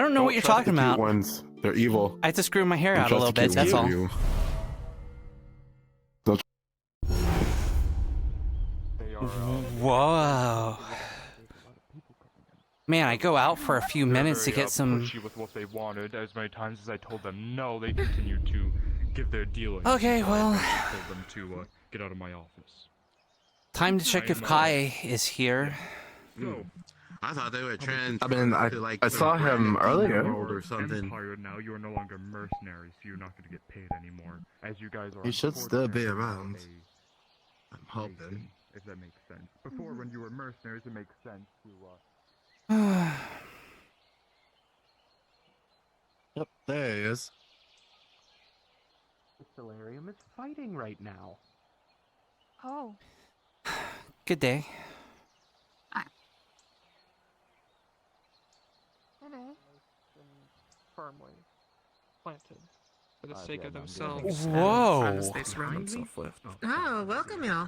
don't know what you're talking about. Ones. They're evil. I have to screw my hair out a little bit, that's all. Whoa. Man, I go out for a few minutes to get some... With what they wanted. As many times as I told them no, they continued to give their deal. Okay, well... I told them to get out of my office. Time to check if Kai is here. I thought they were trans. I mean, I saw him earlier. Or something. Empire now, you are no longer mercenaries, so you're not going to get paid anymore. As you guys are. He should still be around. I'm hoping. If that makes sense. Before, when you were mercenaries, it makes sense to, Yep, there he is. The Solarium is fighting right now. Oh. Good day. Hello. Firmly planted for the sake of themselves. Whoa. As they surround themselves with. Oh, welcome y'all.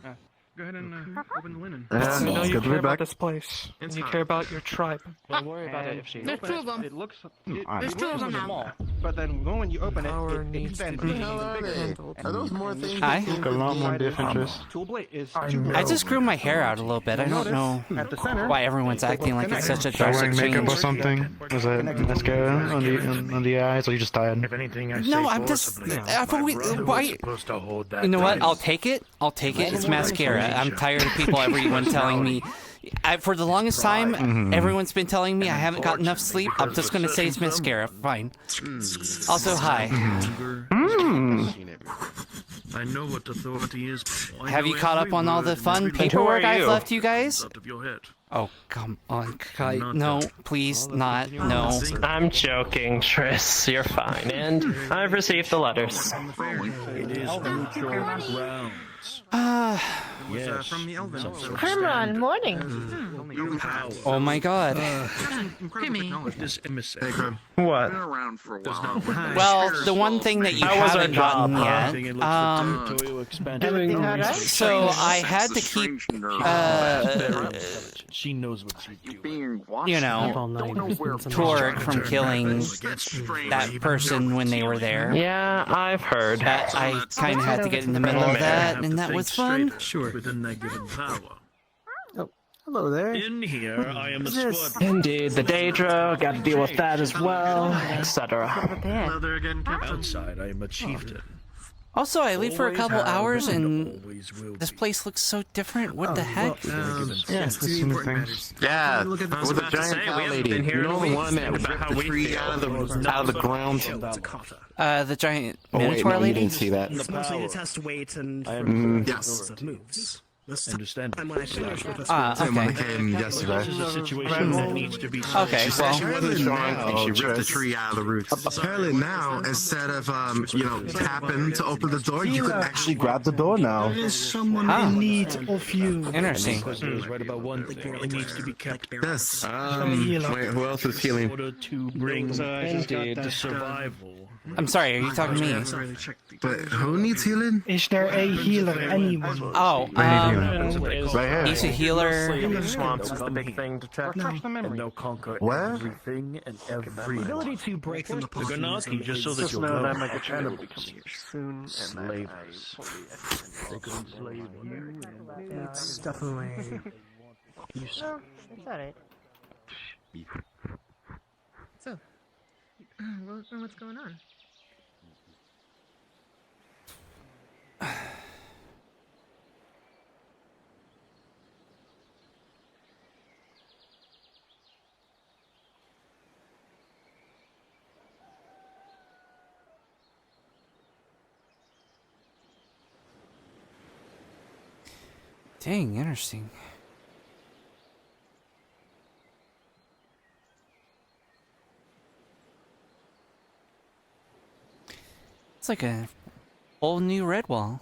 go ahead and open the linen. I know you good to care be about back. this place, and you care about your tribe. Don't worry about it if she There's two of them. It looks. There's two of them now. But then when you open Power it needs to expands. be handled. Are those more things? Hi. A lot more differences. Tool blade is. I just grew my hair out a little bit. I don't know At the center. why everyone's acting like it's such a Are you wearing drastic makeup or change. something? Was it mascara on the eyes, or you just tired? If anything, I No, say I'm just... forcibly. Why... Supposed to hold that You know what? place. I'll take it. I'll take it. It's mascara. I'm tired of people, everyone telling me... for the longest time, everyone's been telling me I haven't got enough sleep. I'm just gonna say it's mascara. Fine. Also, hi. I know what authority is. I Have know you caught up every on all the word fun and every paperwork letter I've left you guys? out of your head. Oh, come on, Kai. No, please, not. No. I'm joking, Triss. You're fine. And I've received the letters. It is neutral grounds. Yes. From the Elven. Herman, morning. Your power. Oh my god. This emissary What? does not Well, the one thing that you How was our haven't job, gotten huh? yet, It looks for territorial expansion. so I had to keep, She knows what she's doing. you know, Torg from killing that person when they were there. Yeah, I've heard. That I kind of had to get in the middle of that, and that was fun. Sure. Within that given power. Hello there. In here, I am a squad. Indeed, the Daedra, got to deal with that as well, etc. Another again, outside, I am a chieftain. Also, I leave for a couple hours, and Always will this be. place looks so different. What the heck? Yeah, this is new things. Yeah, was with the about to giant say, we cow haven't lady. been here You in a know the week one that about ripped how the we tree feel. out of the ground. The giant Oh wait, minotaur no, you lady? didn't see that. Mostly just has to wait and Yes. moves. Understand. And when I finish with this Same one Okay. that came yesterday. This is a situation that needs to be Okay, well, She wasn't strong and she ripped the Triss. tree out of the roots. Apparently now, instead of tapping to open the door, you can Actually, grab the door now. is someone Ah. in need of you. interesting. Because it was right about one thing. It needs to be kept Yes. in Wait, who else is healing? order to bring Indeed. the survival. I'm sorry, are you talking to me? But who needs healing? Is there a healer, anyone? Oh, Right here. he's a healer. Swamps is the big thing to check. And they'll conquer Where? everything and everyone. The ability to break them The apart. Ganaki, just so that you'll know, slavers. They could enslave you. It's definitely. It's alright. So, what's going on? Dang, interesting. It's like a whole new red wall.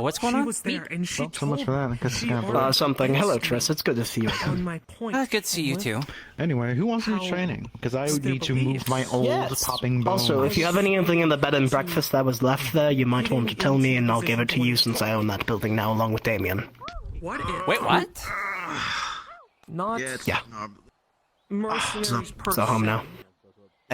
What's going She on? was there, and she So much for that. I guess it's kind of Something. Hello, Triss. It's good to see you on again. my point. Good to see you too. Anyway, who wants to do training? Because I would need to move my old popping bones. Also, if you have anything in the bed and breakfast that was left there, you might want to tell me, and I'll give it to you since I own that building now, along with Damien. What if Wait, what? not Yeah. mercenaries per So home now.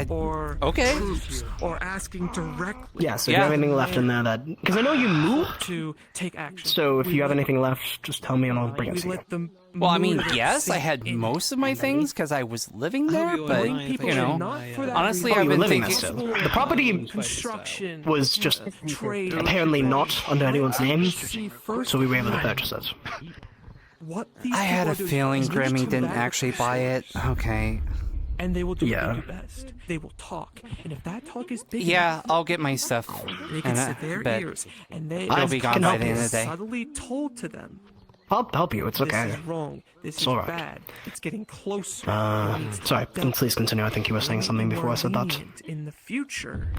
or Okay. troops, or asking directly Yeah, so if you have anything left in there that... Because I know you moved, to take action? so if you have anything left, just tell me and I'll bring it We to you. let them Well, I mean, move yes, I sink had in. most of my things because I was living there, but, People you know, not for that honestly, Oh, I've you were been living there thinking... still. The property construction was just trade apparently not under anyone's name, see first so we were able to purchase it. what these I had people a are doing feeling is Grimmy come didn't back actually buy it. Okay. and they will do Yeah. what they do best. They will talk, and if that talk is big Yeah, enough, I'll get my stuff. they can And sit their but ears, and they it'll be gone can by help the you. end of the day. subtly told to them, I'll help you, it's this okay. is wrong, this is alright. bad, it's getting closer. Sorry, please continue. I think you were saying something before I said that. Lenient in the future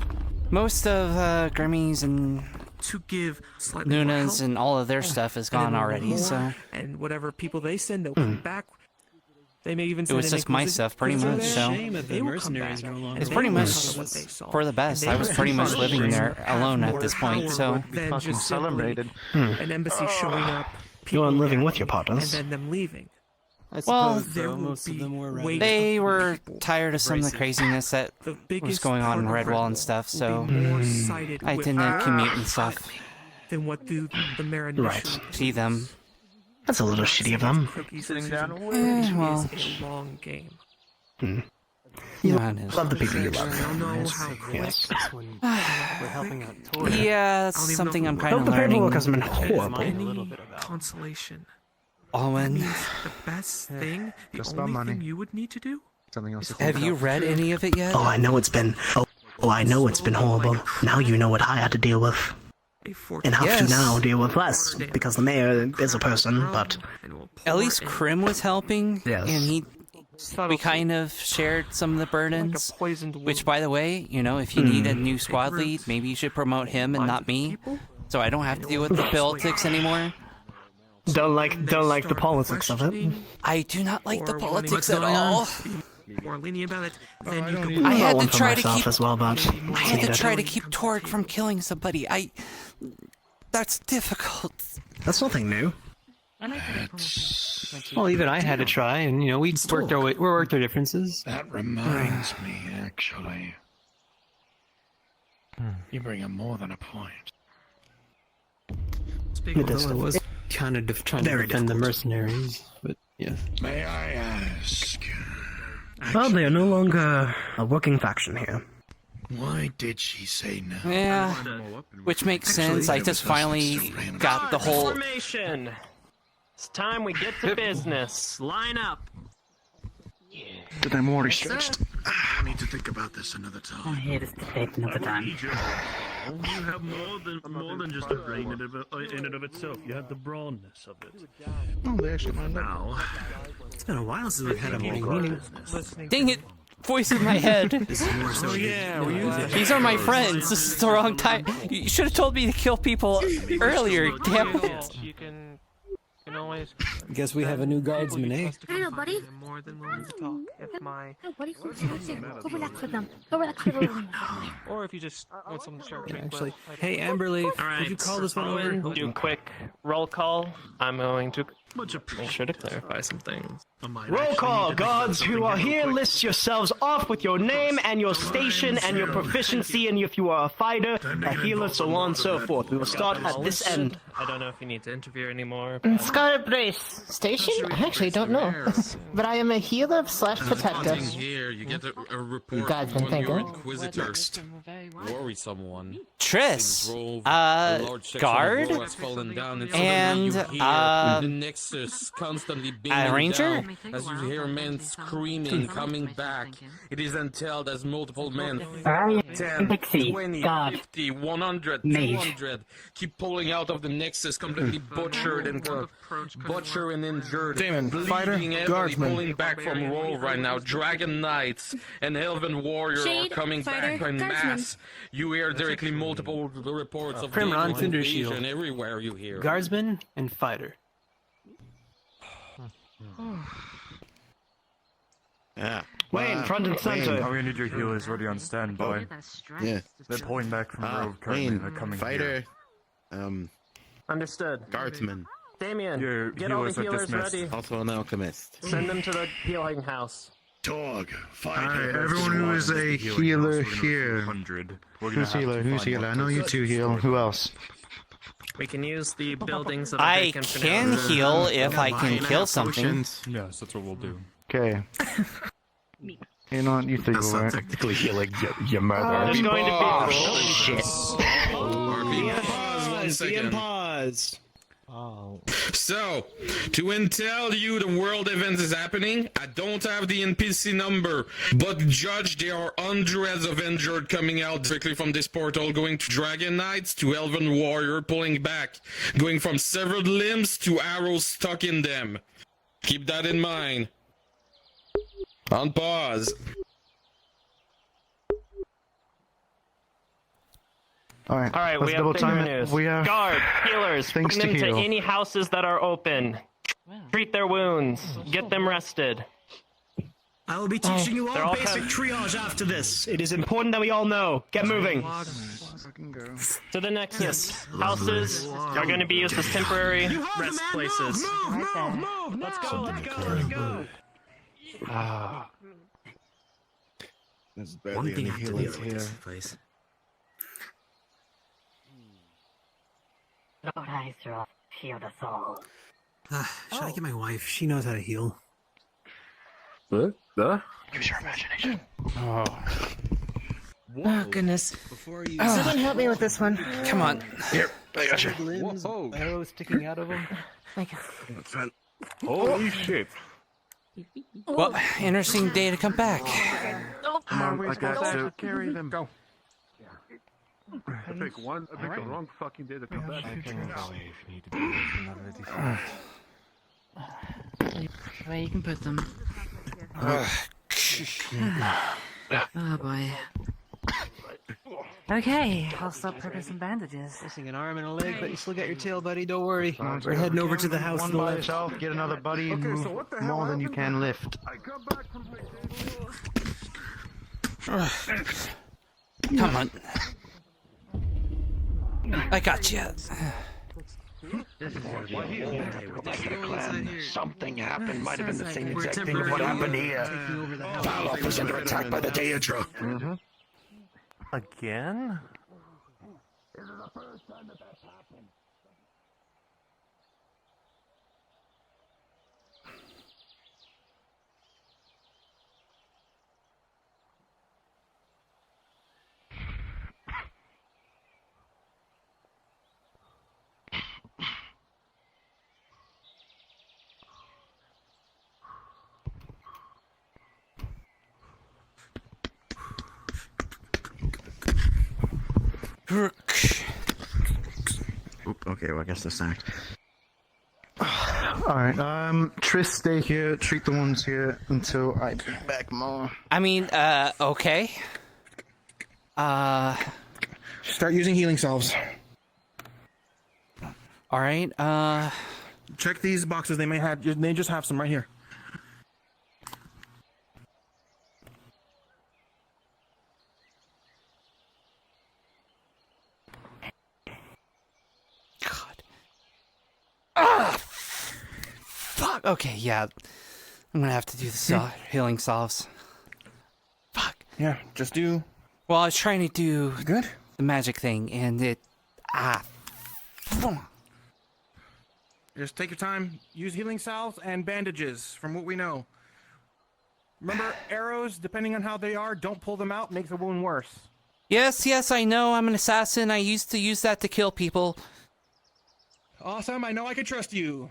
Most of Grimmy's and to give slightly more Nuna's help, and all of their stuff is gone and then already, more, so... and whatever people they send, they'll come back. They may even It send was an just my Inquisitor stuff, pretty there. much, so... They will come back, and It's they pretty will much tell what they saw. for the best. And I they was will pretty much have living there more alone at power this point, so... than fucking just simply celebrated. an embassy showing up, people You're living with reacting, your partners. and then them leaving. Well, There will be waves they of were people. tired of some of the craziness that The was biggest going on in part of Redwall and Redwall stuff, will so... be more sided I with didn't commute and stuff. than what the Marinician Right. See them. That's a little shitty of them. Sitting down well. is a long game. Yeah, it is. Love the people you I love. don't know how Yes. Yeah, that's something I'm kind Hope of the paperwork learning. hasn't been horrible. any consolation. Owen, The best thing, the Just about only money. thing you would need to do Something else. have you read any of it yet? Oh, I know it's been... Oh, I know it's been horrible. Now you know what I had to deal with. a fortune. And have Yes. to now deal with less, because the mayor is a person, but... At least Krim was helping, Yes. and we kind of shared some of the burdens. poisoned Which, by the way, you know, if you need a new squad lead, maybe you should promote him and not me, so I don't have to deal with the politics anymore. Don't like the politics of it. I do not like the Or politics wanting at to all. more lenient about it, then you could I had One to for try to myself keep. as well, but I had to needed. try to keep Torg from killing somebody. That's difficult. That's nothing new. Well, even I had to try, and you know, we worked our differences. That reminds me, actually. You bring up more than a point. It is. Although I was kind of trying to Very defend the difficult. mercenaries, but yeah. May I ask, Well, they are no longer a working faction here. why did she say no? Yeah, which makes sense. I just finally got the whole. Formation. It's time we get to business. Line up. But I'm already stretched. I need to think about this another time. Here is the date another time. You have more than just a brain in and of itself. You have the brawnness of it. Oh, they actually lined up. Now, It's been a while since we've had a morning meeting. Dang it! Voice in my head. oh yeah, These are my friends. This is the wrong time. You should have told me to kill people earlier. Damn it. You can always. Guess we have a new guardsman, eh? Hello, buddy. I'm more than willing to talk. If my, No, buddy. Go relax with them. Go relax with them. or if you just want someone to share a drink with, Actually, like- hey, Amberleaf, would you call this one over? Do a quick roll call. I'm going to make sure to clarify some things. Roll call, guards who are here, list yourselves off with your name and your station and your proficiency, and if you are a fighter, a healer, so on and so forth. We will start at this end. I don't know if you need to interview anymore. Scarlet Brace Station? I actually don't know. But I am a healer / protector. Here, you get a report You guys from been one of your thinking? inquisitors. Worry someone. Triss, A large section of guard, wall has fallen down, and and, suddenly you hear the nexus constantly beaming ranger? down as you hear men screaming, coming back. It is untold as multiple men. 10, 20, 50, 100, 200 keep pulling out of the nexus, completely butchered and butcher and injured, Damon, bleeding fighter, heavily, guardsman. pulling back from roll right now. Dragon Knights and Elven Warrior Shade, are coming fighter, back in guardsman. mass. You hear directly multiple reports of Primron, demon Cinder invasion Shield. everywhere you hear. Guardsman and fighter. Yeah. Wayne, front and center. Oh, we need your healers ready on standby. Yeah. They're pulling back from Grove currently. Wayne, They're coming fighter, here. Understood. guardsman, Damien, Your get all the healers are healers dismissed. ready. also an alchemist. Send them to the healing house. Dog, Alright, everyone who is a healer here. 100. Who's healer? I know you two heal. Who else? We can use the buildings of a I vacant can finale. heal if I can kill something. Yes, that's what we'll do. Okay. You know what? You three That's will not work. technically Healing your mother. There's going to be... Shit. Pause 1 second. Pause. So, to tell you the world event is happening, I don't have the NPC number, but judge there are hundreds of injured coming out directly from this portal, going to Dragon Knights, to Elven Warrior, pulling back, going from severed limbs to arrows stuck in them. Keep that in mind. On pause. All right. All right, let's we have double bigger time it. news. We have Guard, healers, things bring them to to heal. any houses that are open. Treat their wounds. Get them rested. I will be teaching you They're all all basic kind- triage after this. It is important that we all know. Get moving. To the nexus. Houses are going to be used as temporary rest places. Move! Let's go. There's barely any healers here. Place. Lord Aether, shield us all. Should I get my wife? She knows how to heal. Use your imagination. Oh, goodness. Someone help me with this one. Come on. Here, I got you. Limbs, arrows sticking out of them. Holy shit. Well, interesting day to come back. Come on, I got you. Carry them. Go. I pick the wrong fucking day to come back. Where you can put them. Oh boy. Okay, I'll stop putting some bandages. Missing an arm and a leg, but you still got your tail, buddy. Don't worry. We're heading over to the house. One to the by left. yourself, get another buddy, and move more than you can lift. I come back from Come on. I got you. Something happened. Might have been the same exact thing of what happened here. Valov was under attack by the Daedra. Again? Okay, well, I guess that's not. Alright, Triss, stay here, treat the ones here until I bring back more. I mean, okay. Start using healing salves. Alright, Check these boxes. They just have some right here. fuck. Okay, yeah. I'm gonna have to do the healing salves. Fuck. Yeah, just do. Well, I was trying to do Good. the magic thing, and it... Just take your time. Use healing salves and bandages, from what we know. Remember, arrows, depending on how they are, don't pull them out. Makes the wound worse. Yes, I know. I'm an assassin. I used to use that to kill people. Awesome. I know I can trust you.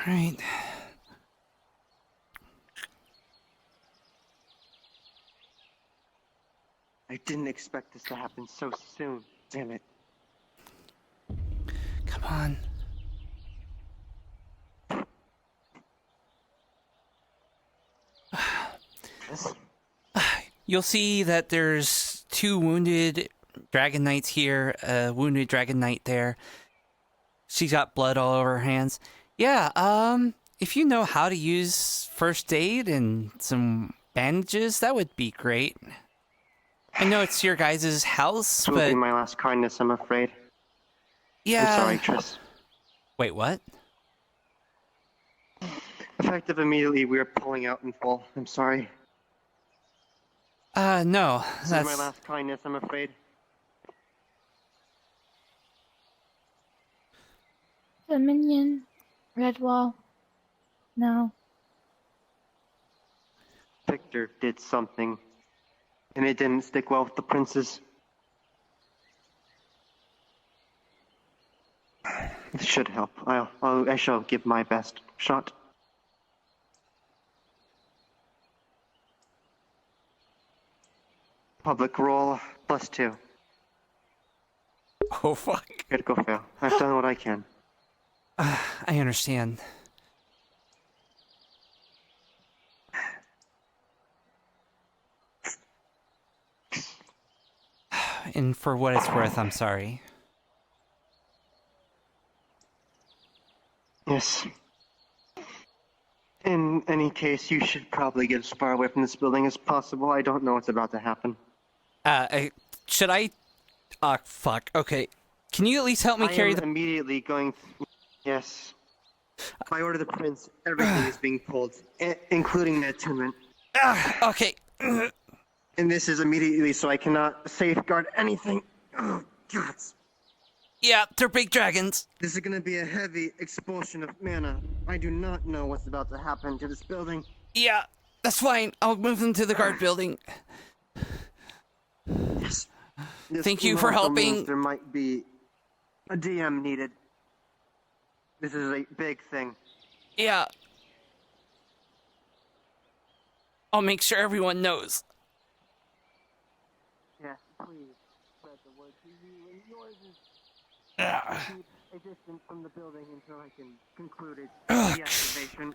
Alright. I didn't expect this to happen so soon. Damn it. Come on. You'll see that there's 2 wounded Dragon Knights here, a wounded Dragon Knight there. She's got blood all over her hands. Yeah, if you know how to use first aid and some bandages, that would be great. I know it's your guys' house, This will but... be my last kindness, I'm afraid. Yeah... I'm sorry, Triss. Wait, what? Effective immediately, we are pulling out in full. I'm sorry. No, This that's... is my last kindness, I'm afraid. Dominion, Redwall. No. Victor did something, and it didn't stick well with the princes. It should help. I shall give my best shot. Public roll +2. Oh, fuck. Critical fail. I've done what I can. I understand. And for what it's worth, I'm sorry. Yes. In any case, you should probably get as far away from this building as possible. I don't know what's about to happen. Should I... fuck. Okay. Can you at least help me carry the... immediately going... Yes. By order of the prince, everything is being pulled, including the attunement. Okay. And this is immediately, so I cannot safeguard anything. Oh, God. Yeah, they're big dragons. This is gonna be a heavy expulsion of mana. I do not know what's about to happen to this building. Yeah, that's fine. I'll move them to the guard building. Yes. Thank you for helping. There might be a DM needed. This is a big thing. Yeah. I'll make sure everyone knows. Yes, please spread the word to you and yours is keep a distance from the building until I can conclude its deactivation.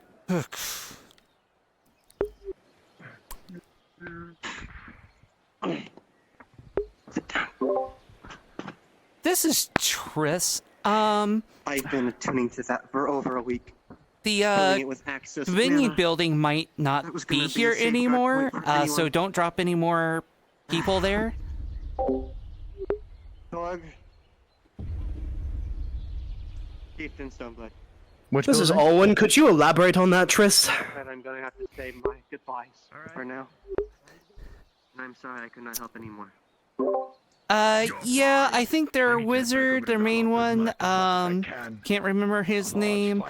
This is Triss. I've been attuning to that for over a week. The Filling it with access Dominion mana. building might not was be gonna be here a safeguard anymore, point for anyone. so don't drop any more people there. Dog. Chieftain Stoneblood. This is Owen. Could you elaborate on that, Triss? But I'm gonna have to say my goodbyes for now. And I'm sorry I could not help anymore. Yeah, I think their wizard, their main one, can't remember his name.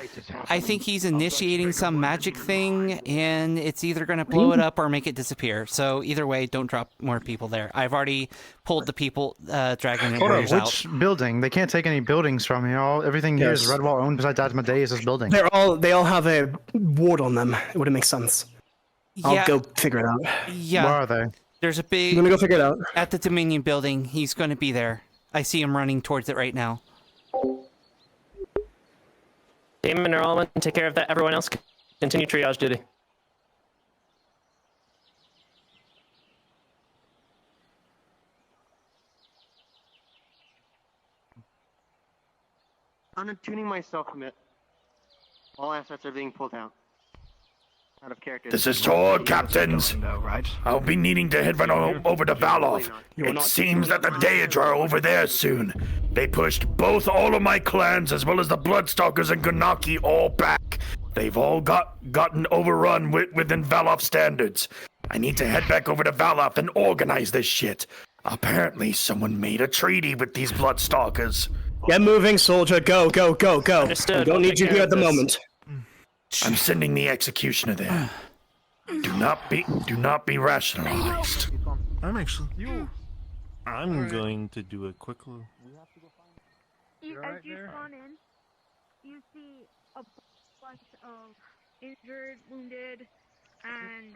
I think he's initiating some magic thing, and it's either gonna blow it up or make it disappear. So either way, don't drop more people there. I've already pulled the people, dragon and Hold warriors up, out. which building? They can't take any buildings from here. Everything here is Redwall owned besides Asmodeus' building. They all have a ward on them. It wouldn't make sense. I'll Yeah. go figure it out. Yeah. Where are they? There's a big... I'm gonna go figure it out. At the Dominion building. He's gonna be there. I see him running towards it right now. Damon or Alwyn, take care of that. Everyone else, continue triage duty. I'm attuning myself from it. All assets are being pulled out. Out of character. This is to all captains. I'll be needing to head over to Valoff. It seems that the Daedra are over there soon. They pushed both all of my clans as well as the Bloodstalkers and Gunaki all back. They've all gotten overrun within Valoff standards. I need to head back over to Valoff and organize this shit. Apparently someone made a treaty with these Bloodstalkers. Get moving, soldier. Go, go, go, go. Understood. We don't I'll need take you care here of at the this. moment. I'm sending the executioner there. Do not be rationalized. I'm going to do a quick look. As you spawn in, you see a bunch of injured, wounded And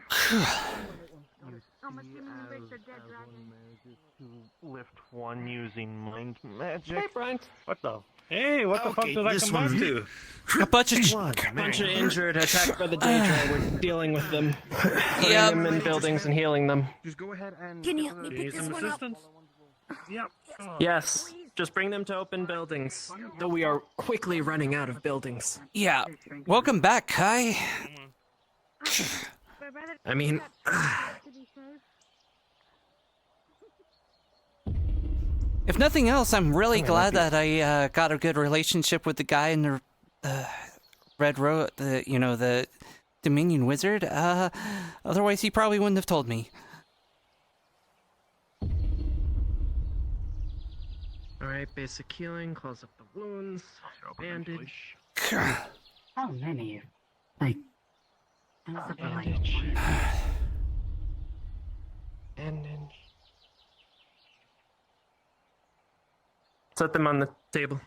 I'm assuming there's a dead dragon. Lift one using mind magic. Hey, Brian. What the? Hey, what the fuck did I come back to? A bunch of bunch of injured, attacked by the Daedra. We're dealing with them, putting them in buildings and healing them. Just go ahead and. Can you help me pick this one up? Yep. Yes, just bring them to open buildings. Though we are quickly running out of buildings. Yeah. Welcome back, Kai. I mean, if nothing else, I'm really glad that I got a good relationship with the guy in the Red Road, the Dominion Wizard. Otherwise, he probably wouldn't have told me. alright, basic healing, close up the wounds, bandage. How many? Like, bandage. Bandage. Set them on the table.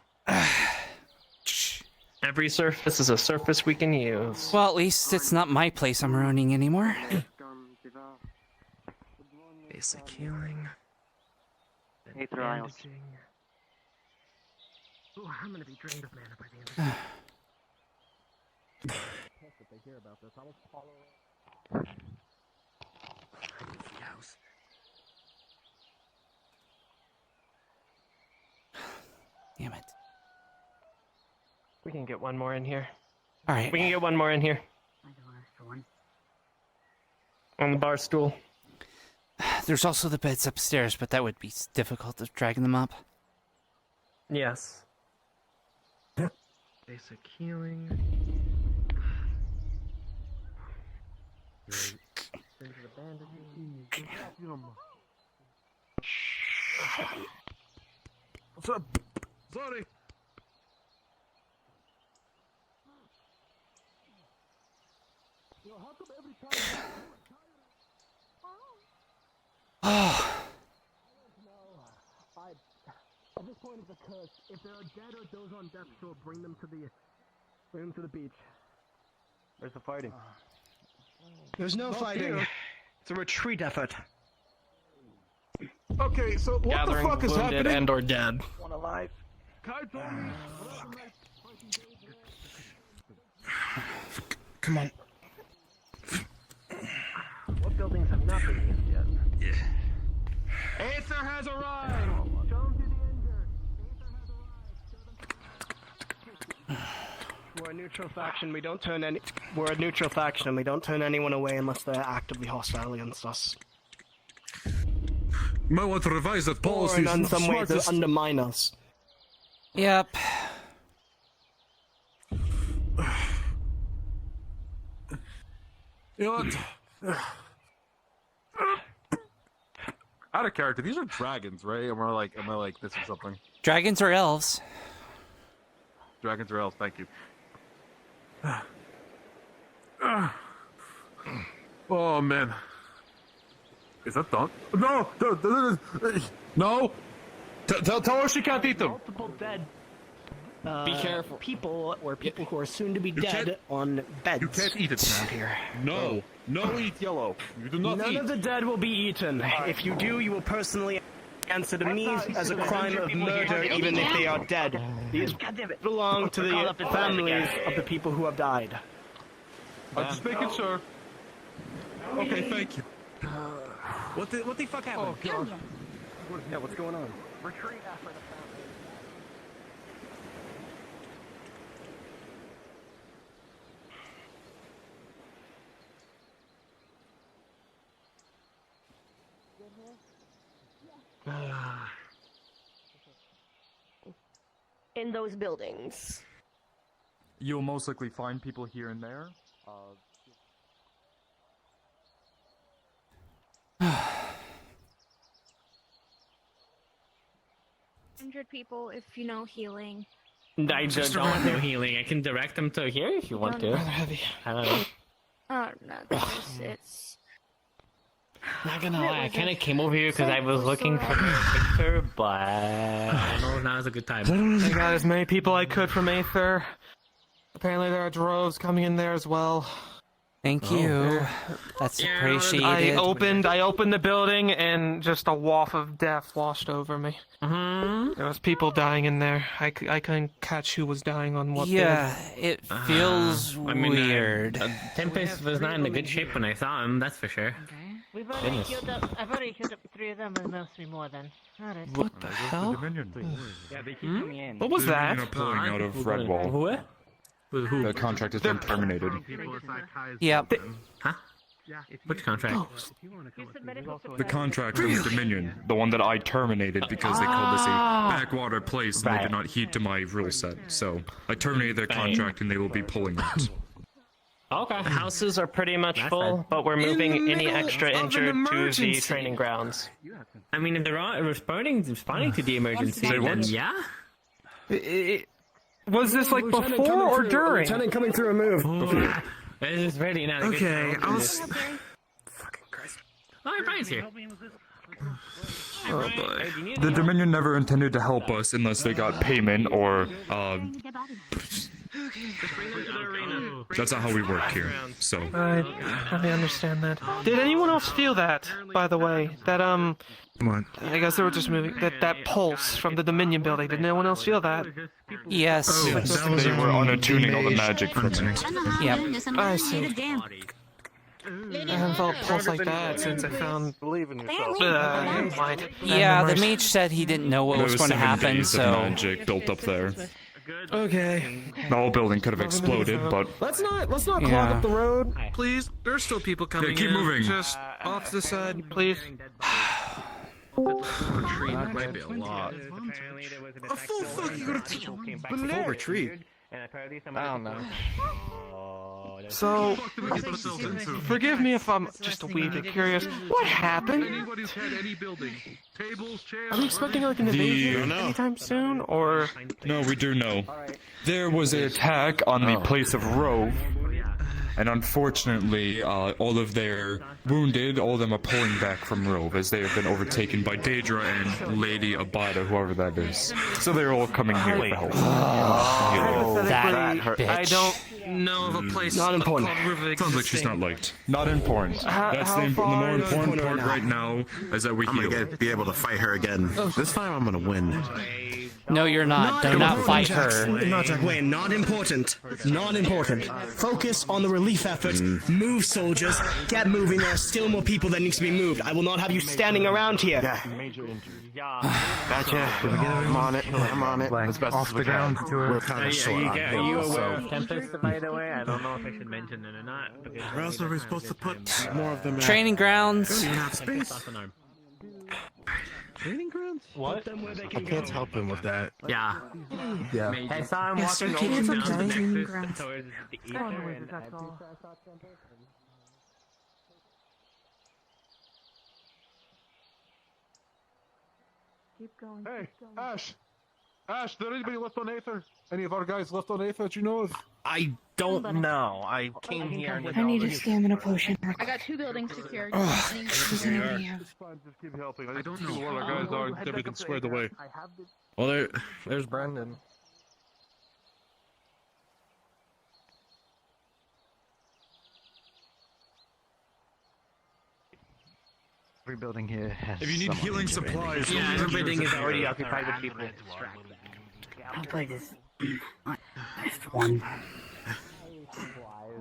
Every surface is a surface we can use. Well, at least it's not my place I'm ruining anymore. Basic healing. Aether Chronicles. Ooh, I'm gonna be drained of mana by the end of this. If they hear about this, I will follow house. Damn it. We can get one more in here. Alright. We can get one more in here. On the bar stool. There's also the beds upstairs, but that would be difficult of dragging them up. Yes. Basic healing. Into the bandaging. What's up? Sorry. Oh. At this point of the curse, if there are dead or those on death row, bring them to the beach. Where's the fighting? There's no fighting. It's a retreat effort. Okay, so what Gathering the fuck is wounded happening? and or dead. One alive. Kai told me. Come on. What buildings have not been used yet? Yeah. Aether has arrived. We're a neutral faction. We don't turn any. We're a neutral faction. We don't turn anyone away unless they're actively hostile against us. You might want to revise that Or policy. in some way to undermine us. Yep. You know what? Out of character, these are dragons, right? Am I like this or something? Dragons or elves? Dragons or elves, thank you. Oh man. Is that done? No! No! Tell her she can't eat them! Multiple dead. Be careful. People who are soon to be dead on beds. You can't eat it around here. No! No eat yellow! You do not None eat! of the dead will be eaten. If you do, you will personally answer to me as a crime of murder, even if they are dead. These belong to the families of the people who have died. I'm just making sure. Okay, thank you. What the fuck happened? Oh god. Yeah, what's going on? Retreat after the In those buildings. You'll most likely find people here and there. 100 people if you know healing. I don't want no healing. I can direct them to here if you want to. I don't know. Oh, no, it's... Not gonna lie, I kind of came over here because I was looking for a picture, but I don't know if now's a good time. I got as many people I could from Aether. Apparently there are droves coming in there as well. Thank you. That's appreciated. I opened the building and just a waft of death washed over me. There was people dying in there. I couldn't catch who was dying on what Yeah, bed. it feels weird. Tempest was not in a good shape when I saw him, that's for sure. I've already healed up 3 of them, and there must be more then. Alright. What the hell? Yeah, they keep coming in. What was that? They're pulling out of Redwall. What? The contract has been terminated. Yep. Huh? Which contract? The contract from the Dominion, the one that I terminated because they called this a backwater place and they did not heed to my rule set. So I terminated their contract and they will be pulling out. Okay. The houses are pretty much full, but we're moving any extra injured to the training grounds. I mean, if they're all responding to the emergency, then yeah. Was this like before or during? Lieutenant coming through a move. This is really not a good time. Fucking Christ. Oh, Brian's here. Oh boy. The Dominion never intended to help us unless they got payment or, that's not how we work here, so. I understand that. Did anyone else feel that, by the way? That, What? I guess they were just moving, that pulse from the Dominion building. Did anyone else feel that? Yes. They were unattuning all the magic from it. Yep. I see. I haven't felt a pulse like that since I found... Believe in yourself. Never mind. Yeah, the mage said he didn't know what was going to happen, days so... of magic built up there. Okay. The whole building could have exploded, but... Let's not clog up the road, please. There's still people coming keep in. moving. Just off to the side, please. That might be a lot. A full fucking retreat. I don't know. So, forgive me if I'm just a wee bit curious. What happened? Anybody's had any building. Tables, chairs. Are we expecting like an invasion anytime soon, or? No, we do know. There was an attack on the place of Rove, and unfortunately, all of their wounded, all of them are pulling back from Rove as they have been overtaken by Daedra and Lady Abada, whoever that is. So they're all coming here for help. That bitch. I don't know of a place. Not important. Sounds like she's not liked. Not important. That's the more important part right now is that we heal. I'm gonna be able to fight her again. This time I'm gonna win. No, you're not. Do not fight her. Wait, not important. Not important. Focus on the relief efforts. Move, soldiers. Get moving. There are still more people that need to be moved. I will not have you standing around here. Gotcha. I'm on it. I'm on it. Like, off the ground to her. We're kind of short on Are you aware of Tempest, by the way? I don't know if I should mention it or not. Where else are we supposed to put more of them? Training grounds. We have space. Training grounds? What? I can't help him with that. Yeah. Yeah. I saw him Yes, walking okay, over it's down okay. the Training nexus grounds. towards the Aether, and That's all. Keep going. Hey, keep going. Ash! Ash, did anybody left on Aether? Any of our guys left on Aether that you know of? I don't know. I came here. I need a stamina potion. I got 2 buildings secured. Just keep helping. I don't know where our guys are. Get everything squared away. Well, there's Brandon. Every building here has. If you need healing supplies, yeah, everything is already occupied with people. I'll play this. Next one.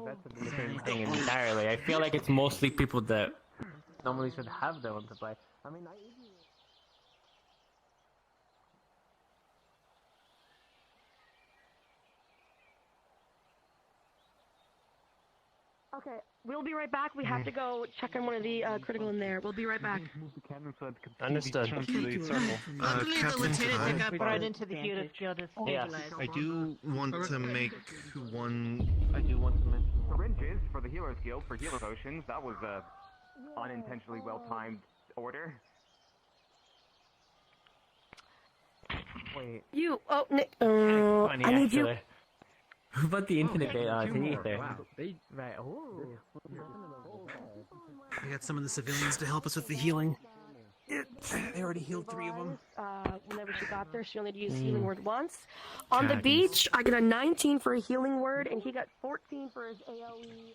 That's a different thing entirely. I feel like it's mostly people that normally should have their own supply. I mean, Okay, we'll be right back. We have to go check on one of the critical in there. We'll be right back. Understood. I believe the lieutenant took up right into the field of Yes. I do want to make one. I do want to mention syringes for the Healer's Guild for healer potions. That was a unintentionally well-timed order. Wait. You, oh, Nick, Funny, I need you. actually. Who about the infinite to Aether? Right. Oh. We got some of the civilians to help us with the healing. They already healed 3 of them. Whenever she got there, she only had to use healing word once. On the beach, I got a 19 for a healing word, and he got 14 for his AoE.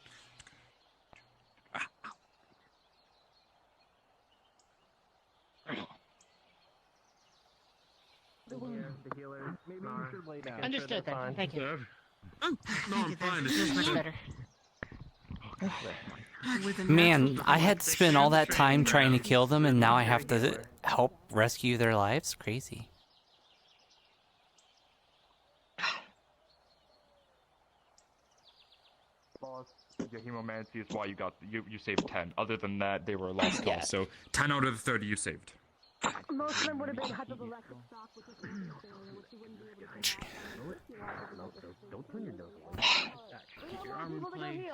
the healer. Maybe you should lay down. Understood then. Thank you. No, I'm fine. It's This is just much better. Man, I had to spend all that time trying to kill them, and now I have to help rescue their lives? Crazy. Your hemomancy is why you saved 10. Other than that, they were a lost cause. So 10 out of the 30 you saved. Most of them would have been hypergalactic stock, which is which you wouldn't be able to Don't turn your nose Keep your arm in place.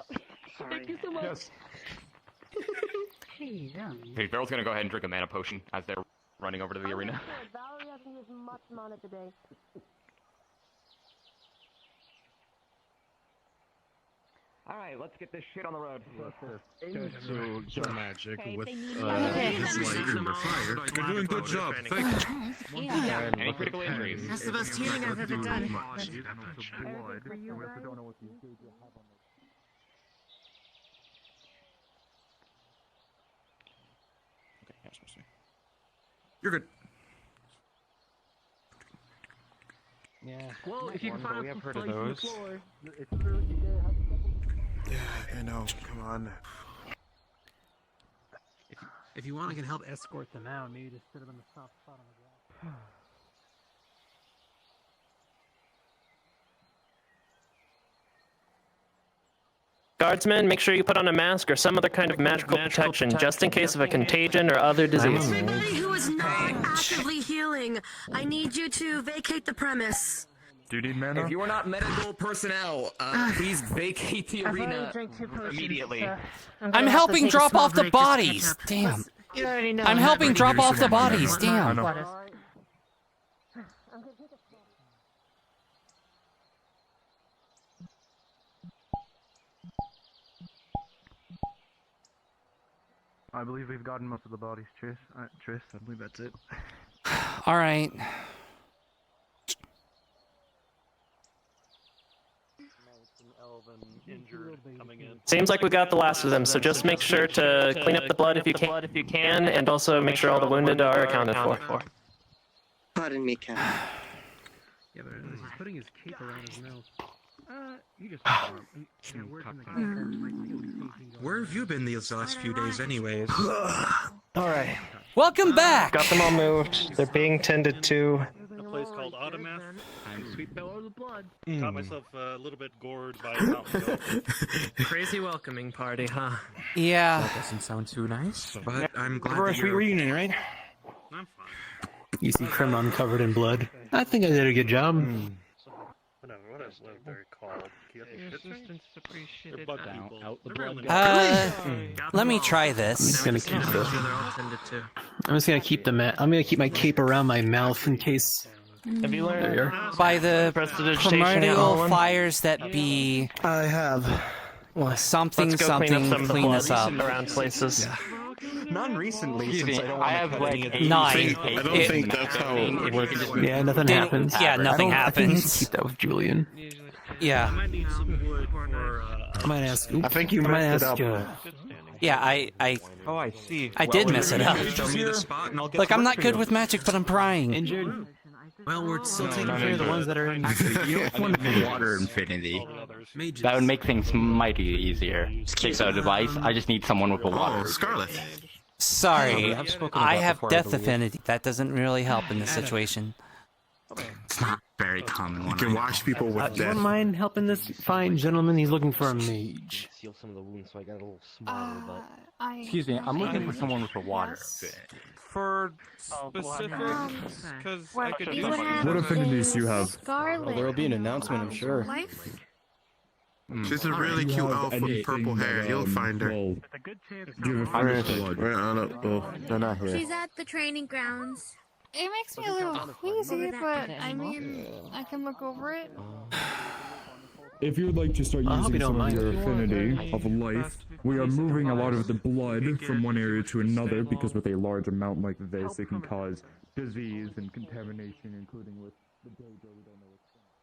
Thank you so much. Yes. Hey, Okay, Beryl's gonna go ahead and drink a mana potion as they're running over to the arena. Valerie hasn't used much mana today. Alright, let's get this shit on the road. Into magic Okay, with they need his more. light and the fire. You're doing a good job. Thank you. Yeah. Any critical injuries? That's the best healing I've ever done. You're good. Yeah. Well, if you can find we have some heard of place on the those. floor, it's literally you gotta have a couple. Yeah, I know. Come on. If you want, I can help escort them out. Maybe just sit them in the soft spot on the ground. Guardsmen, make sure you put on a mask or some other kind of magical protection, just in case of a contagion or other disease. Everybody who is not actively healing, I need you to vacate the premise. Do you need mana? If you are not medical personnel, please vacate the arena immediately. I'm helping drop off the bodies. Damn. You already know. I'm helping drop off the bodies. Damn. I believe we've gotten most of the bodies, Tris. I believe that's it. All right. Seems like we got the last of them, so just make sure to clean up the blood if you can, and also make sure all the wounded are accounted for. Pardon me, Captain. Yeah, but he's putting his cape around his mouth. You just. Where have you been these last few days, anyways? Alright. Welcome back! Got them all moved. They're being tended to. A place called Automath. Sweet bellow of the blood. Got myself a little bit gored by a mountain goat. Crazy welcoming party, huh? Yeah. That doesn't sound too nice, but I'm glad We're a that sweet you're... reunion, right? I'm fine. You see Krim uncovered in blood. I think I did a good job. Whatever, what they're called. Appreciated. Out the blood. Let me try this. I'm just gonna keep the. Tended to. I'm just gonna keep the. I'm gonna keep my cape around my mouth in case. Have you learned There you are. By the primordial fires that be. I have. Well, something, Let's go clean this up. around places. None recently, Excuse since me, I don't I want have to like 9. I don't think that's how it works. Yeah, nothing happens. Yeah, nothing I think you should happens. keep that with Julian. Yeah. I might need some wood for. I might ask. I think you messed it up. Yeah, I Oh, I see. I did mess it up. Show me the spot and I'll get Look, to I'm work not for good you. with magic, but I'm trying. Injured. Well, we're still taking no, care of the no, ones that are in. You don't want to water infinity. That would make things mighty easier. Okay, so device, I just need someone with a water. Oh, Scarlet. Sorry, I've spoken I about have before, I death believe. affinity. That doesn't really help in this situation. It's not very common. You can wash people with You death. wouldn't mind helping this fine gentleman? He's looking for a mage. Seal some of the wounds so I got a little smaller, but. Excuse me, I'm looking for someone with a water. For specifics, because I could do What affinities do you have? Well, there'll be an announcement, I'm sure. She's a really cute elf with purple hair. You'll find her. Do you have a finish blood? They're not here. She's at the training grounds. It makes me a little queasy, but I mean, I can look over it. If you would like to start I hope using you don't some of mind. your affinity of life, we are moving a lot of the blood from one area to another because with a large amount like this, it can cause disease and contamination, including with the dojo. We don't know what's going on.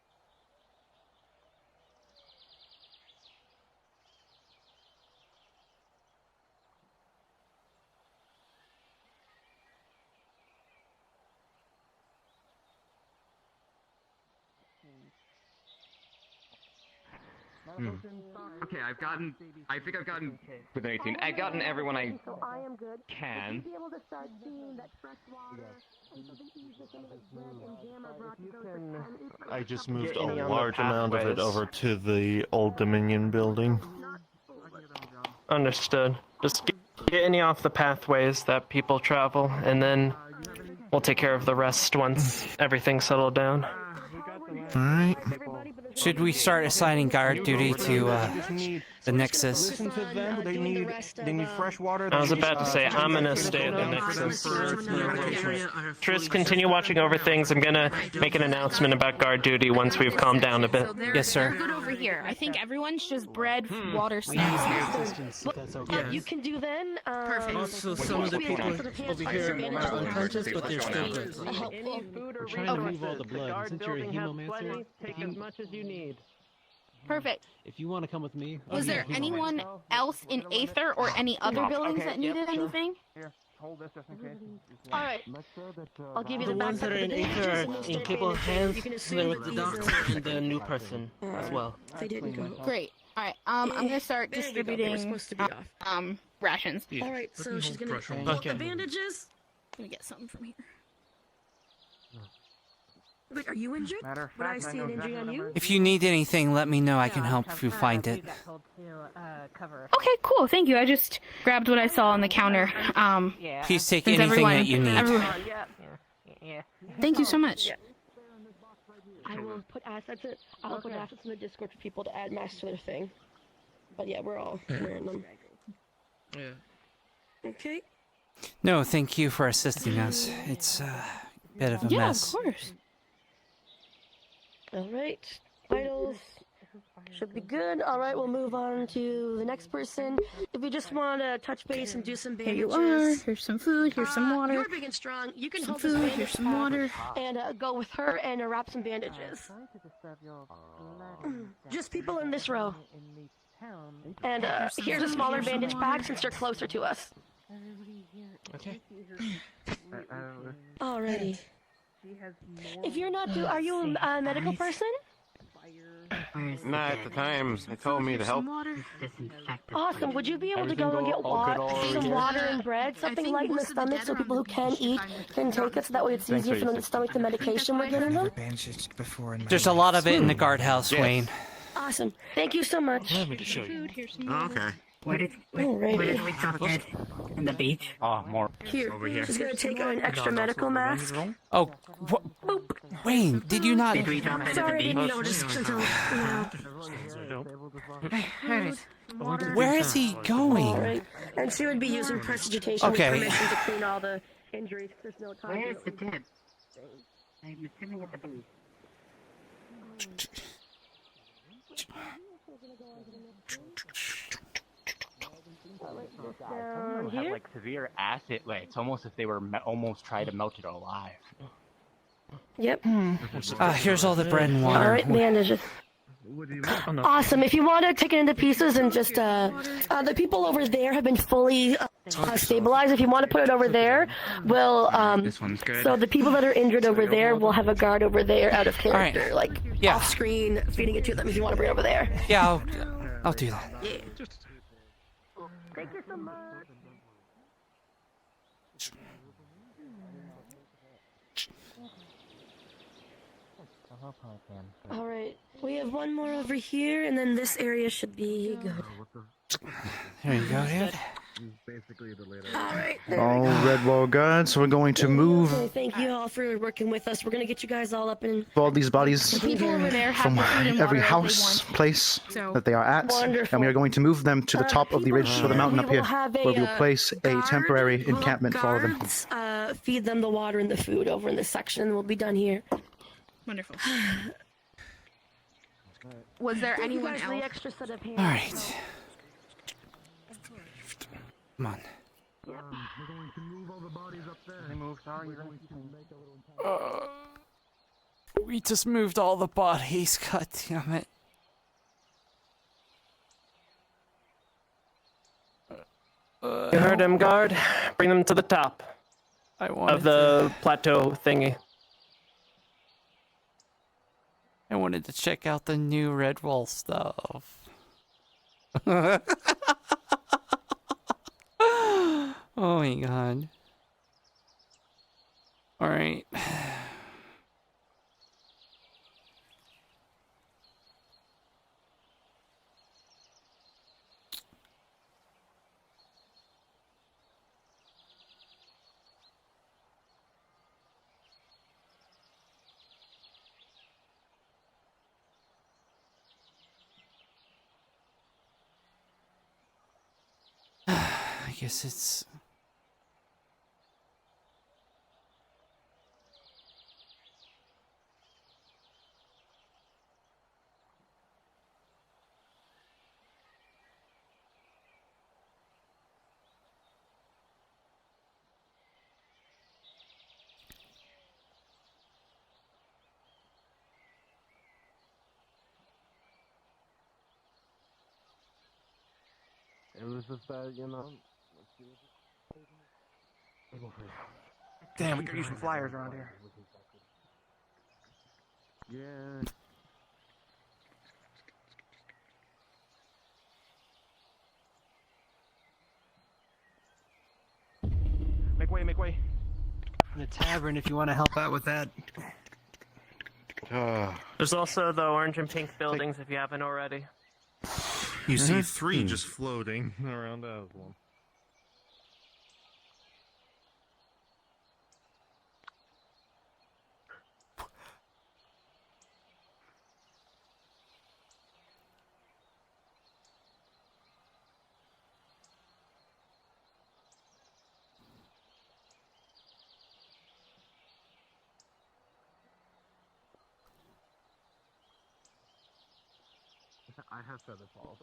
Okay, I think I've gotten with anything. I've gotten everyone I So I am good. can. Would you be able to start seeing that fresh water and some of the bread and jam are brought to those I just moved Get any a on the large amount of it pathways. over to the Old Dominion building. Understood. Just get any off the pathways that people travel, and then we'll take care of the rest once everything's settled down. Alright. Should we start assigning guard duty to the nexus? Listen to them. They need fresh water. I was about to say, I'm gonna stay at the nexus. Tris, continue watching over things. I'm gonna make an announcement about guard duty once we've calmed down a bit. Yes, sir. Good over here. I think everyone's just bread, water, snacks. What you can do then? Perfect. Also, some of the people over here are unconscious, but they're still good. We're trying to move all the blood. Since you're a hemomancer, Take as much as you need. Perfect. if you want to come with me... Was there anyone else in Aether or any other buildings that needed anything? Here, hold this just in case. All right. I'll give you the ones that are in Aether are in capable hands. They're with the doctor and the new person as well. They didn't go. Great. All right. I'm gonna start distributing rations. All right. So she's gonna Okay. the bandages. Let me get something from here. Wait, are you injured? Would I see an injury on you? If you need anything, let me know. I can help if you find it. Okay, cool. Thank you. I just grabbed what I saw on the counter. Please take since anything that you need. Thank you so much. I will put assets. I'll put assets in the Discord for people to add masks to their thing. But yeah, we're all wearing them. Yeah. Okay. No, thank you for assisting us. It's a bit of a mess. Yeah, of course. All right. Vitals should be good. All right, we'll move on to the next person. If you just want to touch base and do some Here bandages. you are. Here's some food. Here's some water. You're big and strong. You can Some hold food, this here's bandage some water. and go with her and wrap some bandages. Just people in this row. And here's a smaller bandage pack since you're closer to us. Okay. Alrighty. If you're not, are you a medical person? Not at the time. They told me to help. Awesome. Would you be able to go and get some water and bread, something light in the stomach, so people who can eat can take it, so that way it's easier for them to stomach the medication we're getting them? There's a lot of it in the guardhouse, Wayne. Awesome. Thank you so much. Let me show you. Okay. Where did we drop it? In the beach? Oh, more. Here. Over here. She's gonna take an extra medical mask. Oh, Wayne, did you not? Did we drop it at the Sorry, I beach? didn't notice until now. Where is he going? Alright. And she would be using prestidigitation with permission to clean all the injuries. There's no time. Where's the tip? I'm assuming at the beach. Had like severe acid. Like it's almost if they were almost trying to melt it alive. Yep. Here's all the bread and water. Alright, bandages. Awesome. If you want to take it into pieces and just, the people over there have been fully stabilized. If you want to put it over there, we'll, This one's good. so the people that are injured over there, we'll have a guard over there out of character, Alright. like off screen, feeding it to them if you want to bring it over there. Yeah, I'll do that. Yeah. Thank you so much. Alright, we have one more over here, and then this area should be good. There you go, dude. Alright, All Redwall guards, so we're going to move okay, thank you all for working with us. We're gonna get you guys all up in. all these bodies People over there have from the food and every water house, place So- that they are at, Wonderful. and we are going to move them to the top of the ridge or the mountain up we here, will have where we will a, place a temporary we'll have encampment for all of them. guards, feed them the water and the food over in this section, and we'll be done here. Wonderful. Was there Thank you anyone guys for the else? extra set of hands. All right. Come on. We just moved all the bodies. God damn it. You heard him, guard. Bring them to the top I want of the plateau thingy. I wanted to check out the new Redwall stuff. Oh my god. Alright. I guess it's... It was just that, you know. Damn, we could use some flyers around here. Yeah. Make way, make way. In the tavern if you want to help out with that. There's also the orange and pink buildings if you haven't already. You see 3 just floating around as well. I have feather falls.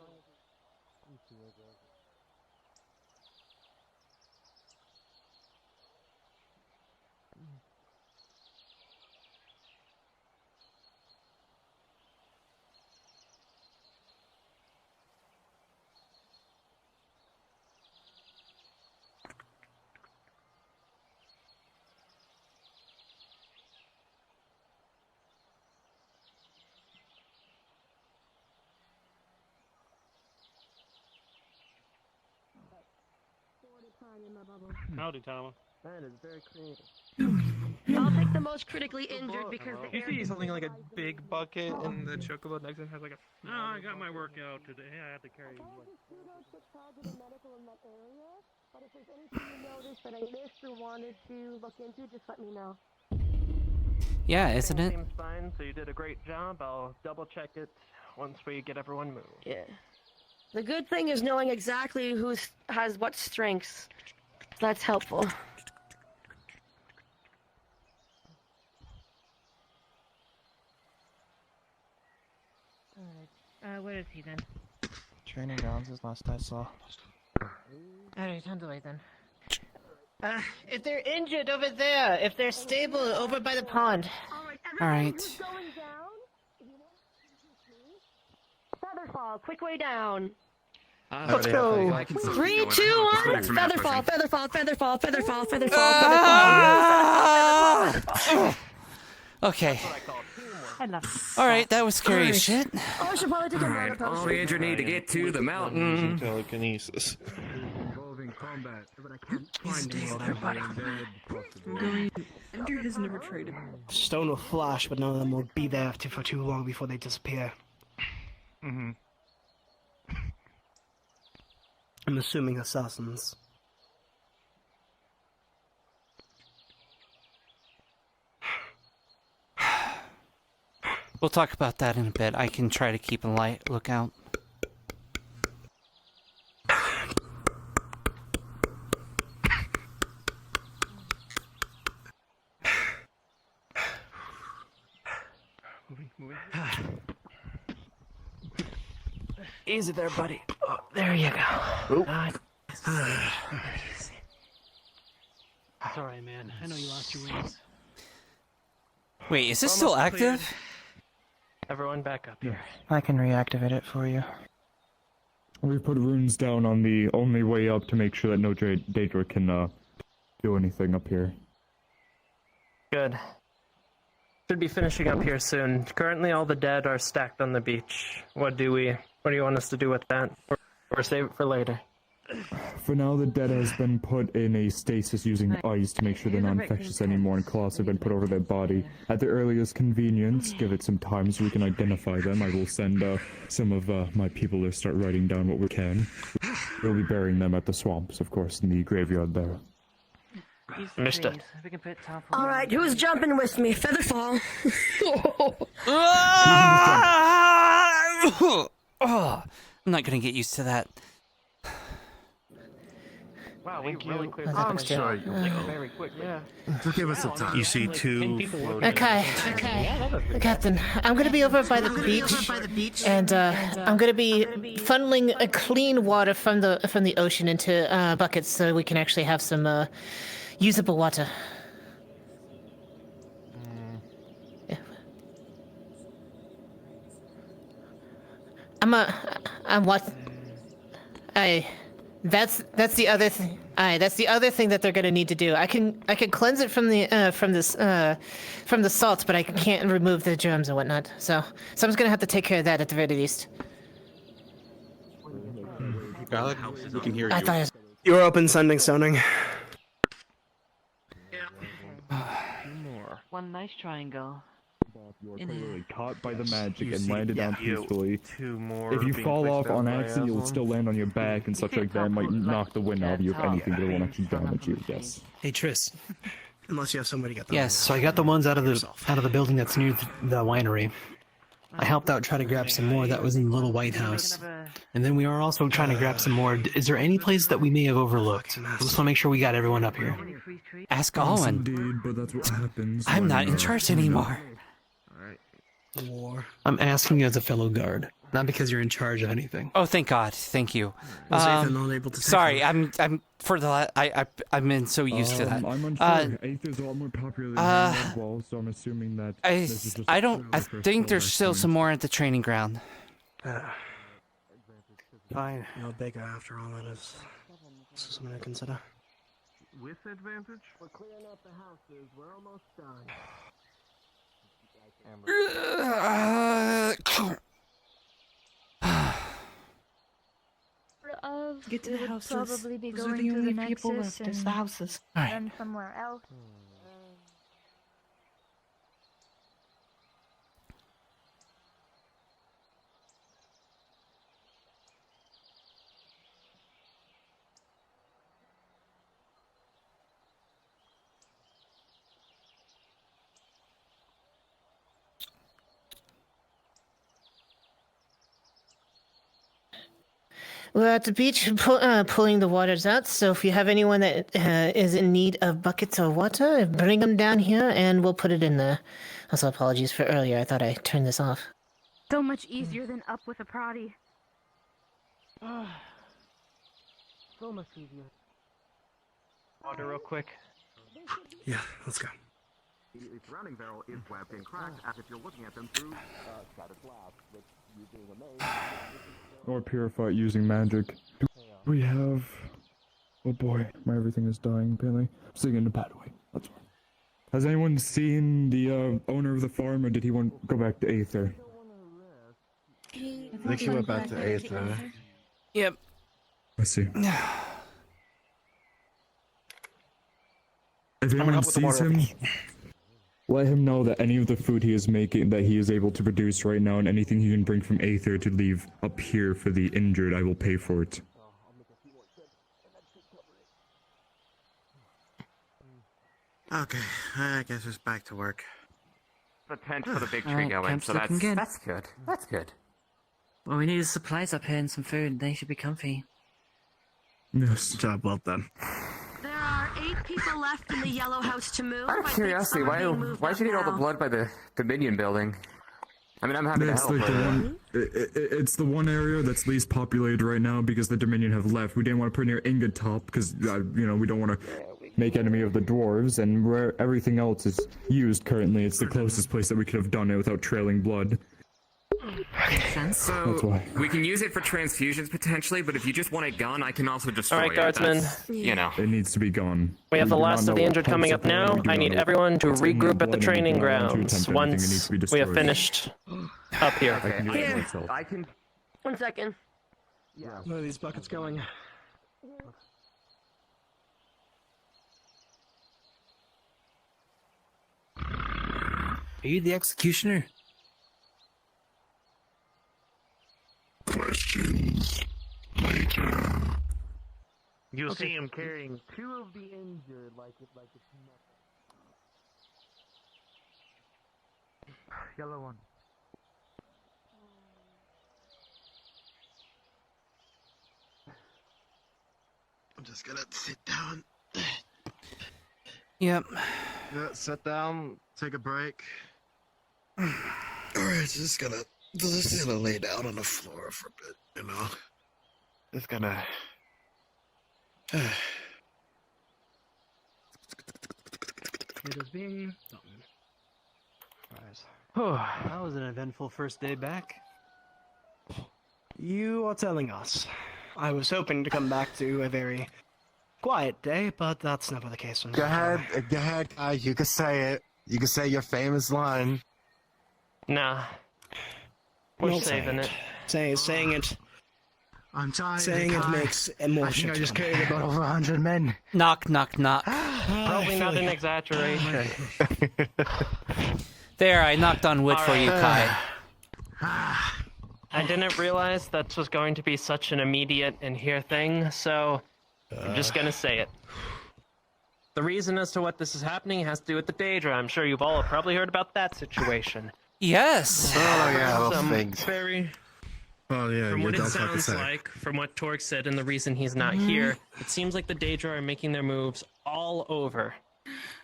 Howdy, Tama. That is very creative. I'll take the most critically injured because the You see something like a big bucket and the chocobo nexus has like a... No, I got my workout today. I had to carry But if there's anything you noticed that I missed or wanted to look into, just let me know. Yeah, isn't it? Seems fine, so you did a great job. I'll double check it once we get everyone moved. Yeah. The good thing is knowing exactly who has what strengths. That's helpful. Alright. Where is he then? Training grounds is last I saw. Alright, on the way then. If they're injured over there, if they're stable over by the pond. Alright. Featherfall, quick way down. Let's go. 3, 2, 1. Featherfall, featherfall, featherfall, featherfall, featherfall, featherfall. Okay. I love Alright, that was scary as shit. Oh, I should probably take another potion. All the injured need to get to the mountain. Telekinesis. Involving combat, but I can't find Ender has never traded. Stone will flash, but none of them will be there for too long before they disappear. Mm-hmm. I'm assuming assassins. We'll talk about that in a bit. I can try to keep a lookout. Moving. Easy there, buddy. Oh, there you go. It's alright, man. I know you lost your wings. Wait, is this still active? Everyone back up here. I can reactivate it for you. We put runes down on the only way up to make sure that no Daedra can do anything up here. Good. Should be finishing up here soon. Currently, all the dead are stacked on the beach. What do you want us to do with that? Or save it for later? For now, the dead has been put in a stasis using ice to make sure they're not infectious anymore, and cloths have been put over their body. At the earliest convenience, give it some time so we can identify them. I will send some of my people to start writing down what we can. We'll be burying them at the swamps, of course, in the graveyard there. Understood. All right, who's jumping with me? Featherfall. I'm not gonna get used to that. Wow, we really cleared I'm that sure very quickly. Yeah. Just give us some time. You see two. Okay. Captain, I'm gonna be over by the beach, and I'm gonna be funneling a clean water from the ocean into buckets so we can actually have some usable water. Yeah. That's the other thing. That's the other thing that they're gonna need to do. I can cleanse it from the salt, but I can't remove the germs and whatnot. So someone's gonna have to take care of that at the very least. Valid. We can hear you. I thought it was... You're open sending stoning. One nice triangle. You are clearly caught by the magic and landed down peacefully. If you fall off on accident, you'll still land on your back and such like that. Might knock the wind out of you if anything, but it won't actually damage you. Yes. Hey Tris. Unless you have somebody get them. Yes. So I got the ones out of the building that's near the winery. I helped out try to grab some more that was in the little White House. And then we are also trying to grab some more. Is there any place that we may have overlooked? I just want to make sure we got everyone up here. Ask Owen. Indeed, but that's what happens. I'm not in charge anymore. I'm asking you as a fellow guard, not because you're in charge of anything. Oh, thank God! Thank you. Was Aether not able to take sorry, them? I'm been so used to that. I'm unsure. Aether's a lot more popular than Redwall, so I'm assuming that. I think there's still some more at the training ground. Fine. You know, bigger after all that is. This is something to consider. With advantage? We're clearing up the houses. We're almost done. Get to the houses. Probably be Those are going the to only the people nexus left, is and the houses. then somewhere else. We're at the beach pulling the waters out, so if you have anyone that is in need of buckets of water, bring them down here and we'll put it in there. Also, apologies for earlier. I thought I turned this off. So much easier than up with a proddy. So much easier. Water real quick. Yeah, let's go. The surrounding barrel is webbed and cracked as if you're looking at them through shattered glass, which usually remains. Or purify it using magic. We have. Oh boy, my everything is dying. Apparently, I'm sitting in a bad way. That's why. Has anyone seen the owner of the farm, or did he want to go back to Aether? I think he went back to Aether. Yep. I see. If anyone sees him, let him know that any of the food he is making, that he is able to produce right now, and anything he can bring from Aether to leave up here for the injured, I will pay for it. Okay, I guess it's back to work. The tent for the big tree going, so that's good. That's good. Well, we need supplies up here and some food. They should be comfy. Yes. Job well done. There are 8 people left in the yellow house to move. Out of curiosity, why should you need all the blood by the Dominion building? I mean, I'm happy to help. Like it's the one area that's least populated right now because the Dominion have left. We didn't want to put it near Ingot Top because, you know, we don't want to make enemy of the dwarves, and where everything else is used currently, it's the closest place that we could have done it without trailing blood. So we can use it for transfusions potentially, but if you just want it gone, I can also destroy All right, guardsmen. You know. It needs to be gone. We have the do not last know of the what injured coming types up of now. we do I not need know everyone to what's in regroup at the blood, and we training do not want to grounds attempt anything. It needs once to be we have destroyed. finished up here. I can do it myself. I can. 1 second. Where are these buckets going? Are you the executioner? Questions later. You'll see him carrying 2 of the injured like it's nothing. Yellow one. I'm just gonna sit down. Yep. Yeah, sit down, take a break. Alright, just gonna lay down on the floor for a bit, you know? Just gonna... It is being done. That was an eventful first day back. You are telling us. I was hoping to come back to a very quiet day, but that's never the case. Go ahead, guys, you can say it. You can say your famous line. Nah. We're No, saving it. Saying it. I'm tired. Saying it makes more I think I shit just fun. carried about over 100 men. Knock, knock, knock. Probably not an exaggeration. There, I knocked on wood for you, Kai. I didn't realize that was going to be such an immediate and here thing, so I'm just gonna say it. The reason as to what this is happening has to do with the Daedra. I'm sure you've all probably heard about that situation. Yes. Oh yeah, those Some things. very Oh yeah, From you what it don't fucking sounds say. like, from what Torg said and the reason he's not here, it seems like the Daedra are making their moves all over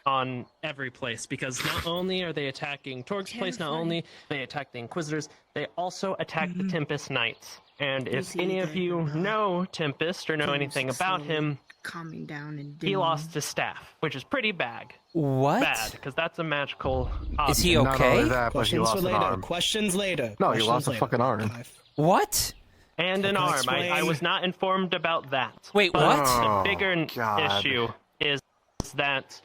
on every place, because not only are they attacking Torg's place, not only they attack the Inquisitors, they also attack the Tempest Knights. And if any of you know Tempest or know anything about him, calming down and he lost his staff, which is pretty bad. What? Bad, because that's a magical object. Is he Not okay? only that, but he Questions lost for an later. arm. Questions later. No, he Questions lost a later. fucking arm. What? And an I can arm. I explain. was not informed about that. Wait, But what? Oh, the bigger God. issue is that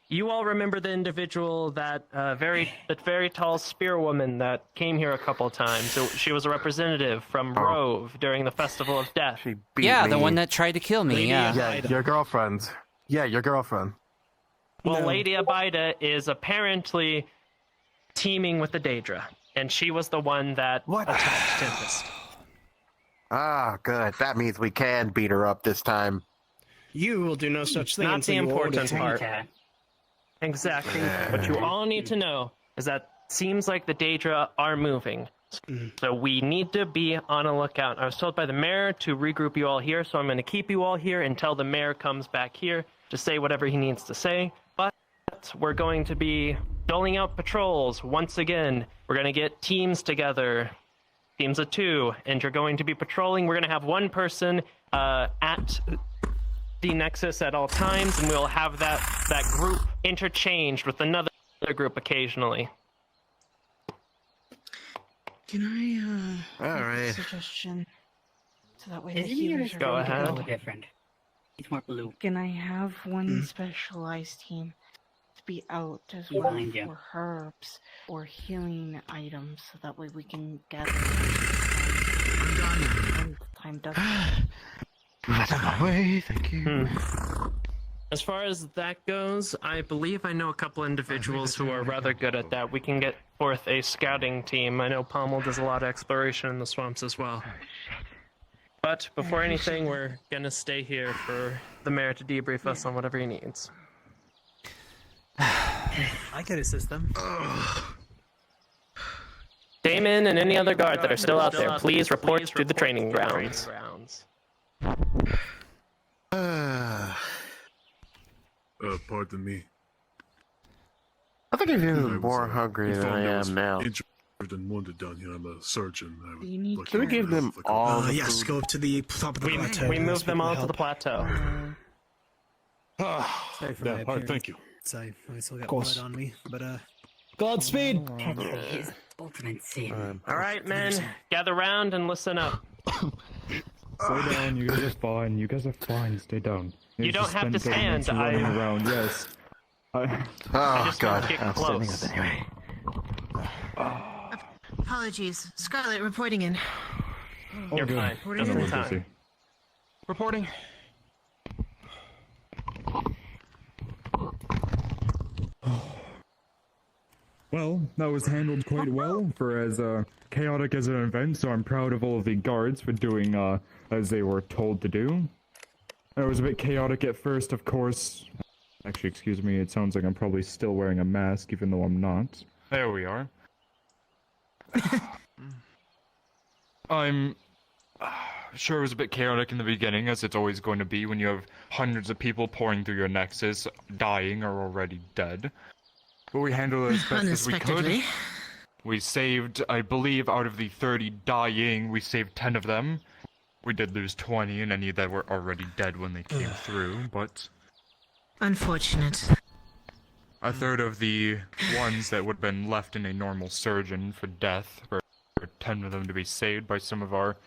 you all remember the individual that very tall spear woman that came here a couple times. So she was a representative from Rove during the Festival of Death. She beat Yeah, the me. one that tried to kill me, yeah. Yeah, your girlfriend. Yeah, your girlfriend. Well, No. Lady Abida is apparently teaming with the Daedra, and she was the one that attacked Tempest. Ah, good. That means we can beat her up this time. You will do no such thing Not until the you order important it. part. Exactly. What you all need to know is that seems like the Daedra are moving. So we need to be on a lookout. I was told by the mayor to regroup you all here, so I'm going to keep you all here until the mayor comes back here to say whatever he needs to say. But we're going to be doling out patrols once again. We're going to get teams together, teams of 2, and you're going to be patrolling. We're going to have one person at the Nexus at all times, and we'll have that group interchanged with another group occasionally. Can I, All make a right. suggestion? So that way the Isn't healers yours are Go ready to ahead. go. Different. It's more blue. Can I have one specialized team to be out as well Behind you. for herbs or healing items, so that way we can gather when time does. That's my way, thank you. As far as that goes, I believe I know a couple individuals who are rather good at that. We can get forth a scouting team. I know Pommel does a lot of exploration in the swamps as well. But before anything, we're gonna stay here for the mayor to debrief us on whatever he needs. I could assist them. Damon and any other guard that are still out there, please report to the training grounds. Pardon me. I think I'm I even was, more hungry than I informed was am now. Injured and wounded down here. I'm a surgeon. I would You need like Can we to give them like a- all the Yes, food? go up to the top of the plateau. We and moved ask them people all to to the help. plateau. Sorry for Yeah, my all right, appearance. thank you. I still got course. blood on me, but Godspeed! All right, men, gather round and listen up. Stay down, you guys are fine. You guys are fine. Stay down. You don't have to stand. Running around. Yes. I just God, want to get I'm standing close. up anyway. Apologies. Scarlet reporting in. You're good. fine. An Just in emergency. time. Reporting. Well, that was handled quite well for as chaotic as an event, so I'm proud of all of the guards for doing as they were told to do. It was a bit chaotic at first, of course. Actually, excuse me, it sounds like I'm probably still wearing a mask, even though I'm not. There we are. I'm sure it was a bit chaotic in the beginning, as it's always going to be when you have hundreds of people pouring through your nexus, dying or already dead. But we handled it as best as we could. We saved, I believe, out of the 30 dying, we saved 10 of them. We did lose 20 and any that were already dead when they came through, but... Unfortunate. A third of the ones that would have been left in a normal surgeon for death, for 10 of them to be saved by some of our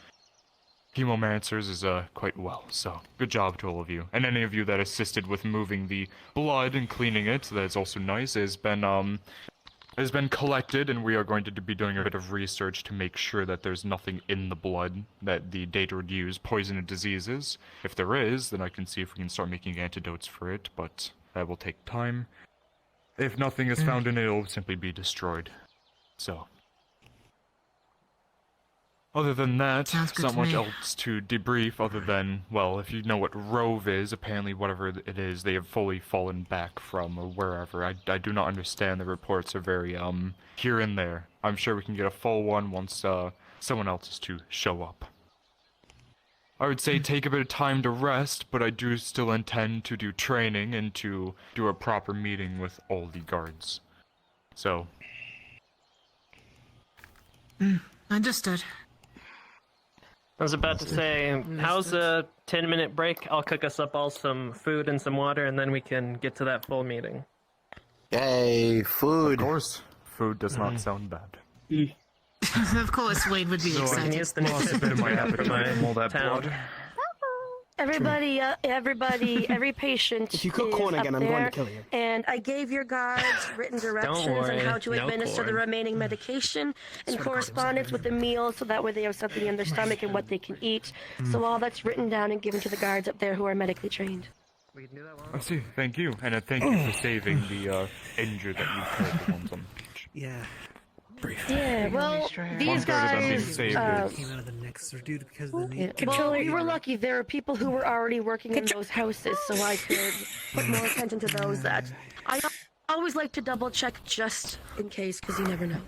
hemomancers is quite well, so good job to all of you. And any of you that assisted with moving the blood and cleaning it, that's also nice, has been collected, and we are going to be doing a bit of research to make sure that there's nothing in the blood that the data would use, poison or diseases. If there is, then I can see if we can start making antidotes for it, but that will take time. If nothing is found in it, it'll simply be destroyed. So... Other than that, not much else to debrief other than, well, if you know what Rove is, apparently whatever it is, they have fully fallen back from, or wherever. I do not understand, the reports are very, here and there. I'm sure we can get a full one once, someone else is to show up. I would say take a bit of time to rest, but I do still intend to do training and to do a proper meeting with all the guards. So... Understood. I was about to say, how's a 10-minute break? I'll cook us up all some food and some water, and then we can get to that full meeting. Yay, food. Of course, food does not sound bad. Of course, Wade would be excited. Lost a bit of my appetite from all that blood. Everybody, every patient If you cook is corn up again, I'm there, going to kill you. And I gave your guards written directions worry, on how to no administer the corn. remaining medication and correspondence with the meal, so that way they have something in their stomach and what they can eat. So all that's written down and given to the guards up there who are medically trained. I see, thank you. And thank you for saving the injured that you killed the ones on the beach. Yeah. Yeah, well, these guys came out of the nexus or due because of the need. Well, we were lucky. There are people who were already working in those houses, so I could put more attention to those. That I always like to double check just in case, because you never know.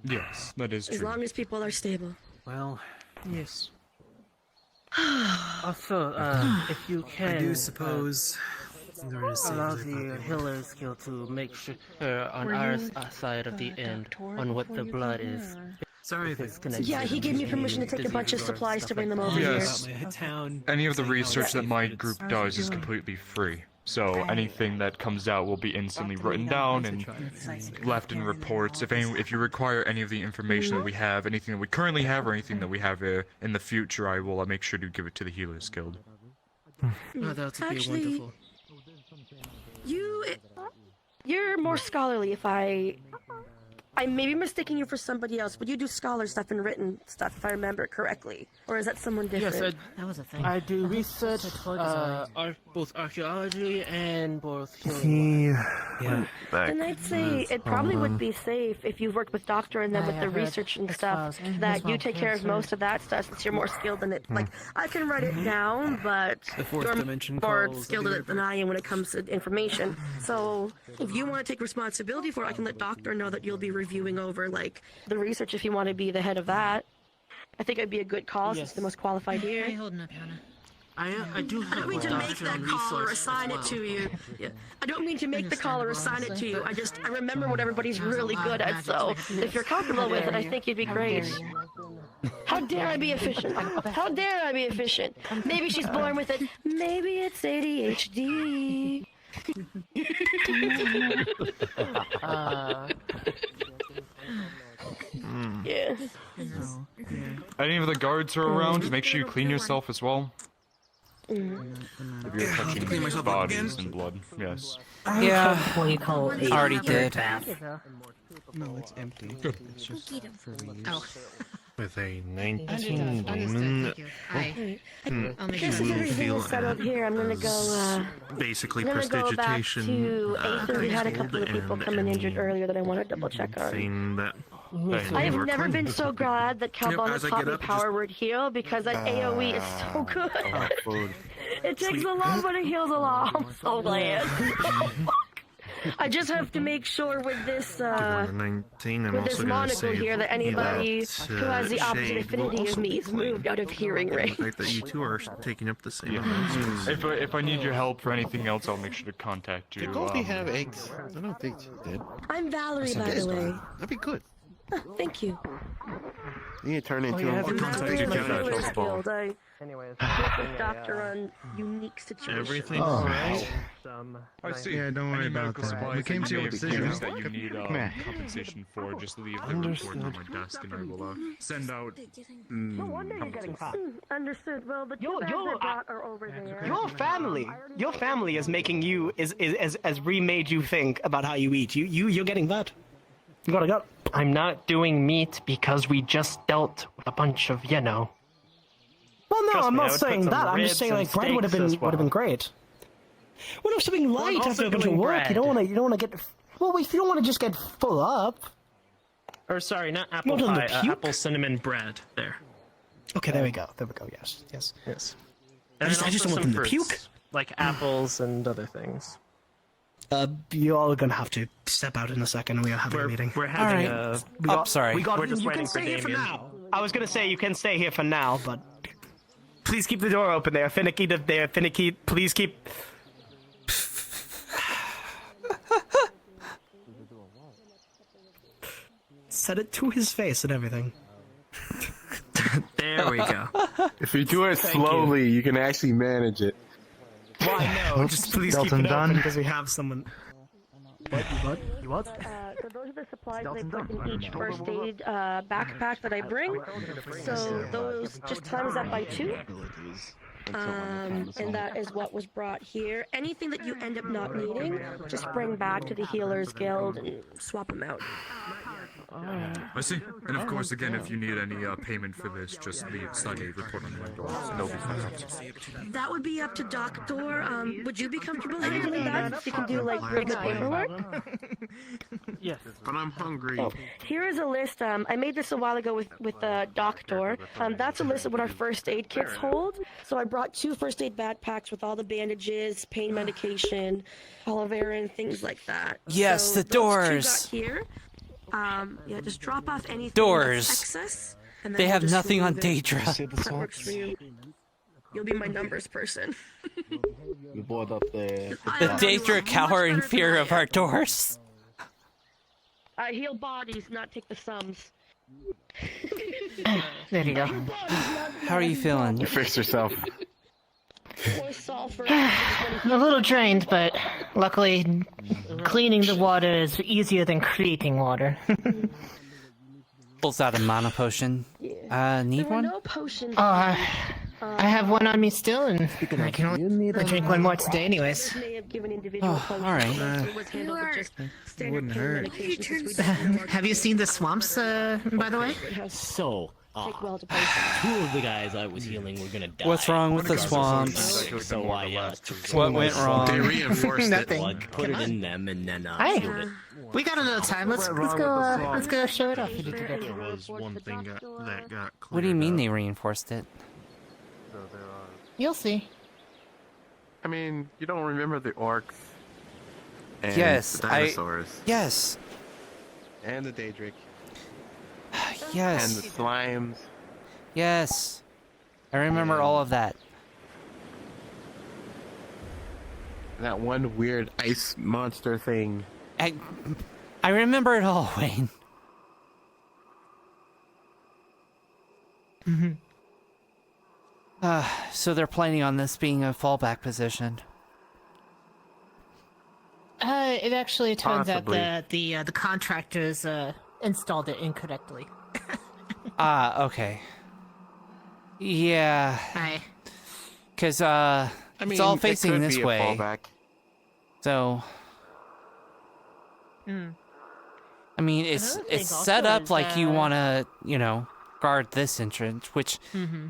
Yes, that is true. As long as people are stable. Well, yes. Also, if you can, I do suppose allow the healer skill to make sure on our side of the end on what the blood is. Sorry if it's gonna. Yeah, he gave me permission to take a bunch of supplies to bring them over Yes. here. Any of the research that my group does is completely free. So anything that comes out will be instantly written down and left in reports. If you require any of the information that we have, anything that we currently have, or anything that we have in the future, I will make sure to give it to the Healers Guild. Oh, that would be Actually, wonderful. You're more scholarly. If I may be mistaking you for somebody else, but you do scholar stuff and written stuff, if I remember correctly. Or is that someone different? Yes, I do research, both archaeology and both healing. Yeah. And I'd say it probably would be safe if you've worked with Doctor and then with the research and stuff, that you take care of most of that stuff since you're more skilled in it. Like, I can write it down, but The fourth you're dimension more calls skilled in it than I am when it comes to information. So if you want to take responsibility for it, I can let Doctor know that you'll be reviewing over, like, the research if you want to be the head of that. I think it'd be a good call since the most qualified here. Holding up, Hannah. I do have I don't mean to make that call or assign it to you. Yeah. I don't mean to make the call or assign it to you. I remember what everybody's really good at, so if you're comfortable with it, I think you'd be great. How dare I be efficient? How dare I be efficient? Maybe she's born with it. Maybe it's ADHD. Yeah. Any of the guards are around, make sure you clean yourself as well. If you're touching Clean myself up bodies again? and blood, yes. Yeah, What you call a already third did. bath. No, it's empty. Good. It's just for use. Oh. With a Understood. 19 demon. Thank you. I'll make Just sure. as everything is settled here, I'm gonna go, basically I'm gonna go back prestidigitation. to Aether. We had a couple of people come in injured earlier that I want to double check on. Thing that I have never been so glad that Calbon as has I taught get me up, power word heal because that AoE is so good. It takes a lot, but it heals a lot. I'm so glad. I just have to make sure with this 19, I'm with this also gonna monocle say here that anybody that, who has the opposite Shade will affinity of also me be is moved out of hearing The range. fact that you two are taking up the same amount of space. If I need your help for anything else, I'll make sure to contact you. Did Goldie have eggs? I don't think she did. I'm Valerie, by the way. That'd be good. Thank you. You need to turn into yeah, a contact your counter. skills. I Anyways. work with doctor on unique situations. Everything's alright. I see. Yeah, don't worry Any about medical that. supplies We came that to you a may have decision. used that you need compensation for, just leave the report on my desk and I will send out. No wonder you're getting hot. Understood. Well, the two bags I brought are over there. Your family is making you is remade you think about how you eat. You're getting that. You gotta go. I'm not doing meat because we just dealt with a bunch of, Well, no, Trust I'm me, I not would saying put that. some I'm just ribs saying and like bread would have steaks been as well. great. Well, if something light also after a bunch of doing work, you bread. don't want to get. Well, if you don't want to just get full up. Or sorry, not apple Not on the pie, puke? apple cinnamon bread. There. Okay, there we go. There we go. Yes. Yes. I just also don't want some them to fruits, puke. like apples and other things. You all are gonna have to step out in a second. We are having a meeting. We're having Alright. a. Sorry. We're just you waiting can for stay here for Damien. now. I was gonna say you can stay here for now, but please keep the door open there. Finicky there. Finicky, please keep. Said it to his face and everything. There we go. If you do it Thank slowly, you can actually manage it. Well, I know. Just please keep Skeleton it open done. because we have someone. What? You what? So those are the supplies that I put in each first aid backpack that I bring. So those just times that by 2. And that is what was brought here. Anything that you end up not needing, just bring back to the Healers Guild and swap them out. I see. And of course, again, if you need any payment for this, just leave study report on the window. No That would be up to Doctor. Would you be comfortable handling that? You can do like really good paperwork. Yes. But I'm hungry. Here is a list. I made this a while ago with Doctor. That's a list of what our first aid kits hold. So I brought 2 first aid backpacks with all the bandages, pain medication, aloe vera, and things like that. Yes, so the doors. Those 2 got here. Yeah, just drop off anything Doors. that's excess. And then They we'll have just nothing on remove it. Daedra. That works for you. You'll be my numbers person. You board up there. The Daedra cower in fear of our doors. I heal bodies, not take the sums. There you go. How are you feeling? You fixed yourself. More sulfur. I'm a little drained, but luckily cleaning the water is easier than creating water. Pulls out a mana potion. Need one? No potions. I have one on me still, and I can only drink one more today anyways. May have given individual potions. alright. It was handled with just standard wouldn't pain hurt. medication since we didn't know Have you seen the swamps, by the way? So, take well to place. 2 of the guys I was healing were gonna die. What's wrong with the swamps? So I took What went wrong? They reinforced it. Nothing. I put it in them and then Hey, healed it. we got a little time. Let's go show it off. There was one thing that got cleared. What do you mean they reinforced it? You'll see. I mean, you don't remember the orcs. And Yes, the I- dinosaurs. Yes. And the Daedric. Yes. And the slimes. Yes. I remember all of that. That one weird ice monster thing. I remember it all, Wayne. So they're planning on this being a fallback position. It actually turns Possibly. out that the contractors installed it incorrectly. Okay. Yeah. Hi. Because, I mean, it's all it facing could this be a way. fallback. So, I mean, it's Another thing set also up is, like you want to, you know, guard this entrance, which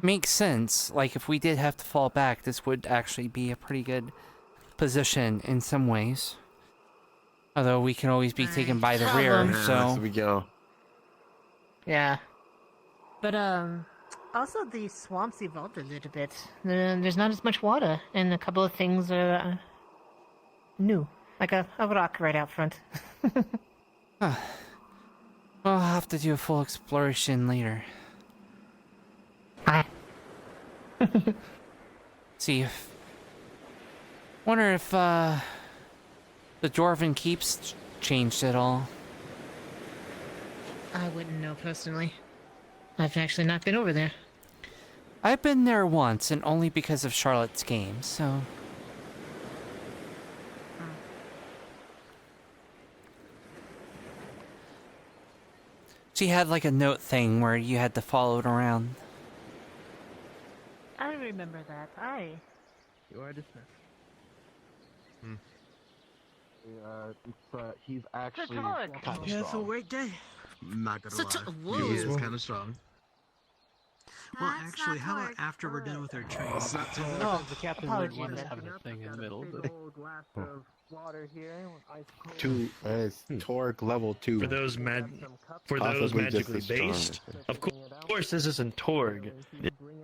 makes sense. Like, if we did have to fall back, this would actually be a pretty good position in some ways. Although we can always be taken by the rear, Yeah, so... there we go. Yeah. But, also the swamp's evolved a little bit. There's not as much water, and a couple of things are new. Like a rock right out front. Huh. Well, I'll have to do a full exploration later. See if... Wonder if, the Dwarven Keep's changed at all. I wouldn't know personally. I've actually not been over there. I've been there once, and only because of Charlotte's game, so... She had like a note thing where you had to follow it around. I remember that. You are dismissed. He's actually Lord. kind of Yeah, it's a strong. great day. Not gonna Such lie. a- whoa. He is kind of strong. Well, That's actually, not how how about it after we're done with our training? No, the captain would Apologies, want us then. having a thing in the middle, but... Two, it's Torque level 2. For those Possibly just magically as strong. based, of course this isn't Torg.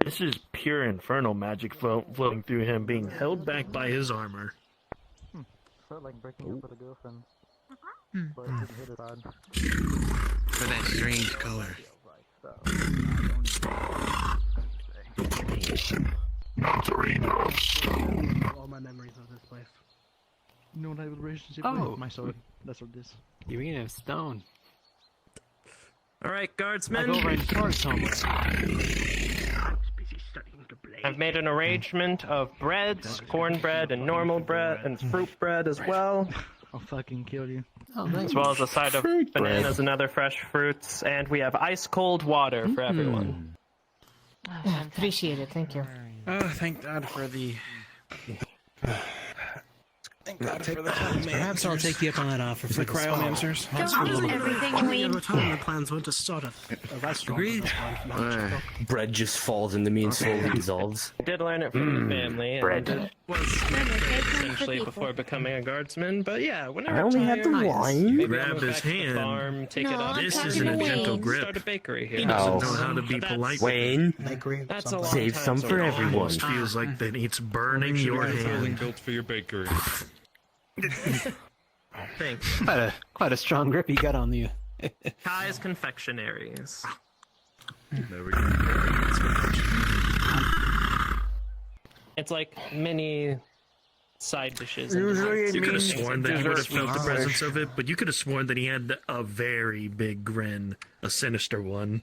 This is pure infernal magic flowing through him, being held back by his armor. Felt like breaking up with a girlfriend. For that strange color. All my memories of this place. No, I have a relationship Oh. with my sword. That's what it is. You mean of stone? All right, I guardsmen. go over and store somewhere. I've made an arrangement of breads, cornbread, and normal bread, and fruit bread as well, I'll fucking kill you. Oh, nice. as well as a side of bananas and other fresh fruits, and we have ice cold water for everyone. Yeah, appreciate it, thank you. Thank God for the... Perhaps I'll take you up on that offer for The cryomancers. Don't eat everything, Wayne. the time the plans went to start a restaurant. Agreed. Bread just falls into me and slowly dissolves. I did learn it from the family, and bread. I did essentially before becoming a guardsman, but yeah, whenever I only had the tired, wine. maybe Grab I'll move his back to the hand. farm, take it No, up. I'm This talking isn't to a gentle Wayne. grip. Start a bakery here. He doesn't Oh. know how to be But polite. Wayne, That's a long save time, some so for it everyone. Almost feels like that it's burning your hand. built for your bakery. Thanks. Quite a strong grip you got on you. Kai's Confectionaries. There we go. It's like mini side dishes. and Usually desserts. you could have Things sworn like that you would have dessert felt the sweets. presence of it, but you could have sworn that he had a very big grin, a sinister one.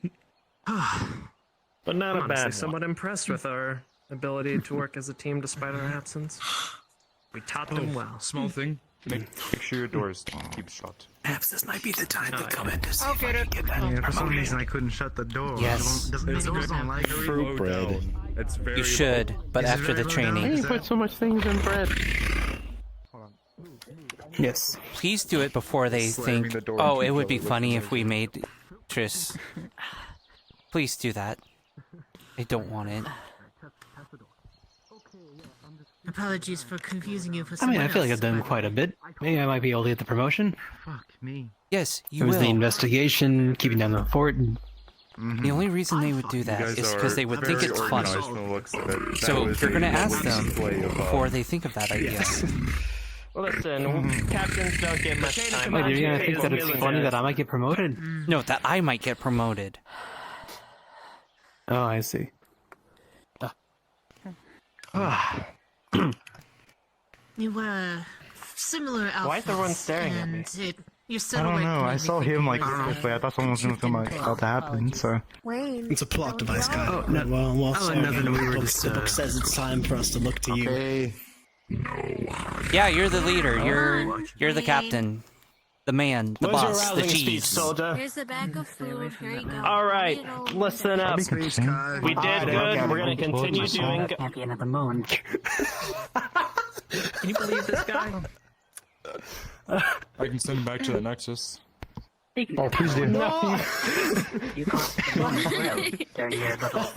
But not a Honestly, bad one. somewhat impressed with our ability to work as a team despite our absence. We taught them well. Small thing. Make sure your doors keep shut. Perhaps this might be the time to come yeah. in to see if I Okay, can get that. Yeah, for some reason I couldn't shut the door. Yes. The doors don't like it. Fruit bread. It's very You should, but Is it after the very low down? training. Is that- so much things in bread. Yes. Please do it before they Slamming think, the door oh, and it would be keep funny looking if we made Triss. Please do that. I don't want it. Apologies for confusing you for I someone mean, I feel like I've else, done but- quite a bit. Maybe I might be able to get the promotion. Fuck me. Yes, It you was the will. investigation, keeping down the fort, and The only reason they would do that is because they would think it's funny. So you're gonna ask them before they think of that idea. Listen, captains don't get much time. wait, you're gonna think that it's funny that I might get promoted? No, that I might get promoted. Oh, I see. You were similar outfits. Why is everyone staring at me? and your I silhouette don't know. made I me saw think him it like was, this way. I thought someone was going to about to happen. So Wayne. It's a plot device, guy. Oh, no. Well, Oh, sorry. nothing. We were The just, book says it's time for us to look to you. Okay. Yeah, you're the leader. You're the Wayne. captain. the man, the Where's your boss, the rousing speech, cheese. soldier? Here's a bag of food. Here you go. All right, listen up. That'd be good. We did good. We're gonna continue doing. Champion of the moon. Can you believe this guy? I can send him back to the nexus. Oh, please do. No. You can't during your little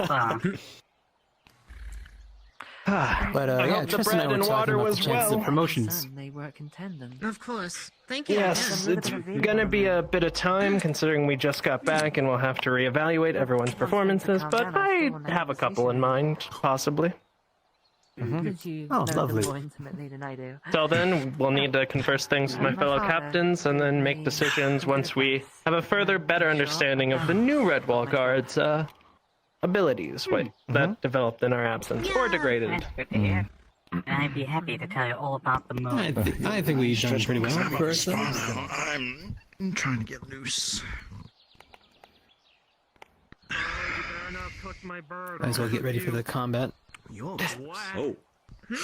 But I yeah, hope the Tristan and I bread were and talking water about was the chances well. of promotions. They work in tandem. Of course. Thank you. Yes, it's gonna be a bit of time considering we just got back and we'll have to reevaluate everyone's performances, but I have a couple in mind, possibly. Oh, lovely. More intimately than I do. Till then, we'll need to converse things with my fellow captains and then make decisions once we have a further better understanding of the new Redwall Guards' abilities that developed in our absence or degraded. That's good to hear. And I'd be happy to tell you all about the moon. I think we've done pretty well for ourselves. I'm trying to get loose. Might as well get ready for the combat. Oh.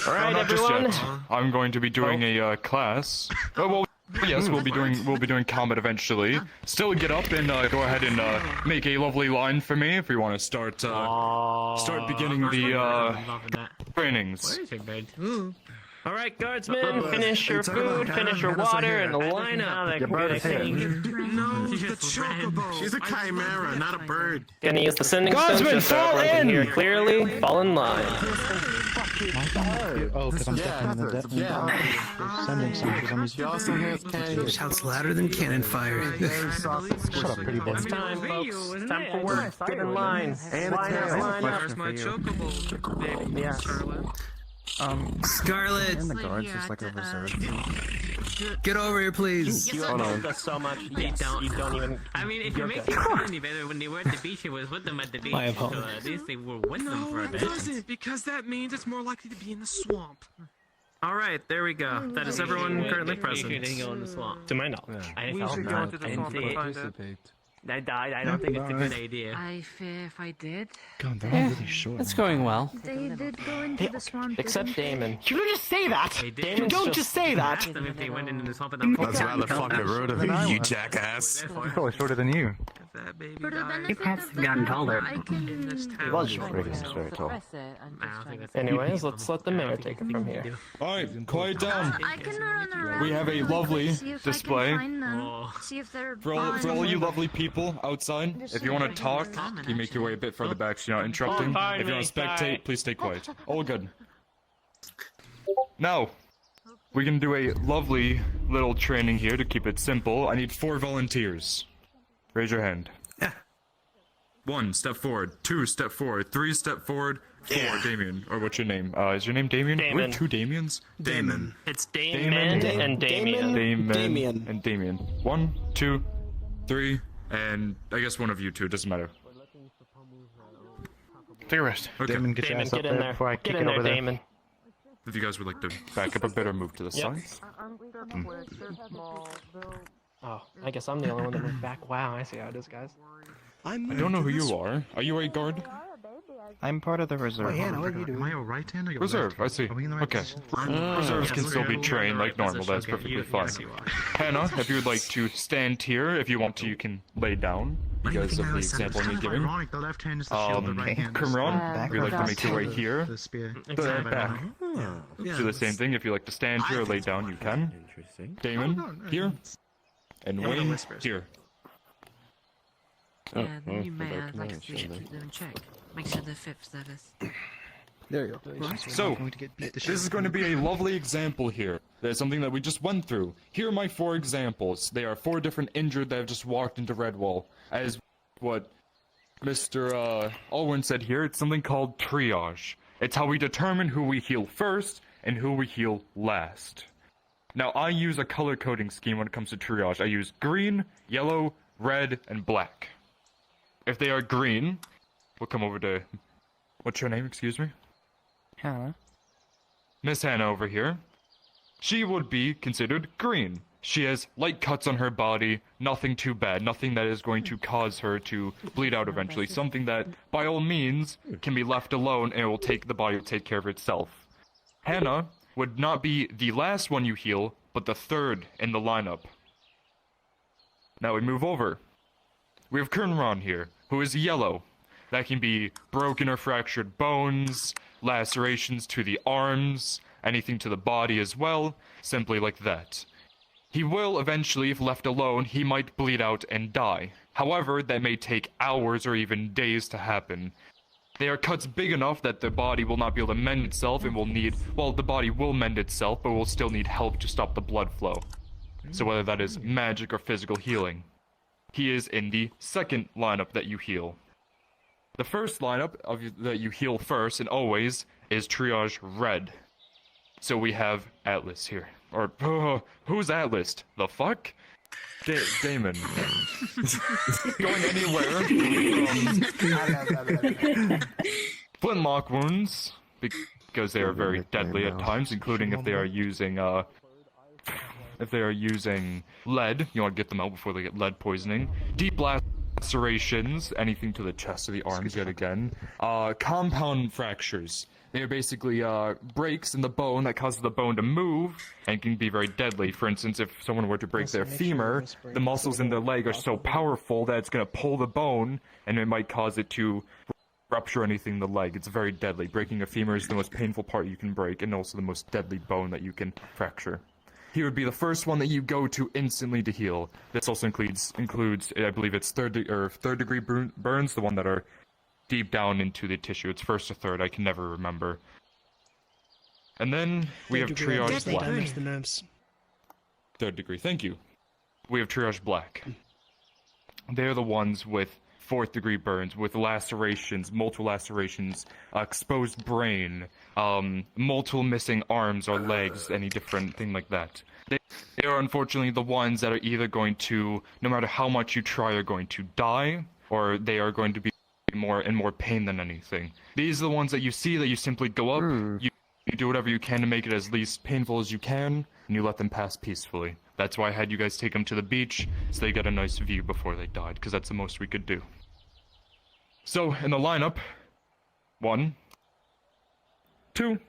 All right, not just everyone. yet. I'm going to be doing a class. Oh, well, yes, we'll be doing combat eventually. Still, get up and go ahead and make a lovely line for me if we want to start beginning the trainings. All right, guardsmen, finish your food, finish your water, and line up. No, the chocobo. She's a chimera, not a bird. Gonna use the sending stone Guardsmen, just so fall everyone can in! hear clearly. Fall in line. Oh, because I'm stepping in the debt. Sending something. She also has candy. Shouts louder than cannon fire. Shut up, pretty boy. It's time, folks. It's time for work. Get in line. Line up, line up. Where's my chocobo? Baby, Yeah. Scarlet, And the guards just like a reserve. get over here, please. You love us so much. You don't even. I mean, if you make it feel any better, when they were at the beach, it was with them at the beach. I apologize. So at least they were with them for a bit. It doesn't, because that means it's more likely to be in the swamp. All right, there we go. That is everyone currently present. You can go in the swamp. To my knowledge. I We hope should go not. into the I didn't swamp see and it. find it. I don't think it's a good idea. I fear if I did. God, they're Yeah, really short. it's going well. They did go into the swamp. Except Damon. You don't just say that. They did. You don't just say that. Ask them if they went into the swamp and That's rather fucking rude of you, you jackass. Probably shorter than you. For the benefit Your pants of have the gotten group, taller. I can... He was short. Very tall. Anyways, let's let the mayor take it from here. Alright, quiet down. I can run around. We have a really lovely quick, see if I can display. find them, see if they're For all you lovely people outside, if you want to talk, you make your way a bit further back so you're not interrupting. Pardon If you want me, to spectate, sorry. please stay quiet. All good. Now, we can do a lovely little training here to keep it simple. I need 4 volunteers. Raise your hand. 1, step forward. 2, step forward. 3, step forward. 4, Damien. Or what's your name? Is your name Damien? We Damon. have 2 Damiens? Damon. It's Damon and Damien. Damon and Damien. 1, 2, 3, and I guess one of you two. Doesn't matter. Take a rest. Okay. Damon, get your Damon, ass up get in there there. before I Get kick in it there, over there. Damon. If you guys would like to back up a bit or move to the Yep. side. Oh, I guess I'm the only one that moved back. Wow, I see how it is, guys. I don't know who you are. Are you a guard? I'm part of the reserve. Hannah, what are you doing? Am I a right hand or your Reserve, I see. Are we in the right Okay. position? Reserves can still be trained like normal, that's perfectly fine. Hannah, if you would like to stand here, if you want to, you can lay down, because of the example I'm giving. Ironic, the left hand is the shield, the right hand is Kumran, if you'd like to make your way here, the spear. back. Do the same thing, if you like to stand here or lay down, you can. Damon, here. And Wayne, here. Yeah, then you may like to keep them in check. Make sure they're fit for service. There you go. So, this is going to be a lovely example here. There's something that we just went through. Here are my 4 examples. They are 4 different injured that have just walked into Redwall. As what Mr. Alwyn said here, it's something called triage. It's how we determine who we heal first and who we heal last. Now, I use a color coding scheme when it comes to triage. I use green, yellow, red, and black. If they are green, we'll come over to... What's your name, excuse me? Hannah. Miss Hannah over here. She would be considered green. She has light cuts on her body, nothing too bad, nothing that is going to cause her to bleed out eventually. Something that, by all means, can be left alone and the body will take care of itself. Hannah would not be the last one you heal, but the 3rd in the lineup. Now we move over. We have Kernron here, who is yellow. That can be broken or fractured bones, lacerations to the arms, anything to the body as well, simply like that. He will eventually, if left alone, he might bleed out and die. However, that may take hours or even days to happen. They are cuts big enough that the body will not be able to mend itself and will need, well, the body will mend itself, but will still need help to stop the blood flow. So whether that is magic or physical healing. He is in the second lineup that you heal. The first lineup that you heal first, and always, is Triage Red. So we have Atlas here. Or, who's Atlas? The fuck? Damon. Going anywhere. Flintlock wounds, because they are very deadly at times, including if they are using, lead. You want to get them out before they get lead poisoning. Deep lacerations, anything to the chest or the arms yet again. Compound fractures. They are basically breaks in the bone that causes the bone to move and can be very deadly. For instance, if someone were to break their femur, the muscles in their leg are so powerful that it's going to pull the bone and it might cause it to rupture anything in the leg. It's very deadly. Breaking a femur is the most painful part you can break and also the most deadly bone that you can fracture. He would be the first one that you go to instantly to heal. This also includes I believe it's third degree burns, the one that are deep down into the tissue. It's first or third, I can never remember. And then we have Triage Black. Third degree, thank you. We have Triage Black. They're the ones with fourth degree burns, with lacerations, multiple lacerations, exposed brain, multiple missing arms or legs, any different thing like that. They are unfortunately the ones that are either going to, no matter how much you try, are going to die, or they are going to be more in more pain than anything. These are the ones that you see that you simply go up, you do whatever you can to make it as least painful as you can, and you let them pass peacefully. That's why I had you guys take them to the beach, so they got a nice view before they died, because that's the most we could do. So, in the lineup, 1, 2,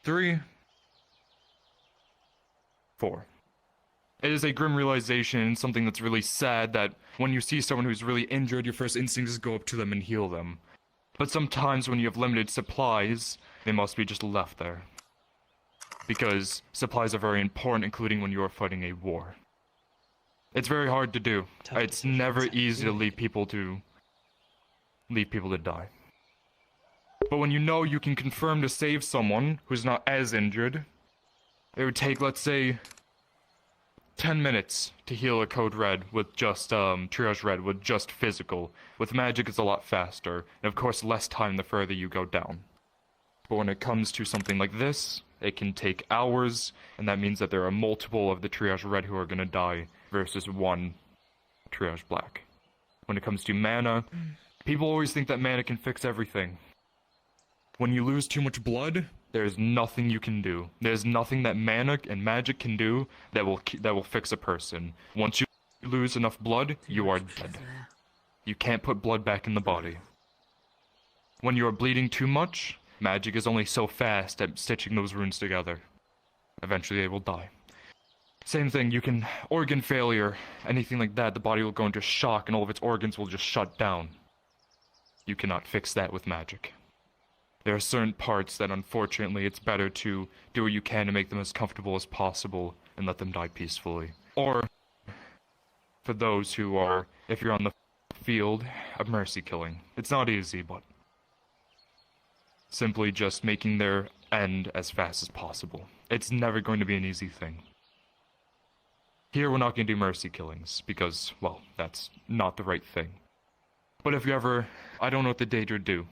3, 4. It is a grim realization and something that's really sad that when you see someone who's really injured, your first instinct is to go up to them and heal them. But sometimes when you have limited supplies, they must be just left there. Because supplies are very important, including when you are fighting a war. It's very hard to do. It's never easy to leave people to die. But when you know you can confirm to save someone who's not as injured, it would take, let's say, 10 minutes to heal a code red with just, triage red with just physical. With magic it's a lot faster, and of course less time the further you go down. But when it comes to something like this, it can take hours, and that means that there are multiple of the triage red who are gonna die versus one triage black. When it comes to mana, people always think that mana can fix everything. When you lose too much blood, there's nothing you can do. There's nothing that mana and magic can do that will fix a person. Once you lose enough blood, you are dead. You can't put blood back in the body. When you are bleeding too much, magic is only so fast at stitching those wounds together. Eventually they will die. Same thing, you can organ failure, anything like that, the body will go into shock and all of its organs will just shut down. You cannot fix that with magic. There are certain parts that unfortunately it's better to do what you can to make them as comfortable as possible and let them die peacefully. Or, for those who are, if you're on the field, of mercy killing. It's not easy, but simply just making their end as fast as possible. It's never going to be an easy thing. Here we're not going to do mercy killings, because, well, that's not the right thing. But if you ever, I don't know what the Daedra do,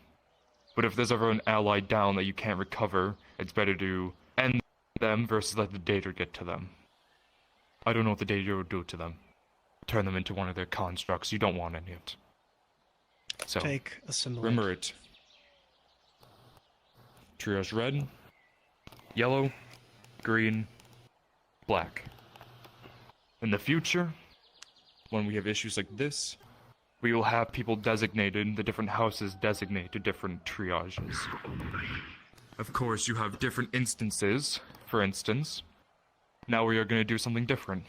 but if there's ever an ally down that you can't recover, it's better to end them versus let the Daedra get to them. I don't know what the Daedra would do to them. Turn them into one of their constructs. You don't want any of it. So, take a similar. Remember it. Triage red, yellow, green, black. In the future, when we have issues like this, we will have people designated, the different houses designate to different triages. Of course, you have different instances, for instance. Now we are going to do something different.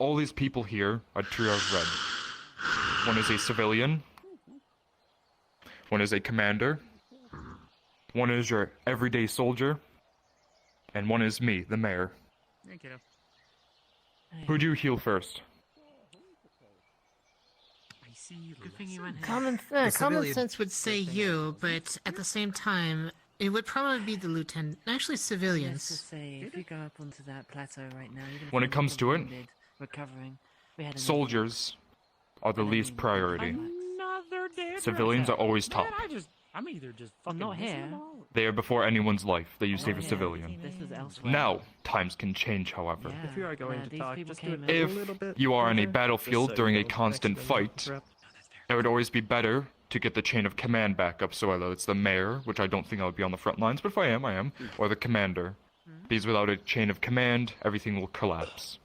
all these people here are triage red. One is a civilian. One is a commander. One is your everyday soldier. And one is me, the mayor. Thank you. Who do you heal first? Good thing you went here. Common sense would say you, but at the same time, it would probably be the lieutenant. Actually, civilians. Let's just say, if you go up onto that plateau right now, even if When you're it comes to it, wounded, recovering, we had soldiers are the least priority. another day. Civilians are always top. I'm either just fucking not here. They are before anyone's life that you save a civilian. This is elsewhere. Now, times can change, however. If you are going to talk, just do it If a little bit. you are on a further, battlefield just so during you a don't constant accidentally fight, interrupt. it would always be better to get the chain of command back up, so whether it's the mayor, which I don't think I would be on the front lines, but if I am, or the commander. Because without a chain of command, everything will collapse.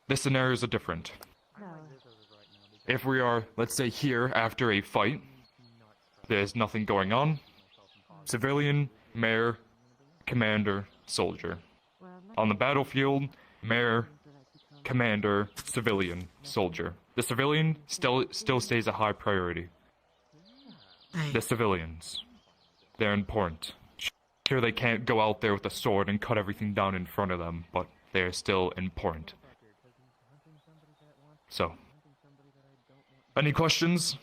The scenarios are different. If we are, let's say, here after a fight, there's nothing going on. Civilian, mayor, commander, soldier. On the battlefield, mayor, commander, civilian, soldier. The civilian still stays a high priority. The civilians. They're important. Sure, they can't go out there with a sword and cut everything down in front of them, but they're still important. So, any questions?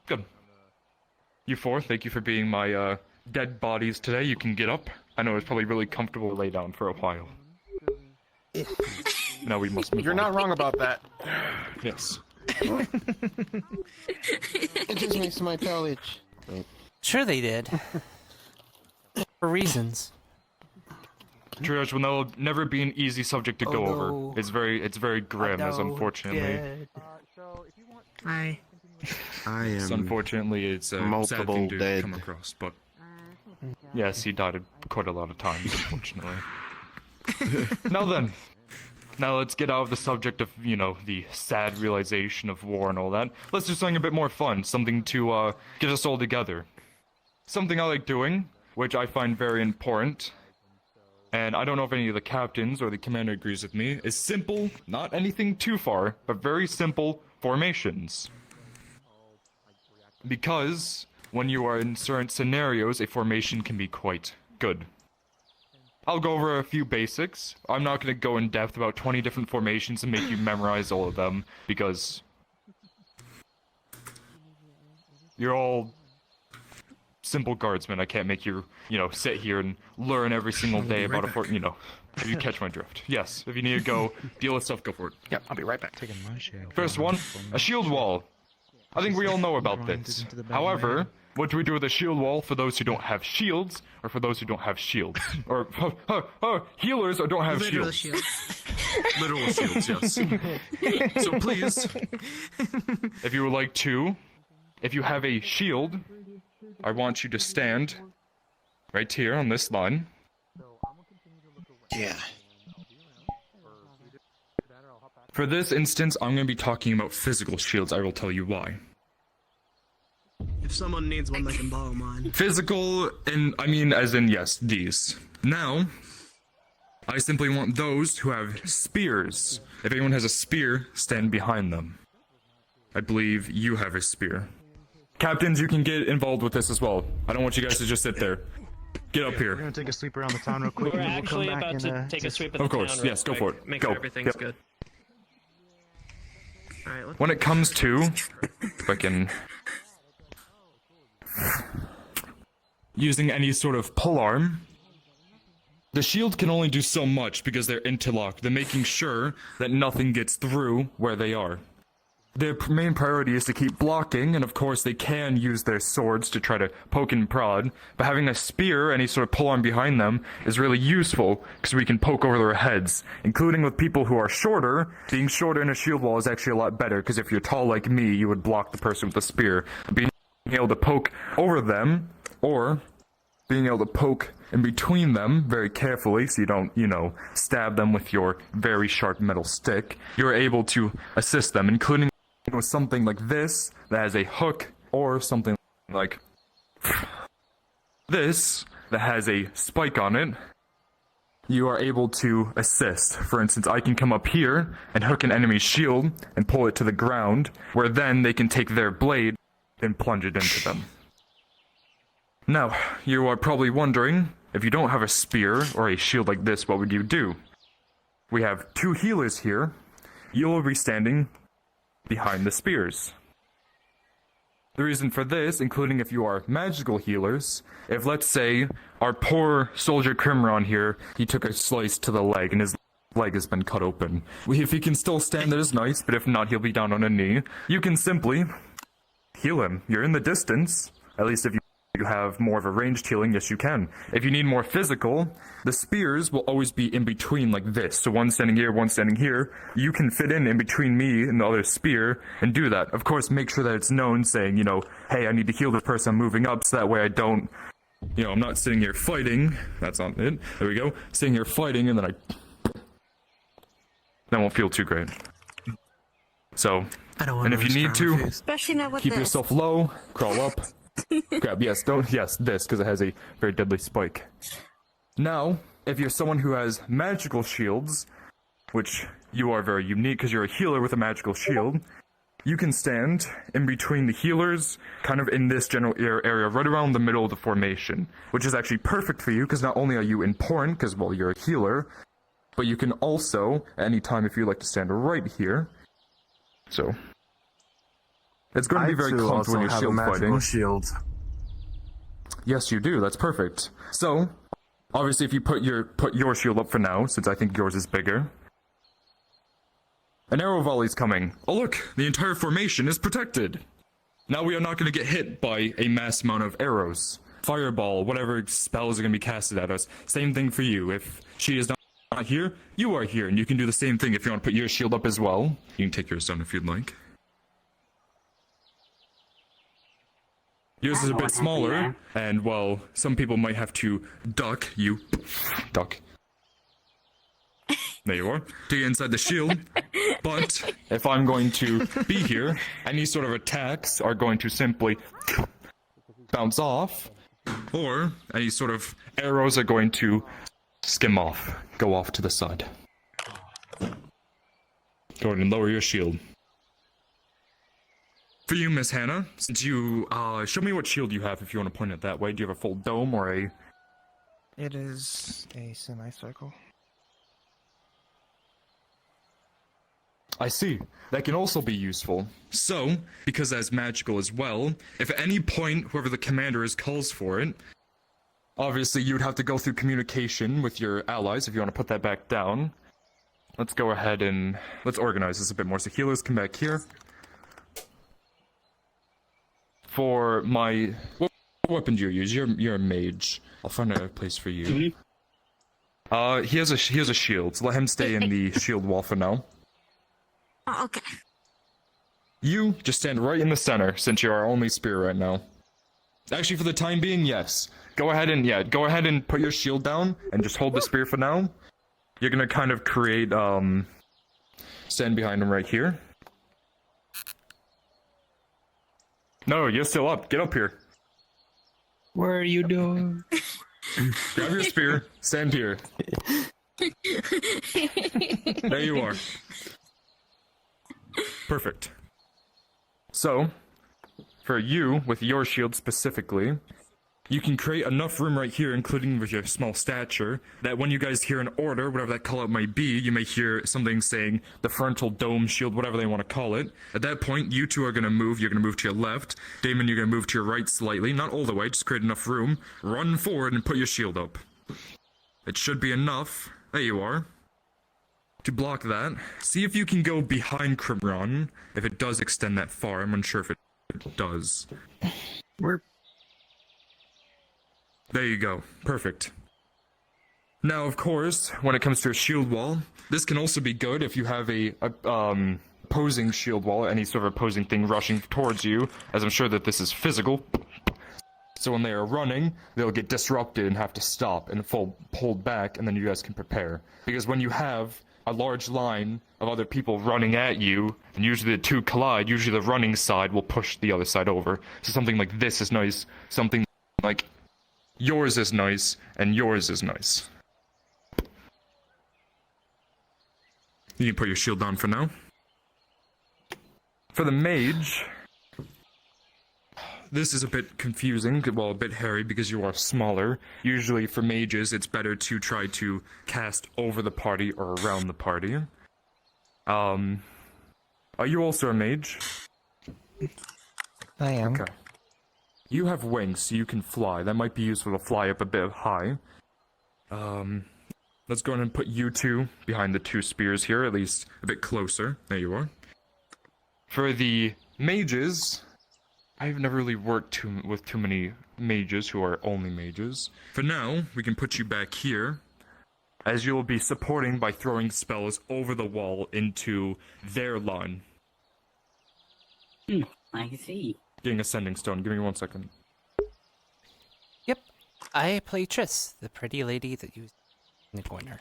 Good. You four, thank you for being my dead bodies today. You can get up. I know it's probably really comfortable to lay down for a while. Now we must move You're on. not wrong about that. Yes. It just makes my tail itch. Sure they did. For reasons. Triage will never be an easy subject to go over. It's very grim, as unfortunately. Hi. I am. So unfortunately, it's a sad thing to come across, but yes, he died quite a lot of times, unfortunately. Now then, let's get out of the subject of, the sad realization of war and all that. Let's do something a bit more fun, something to get us all together. Something I like doing, which I find very important, and I don't know if any of the captains or the commander agrees with me, is simple, not anything too far, but very simple formations. Because when you are in certain scenarios, a formation can be quite good. I'll go over a few basics. I'm not going to go in depth about 20 different formations and make you memorize all of them, because you're all simple guardsmen. I can't make you, sit here and learn every single day about if you catch my drift. Yes, if you need to go deal with stuff, go for it. Yep, I'll be right back. Taking my share. First one, a shield wall. I think we all know about this. However, what do we do with a shield wall for those who don't have shields, or for those who don't have shields? Or, healers or don't have Literal shields. shields. Literal shields, yes. So please, if you would like to, if you have a shield, I want you to stand right here on this line. Yeah. For this instance, I'm going to be talking about physical shields. I will tell you why. If someone needs one, they can borrow mine. Physical, and I mean as in, yes, these. Now, I simply want those who have spears. If anyone has a spear, stand behind them. I believe you have a spear. Captains, you can get involved with this as well. I don't want you guys to just sit there. Get up We're here. gonna take a sweep around the town real quick. We're and then we'll come actually back about and, to take a sweep at Of the course, town real yes, go quick. for it. Make Go. sure everything's Yep. good. Alright, let's When it comes to, if I can, using any sort of polearm, the shield can only do so much because they're interlocked. They're making sure that nothing gets through where they are. Their main priority is to keep blocking, and of course they can use their swords to try to poke and prod, but having a spear, any sort of polearm behind them, is really useful, because we can poke over their heads. Including with people who are shorter, being shorter in a shield wall is actually a lot better, because if you're tall like me, you would block the person with the spear. Being able to poke over them, or being able to poke in between them very carefully so you don't, stab them with your very sharp metal stick, you're able to assist them, including with something like this that has a hook, or something like this that has a spike on it, you are able to assist. For instance, I can come up here and hook an enemy's shield and pull it to the ground, where then they can take their blade and plunge it into them. Now, you are probably wondering, if you don't have a spear or a shield like this, what would you do? We have 2 healers here. You will be standing behind the spears. The reason for this, including if you are magical healers, if let's say our poor soldier Crimron here, he took a slice to the leg and his leg has been cut open. If he can still stand, that is nice, but if not, he'll be down on a knee. You can simply heal him. You're in the distance, at least if you have more of a ranged healing, yes you can. If you need more physical, the spears will always be in between like this. So one standing here, one standing here. You can fit in between me and the other spear and do that. Of course, make sure that it's known saying, you know, hey, I need to heal this person, I'm moving up, so that way I don't, you know, I'm not sitting here fighting. That's not it. There we go. Sitting here fighting and then that won't feel too great. So, and if you need to, Especially not with keep this. yourself low, crawl up. Grab, yes, this, because it has a very deadly spike. Now, if you're someone who has magical shields, which you are very unique because you're a healer with a magical shield, you can stand in between the healers, kind of in this general area, right around the middle of the formation, which is actually perfect for you, because not only are you important, because, well, you're a healer, but you can also, at any time, if you like to stand right here, so... It's going to be very clumped when you're shield fighting. Shield. Yes, you do. That's perfect. So, obviously, if you put your shield up for now, since I think yours is bigger. An arrow volley's coming. Oh look, the entire formation is protected. Now we are not going to get hit by a mass amount of arrows. Fireball, whatever spells are going to be casted at us. Same thing for you. If she is not here, you are here, and you can do the same thing if you want to put your shield up as well. You can take yours down if you'd like. Yours is a bit smaller, and well, some people might have to duck. You duck. There you are. To get inside the shield. But if I'm going to be here, any sort of attacks are going to simply bounce off, or any sort of arrows are going to skim off, go off to the side. Go ahead and lower your shield. For you, Miss Hannah, since you, show me what shield you have if you want to point it that way. Do you have a full dome or a... It is a semicircle. I see. That can also be useful. So, because that's magical as well, if at any point whoever the commander is calls for it, obviously you'd have to go through communication with your allies if you want to put that back down. Let's go ahead and... let's organize this a bit more. So healers come back here. For my... what weapon do you use? You're a mage. I'll find a place for you. He has a shield, so let him stay in the shield wall for now. Oh, okay. You just stand right in the center, since you're our only spear right now. Actually, for the time being, yes. Go ahead and put your shield down, and just hold the spear for now. You're gonna kind of create, stand behind him right here. No, you're still up. Get up here. What are you doing? Grab your spear. Stand here. There you are. Perfect. So, for you, with your shield specifically, you can create enough room right here, including with your small stature, that when you guys hear an order, whatever that call-out might be, you may hear something saying the frontal dome shield, whatever they want to call it. At that point, you two are going to move. You're going to move to your left. Damon, you're going to move to your right slightly. Not all the way, just create enough room. Run forward and put your shield up. It should be enough. There you are. To block that, see if you can go behind Crimron, if it does extend that far. I'm unsure if it does. There you go. Perfect. Now, of course, when it comes to a shield wall, this can also be good if you have a opposing shield wall, any sort of opposing thing rushing towards you, as I'm sure that this is physical. So when they are running, they'll get disrupted and have to stop and hold back, and then you guys can prepare. Because when you have a large line of other people running at you, and usually the two collide, usually the running side will push the other side over. So something like this is nice. Something like yours is nice, and yours is nice. You can put your shield on for now. For the mage, this is a bit confusing, well, a bit hairy because you are smaller. Usually for mages, it's better to try to cast over the party or around the party. Are you also a mage? I am. Okay. You have wings, so you can fly. That might be useful to fly up a bit high. Let's go ahead and put you two behind the two spears here, at least a bit closer. There you are. For the mages, I've never really worked with too many mages who are only mages. For now, we can put you back here, as you'll be supporting by throwing spells over the wall into their line. I see. Getting a sending stone. Give me 1 second. Yep, I play Triss, the pretty lady that you in the corner.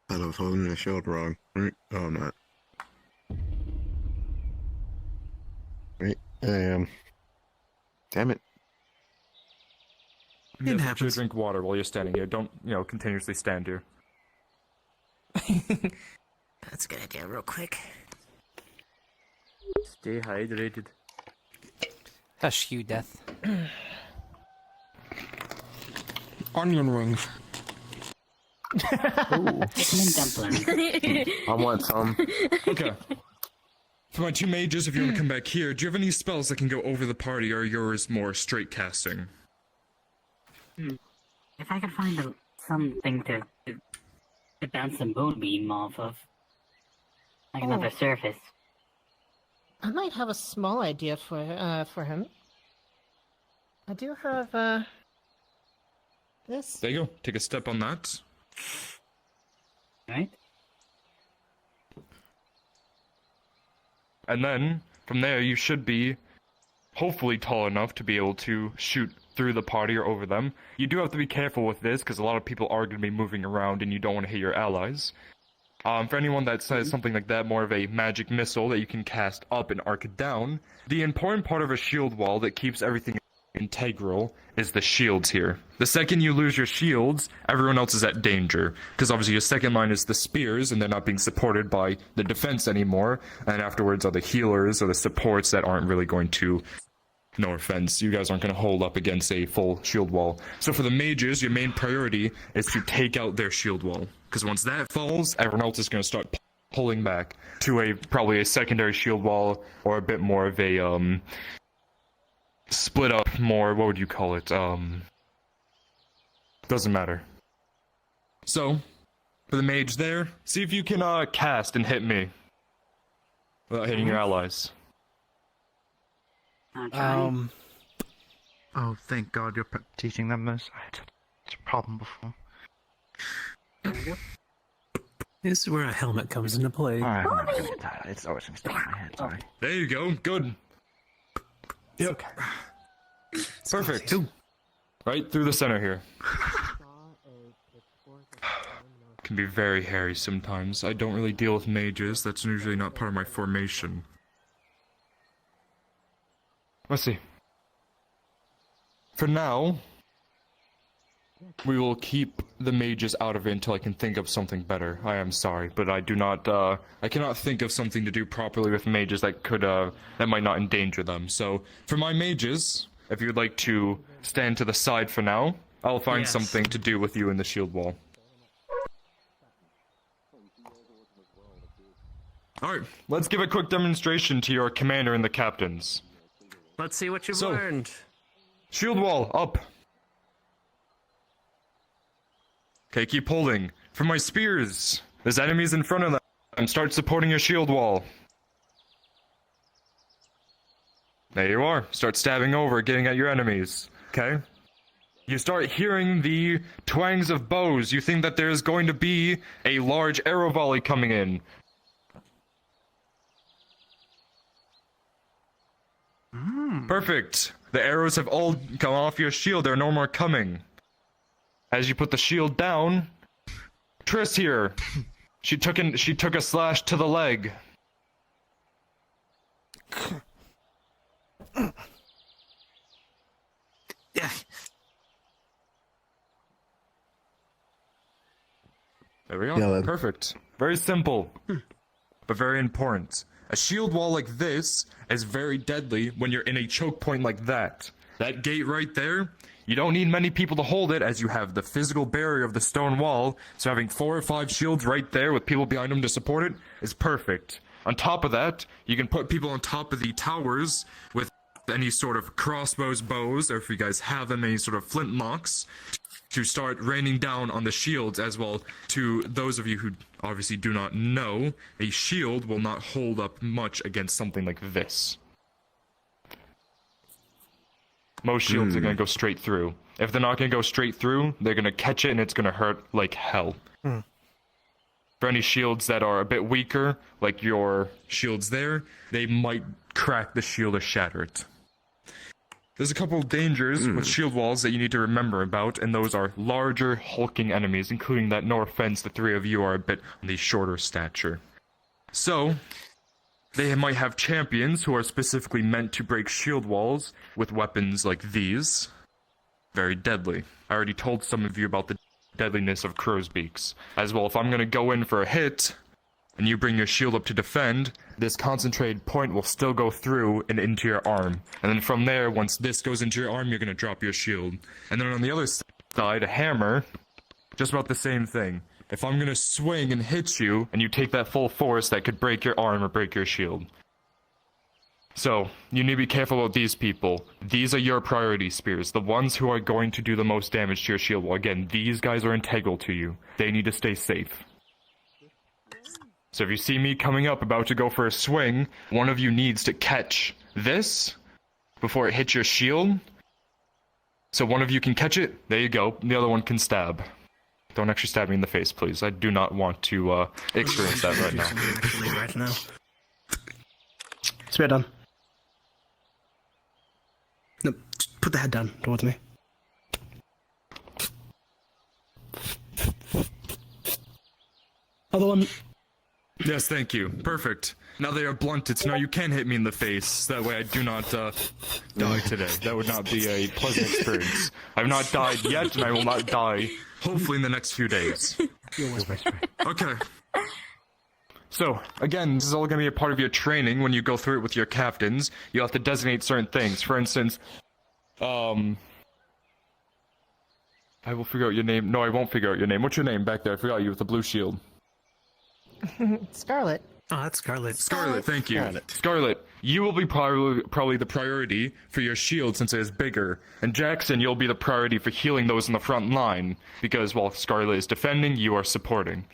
I was holding the shield wrong. Right? Oh, I'm not. Right, I am. Damn it. It happens. Drink water while you're standing here. Don't, continuously stand here. That's a good idea, real quick. Stay hydrated. Hush you, Death. Onion rings. Dumpling. I want some. Okay. For my two mages, if you want to come back here, do you have any spells that can go over the party, or are yours more straight casting? If I could find something to bounce a moonbeam off of, like another surface. I might have a small idea for him. I do have this. There you go. Take a step on that. Right. And then, from there, you should be hopefully tall enough to be able to shoot through the party or over them. You do have to be careful with this, because a lot of people are going to be moving around and you don't want to hit your allies. For anyone that says something like that, more of a magic missile that you can cast up and arc it down, the important part of a shield wall that keeps everything integral is the shields here. The second you lose your shields, everyone else is at danger, because obviously your second line is the spears, and they're not being supported by the defense anymore, and afterwards are the healers or the supports that aren't really going to, no offense, you guys aren't going to hold up against a full shield wall. So for the mages, your main priority is to take out their shield wall, because once that falls, everyone else is going to start pulling back to probably a secondary shield wall, or a bit more of a split up more, what would you call it? Doesn't matter. So, for the mage there, see if you can cast and hit me without hitting your allies. Oh, thank God you're teaching them this. I had such a problem before. This is where a helmet comes into play. Alright, I'm not gonna get that. It's always gonna stick in my head, sorry. There you go, good. Yep. Perfect. Right through the center here. Can be very hairy sometimes. I don't really deal with mages. That's usually not part of my formation. Let's see. For now, we will keep the mages out of it until I can think of something better. I am sorry, but I do not, I cannot think of something to do properly with mages that could, that might not endanger them. So, for my mages, if you'd like to stand to the side for now, I'll find something to do with you in the shield wall. Alright, let's give a quick demonstration to your commander and the captains. Let's see what you've learned. Shield wall, up. Okay, keep holding. For my spears, there's enemies in front of them, and start supporting your shield wall. There you are. Start stabbing over, getting at your enemies. Okay? You start hearing the twangs of bows. You think that there's going to be a large arrow volley coming in. Perfect. The arrows have all come off your shield. There are no more coming. as you put the shield down, Triss here. She took a slash to the leg. Yeah. There we go. Perfect. Very simple, but very important. A shield wall like this is very deadly when you're in a choke point like that. That gate right there, you don't need many people to hold it as you have the physical barrier of the stone wall, so having 4 or 5 shields right there with people behind them to support it is perfect. On top of that, you can put people on top of the towers with any sort of crossbows, bows, or if you guys have them, any sort of flintlocks, to start raining down on the shields as well. To those of you who obviously do not know, a shield will not hold up much against something like this. Most shields are going to go straight through. If they're not going to go straight through, they're going to catch it and it's going to hurt like hell. For any shields that are a bit weaker, like your shields there, they might crack the shield or shatter it. There's a couple of dangers with shield walls that you need to remember about, and those are larger, hulking enemies, including that, no offense, the 3 of you are a bit on the shorter stature. So, they might have champions who are specifically meant to break shield walls with weapons like these. Very deadly. I already told some of you about the deadliness of crow's beaks. As well, if I'm going to go in for a hit, and you bring your shield up to defend, this concentrated point will still go through and into your arm. And then from there, once this goes into your arm, you're going to drop your shield. And then on the other side, a hammer, just about the same thing. If I'm going to swing and hit you, and you take that full force, that could break your arm or break your shield. So, you need to be careful about these people. These are your priority spears, the ones who are going to do the most damage to your shield. Well, again, these guys are integral to you. They need to stay safe. So if you see me coming up about to go for a swing, one of you needs to catch this before it hits your shield. So one of you can catch it, there you go, the other one can stab. Don't actually stab me in the face, please. I do not want to experience that right now. Actually, right now. Spear done. No, just put the head down towards me. Other one. Yes, thank you. Perfect. Now they are blunted, so now you can hit me in the face. That way I do not die today. That would not be a pleasant experience. I've not died yet, and I will not die, hopefully in the next few days. Okay. So, again, this is all going to be a part of your training when you go through it with your captains. You'll have to designate certain things. For instance, I will figure out your name. No, I won't figure out your name. What's your name back there? I forgot you with the blue shield. Scarlet. Oh, that's Scarlet. Scarlet, thank you. Scarlet, you will be probably the priority for your shield since it is bigger. And Jackson, you'll be the priority for healing those in the front line. Because while Scarlet is defending, you are supporting.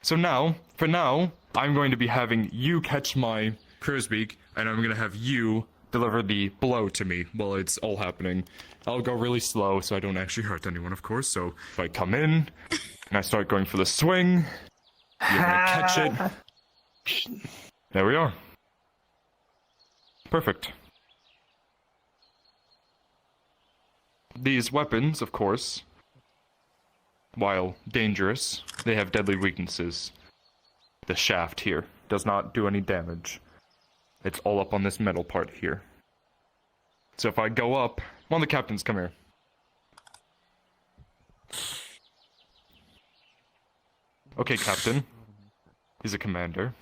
So now, for now, I'm going to be having you catch my crow's beak, and I'm going to have you deliver the blow to me while it's all happening. I'll go really slow so I don't actually hurt anyone, of course. So if I come in, and I start going for the swing, you're going to catch it. There we are. Perfect. These weapons, of course, while dangerous, they have deadly weaknesses. The shaft here does not do any damage. It's all up on this metal part here. So if I go up, one of the captains, come here. Okay, Captain. He's a commander.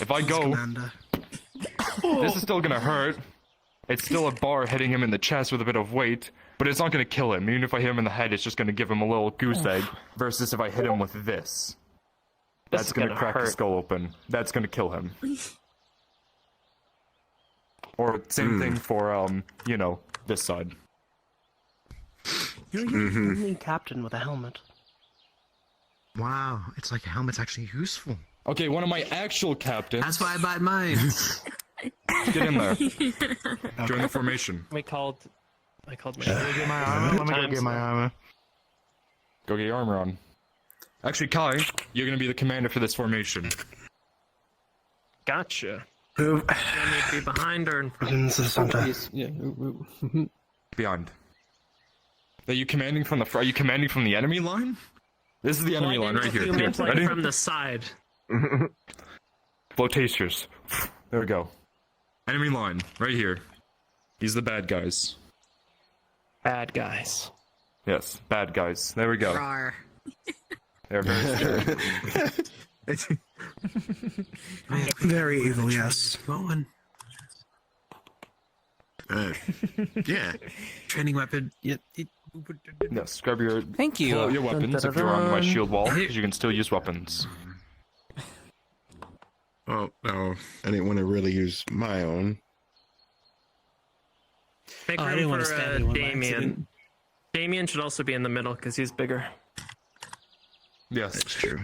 If I go, this is still gonna hurt. It's still a bar hitting him in the chest with a bit of weight, but it's not gonna kill him. Even if I hit him in the head, it's just gonna give him a little goose egg. Versus if I hit him with this. That's gonna crack his skull open. That's gonna kill him. Or same thing for, you know, this side. You're the only captain with a helmet. Wow, it's like a helmet's actually useful. Okay, one of my actual captains. That's why I bought mine. Get in there. Join the formation. I called my Let me get my armor. Let me go get my armor. Go get your armor on. Actually, Kai, you're gonna be the commander for this formation. Gotcha. Move. Do I need to be behind or in front? Beyond. Are you commanding from the Are you commanding from the enemy line? This is the enemy line right here. Here, ready? From the side. Flotatiers. There we go. Enemy line, right here. These are the bad guys. Bad guys. Yes, bad guys. There we go. Rawr. They're very scary. Very evil, yes. Going. Yeah. Training weapon. Yes, grab your Thank you. Pull out your weapons if you're on my shield wall, because you can still use weapons. Oh no, I didn't want to really use my own. Make I room didn't want to for stab anyone by Damien. accident. Damien should also be in the middle because he's bigger. Yes, that's true.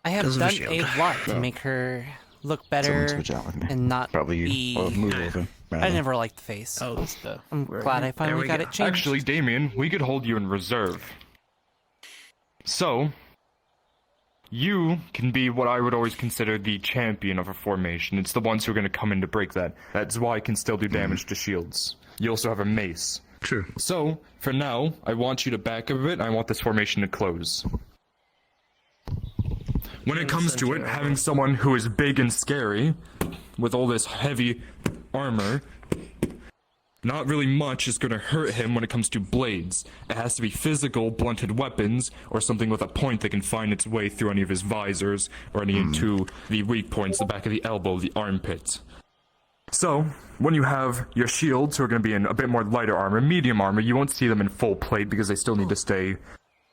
I have Doesn't have done a a shield. lot to No. make her look Someone better switch out with me. and not Probably be. you. Or move over. I never liked the face. Oh, this stuff. I'm glad I finally got it changed. Actually, Damien, we could hold you in reserve. So, you can be what I would always consider the champion of a formation. It's the ones who are going to come in to break that. That's why I can still do damage to shields. You also have a mace. True. So, for now, I want you to back up a bit, and I want this formation to close. When it comes to it, having someone who is big and scary, with all this heavy armor, not really much is going to hurt him when it comes to blades. It has to be physical, blunted weapons, or something with a point that can find its way through any of his visors, or any into the weak points, the back of the elbow, the armpit. So, when you have your shields, who are going to be in a bit more lighter armor, medium armor, you won't see them in full plate because they still need to stay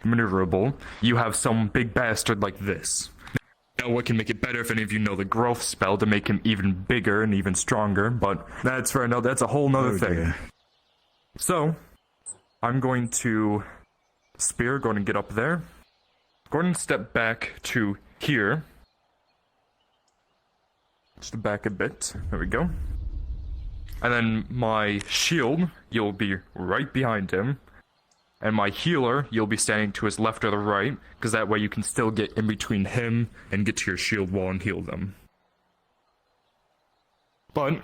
maneuverable. You have some big bastard like this. Now, what can make it better if any of you know the growth spell to make him even bigger and even stronger, but that's for another, that's a whole nother thing. Dear. So, I'm going to spear, go ahead and get up there. Go ahead and step back to here. Just back a bit. There we go. And then my shield, you'll be right behind him. And my healer, you'll be standing to his left or the right, because that way you can still get in between him and get to your shield wall and heal them. But,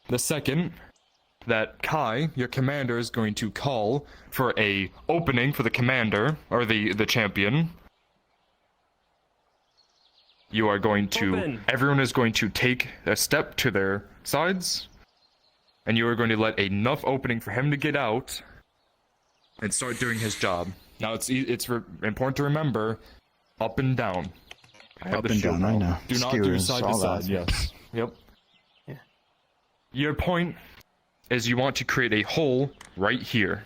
the second that Kai, your commander, is going to call for a opening for the commander, or the champion, you are going to, everyone is going to take a step to their sides, and you are going to let enough opening for him to get out, and start doing his job. Now, it's important to remember, up and down. Up and down, I know. Do not do side to side, yes. Yep. Yeah. Your point is you want to create a hole right here.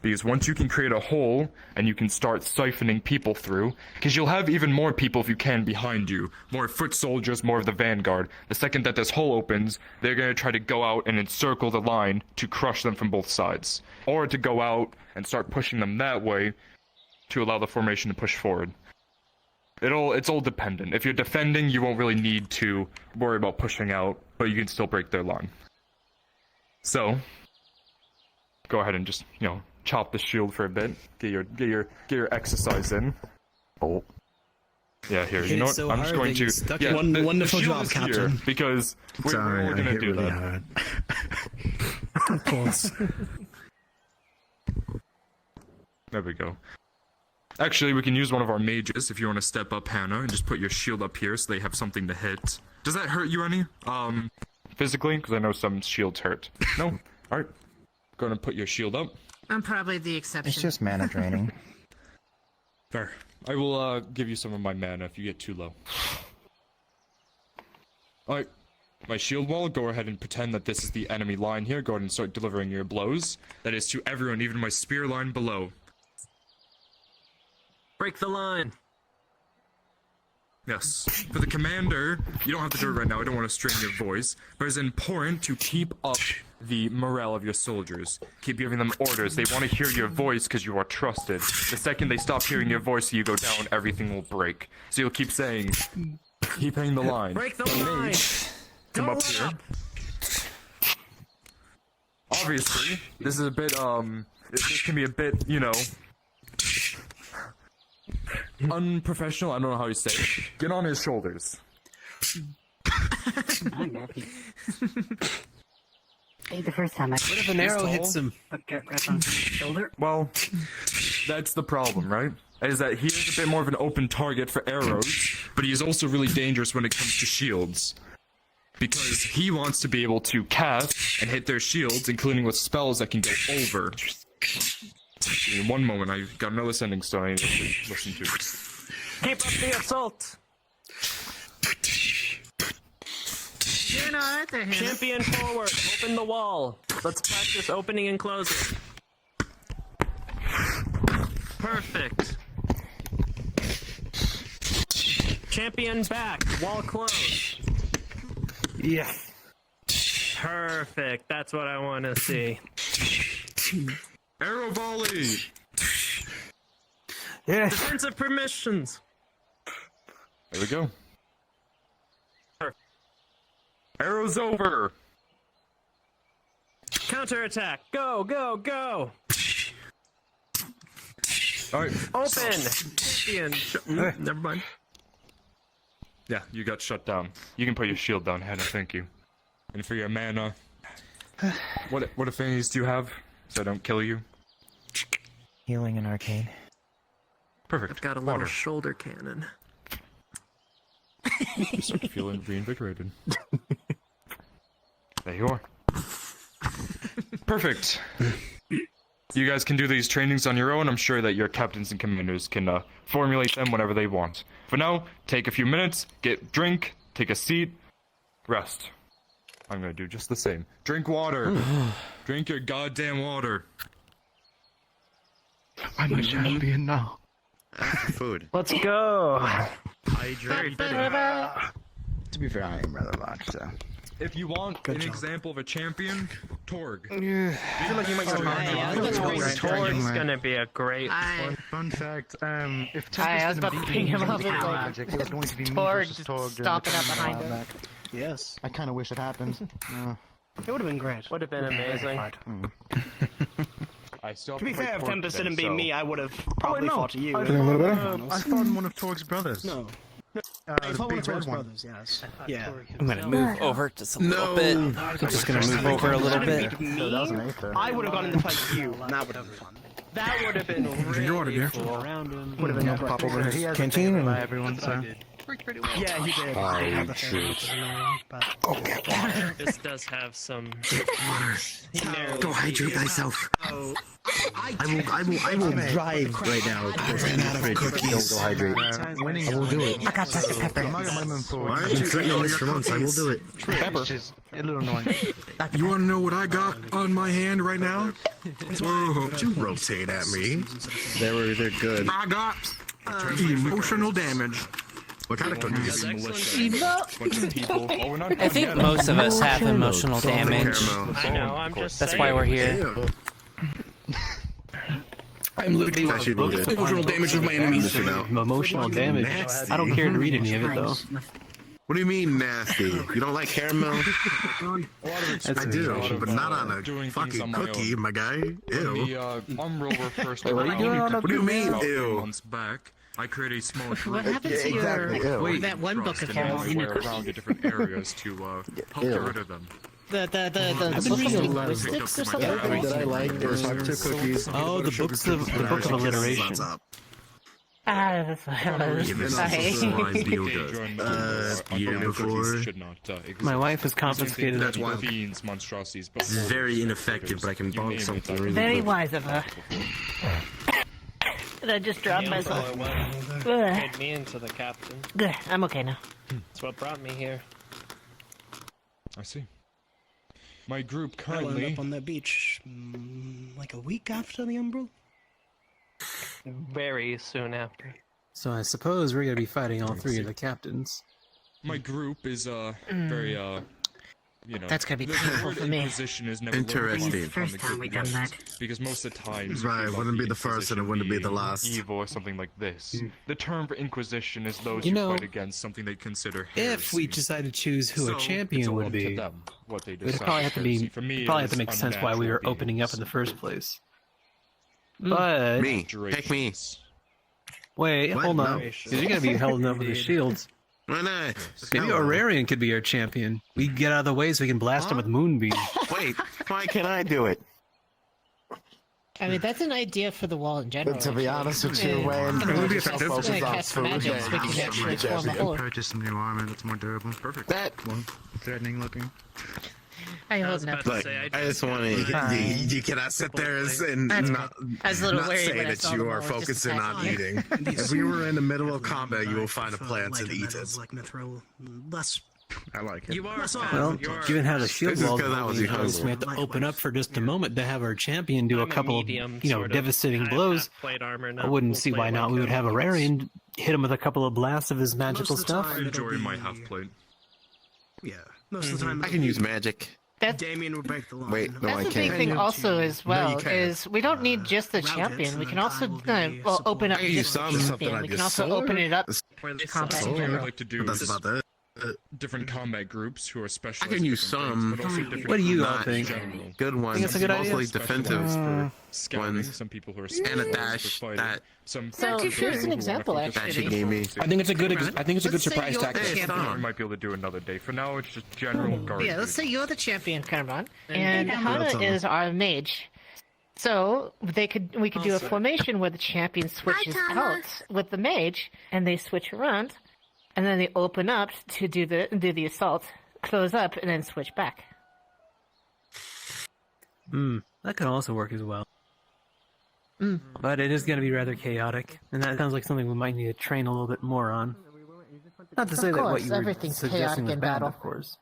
Because once you can create a hole, and you can start siphoning people through, because you'll have even more people if you can behind you. More foot soldiers, more of the vanguard. The second that this hole opens, they're going to try to go out and encircle the line to crush them from both sides. Or to go out and start pushing them that way to allow the formation to push forward. It's all dependent. If you're defending, you won't really need to worry about pushing out, but you can still break their line. So, go ahead and just, chop the shield for a bit. Get your exercise in. Oh. Yeah, here. You know what? So I'm just going to. Yeah, wonderful the shield job, is Captain. here because we're going to do really that. hard. Of course. There we go. Actually, we can use one of our mages if you want to step up, Hannah, and just put your shield up here so they have something to hit. Does that hurt you any? Physically? Because I know some shields hurt. No? Alright. Go ahead and put your shield up. I'm probably the exception. It's just mana draining. Fair. I will give you some of my mana if you get too low. Alright. My shield wall, go ahead and pretend that this is the enemy line here. Go ahead and start delivering your blows. That is to everyone, even my spear line below. Break the line. Yes. For the commander, you don't have to do it right now, I don't want to strain your voice, but it's important to keep up the morale of your soldiers. Keep giving them orders. They want to hear your voice because you are trusted. The second they stop hearing your voice and you go down, everything will break. So you'll keep saying, keep hitting the line. Break the line! Come up here. Obviously, this is a bit, this can be a bit, unprofessional, I don't know how you say it. Get on his shoulders. The first time I. What if an arrow hits him? Get right on his shoulder. Well, that's the problem, right? Is that he is a bit more of an open target for arrows, but he is also really dangerous when it comes to shields. Because he wants to be able to cast and hit their shields, including with spells that can go over. In one moment, I've got another sending stone I need to listen to. Keep up the assault! Champion forward, open the wall. Let's practice opening and closing. Perfect. Champion back, wall closed. Yes. Perfect, that's what I want to see. Arrow volley! Yes. Defensive permissions. There we go. Arrows over! Counterattack, go, go, go! Alright. Open! Champion. Never mind. Yeah, you got shut down. You can put your shield down, Hannah, thank you. And for your mana... What affinities do you have, so I don't kill you? Healing and arcane. Perfect. I've got a little shoulder cannon. You start feeling reinvigorated. There you are. Perfect. You guys can do these trainings on your own. I'm sure that your captains and commanders can formulate them whenever they want. For now, take a few minutes, get a drink, take a seat, rest. I'm gonna do just the same. Drink water. Drink your goddamn water. I'm a champion now. Food. Let's go. Hydrate. To be fair, I am rather large, so. If you want an example of a champion, Torg. I feel like you might get Torg's gonna be a great one. Fun fact, if I was about to bring him up with magic, it was going to be Torg me versus Torg during stomping the up behind tournament him. Yes. I kind of wish it happened. It would have been great. Would have been amazing. I still To be fair, if Tempest didn't beat me, I would have Oh, probably fought to you. I fought one of Torg's brothers. No. The fought one big of Torg's red one. brothers, yes. Yeah. I'm gonna move over just a little bit. I'm just gonna move over a little bit. Me, I would have gone in the fight with you, and that would have been fun. That would have been really cool. Would have been no pop over his canteen and everyone, so. Yeah, he did. This does have some. Go hydrate thyself. I will drive right now. I ran out of cookies. Go hydrate. I will do it. I got Dr. Pepper. Why aren't you threatening this for months? I will do it. Pepper. Is a little annoying. You want to know what I got on my hand right now? Whoa, don't you rotate at me. They're good. I got emotional damage. What kind of cookies? I think most of us have emotional damage. I know, I'm just That's saying. why we're here. I'm literally emotional damage with my enemies. Emotional damage. I don't care to read any of it though. What do you mean nasty? You don't like caramel? I do, but not on a fucking cookie, my guy. Ew. What are you doing on a What do you mean, ew? Months back, I created a small group. What happened to your that one book of caramel in a cookie? around to different areas to help get rid of them. The book of linguistics or something? That I like. There's cookies. Oh, the book of alliteration. That's what I was sorry. My wife has confiscated That's why fiends, monstrosities, this is very ineffective, but I can bonk something really Very good. wise of her. Did I just drop myself? Made me into the captain. Good. I'm okay now. That's what brought me here. I see. My group I wound currently. up on that beach like a week after the Umbral. Very soon after. So I suppose we're gonna be fighting all three of the captains. My group is very you know. That's gonna be the painful word for me. Inquisition is never Interesting. looked upon First from time the we good done that. list, because most of the times Right, people wouldn't like be the first and it wouldn't be the being last. Evil or something like this. The term for Inquisition is those You who know, fight against something they consider If we heresy. decide to choose who So, a champion it's all would up to be, them, what they it decide probably have to be heresy. For me, probably it have to is make sense why we were unnatural opening up in the beings. first place. But Me. Pick me. wait, What? hold on, No. because you're gonna be holding up with the shields. Why not? Maybe Aurarian could be our champion. We can get out of the way so we can blast him with Moonbeam. Wait, why can't I do it? I mean, that's an idea for the wall in general. To be honest with you, Wayne, focus on food. We can actually form a whole. Purchase some new armor that's more durable. Perfect. That one, threatening looking. I hold no. Look, I just want to. You cannot sit there and not say that you are focusing on eating. If we were in the middle of combat, you will find a plant and eat it. Like mithril, less. I like it. You are Well, given how the shield wall we have to open up for just a moment to have our champion do a couple of, devastating blows. I wouldn't see why not. We would have Aurarian hit him with a couple of blasts of his magical stuff. I enjoy my half plate. Yeah, most of the time I can use magic. Damien will break the line. Wait, no, That's I the can't. big thing also as well, you can't. is we don't need just the champion. We can also open up I can use just the something champion. like We this can also sword. open it up For combat in what I general. like to do That's is about that. different combat groups who are I specialists. can use some. What do you all not think? Good ones. Think it's a good idea? Mostly defensive Scouting, ones. some people who are And a specialists dash. for fighting. That Some So here's an example, that she actually. gave me. I think it's a good. I think it's a good surprise Hey, tactic. stop. we might be able to do another day. For now, it's just general guard. Yeah, let's say you're the champion, Karman, and That's Hana all. is our mage. So we could do a formation where the champion switches out with the mage, and they switch around, and then they open up to do the assault, close up, and then switch back. That could also work as well. But it is going to be rather chaotic, and that sounds like something we might need to train a little bit more on. Not to say that what you were Everything's suggesting chaotic was in bad, battle. of course.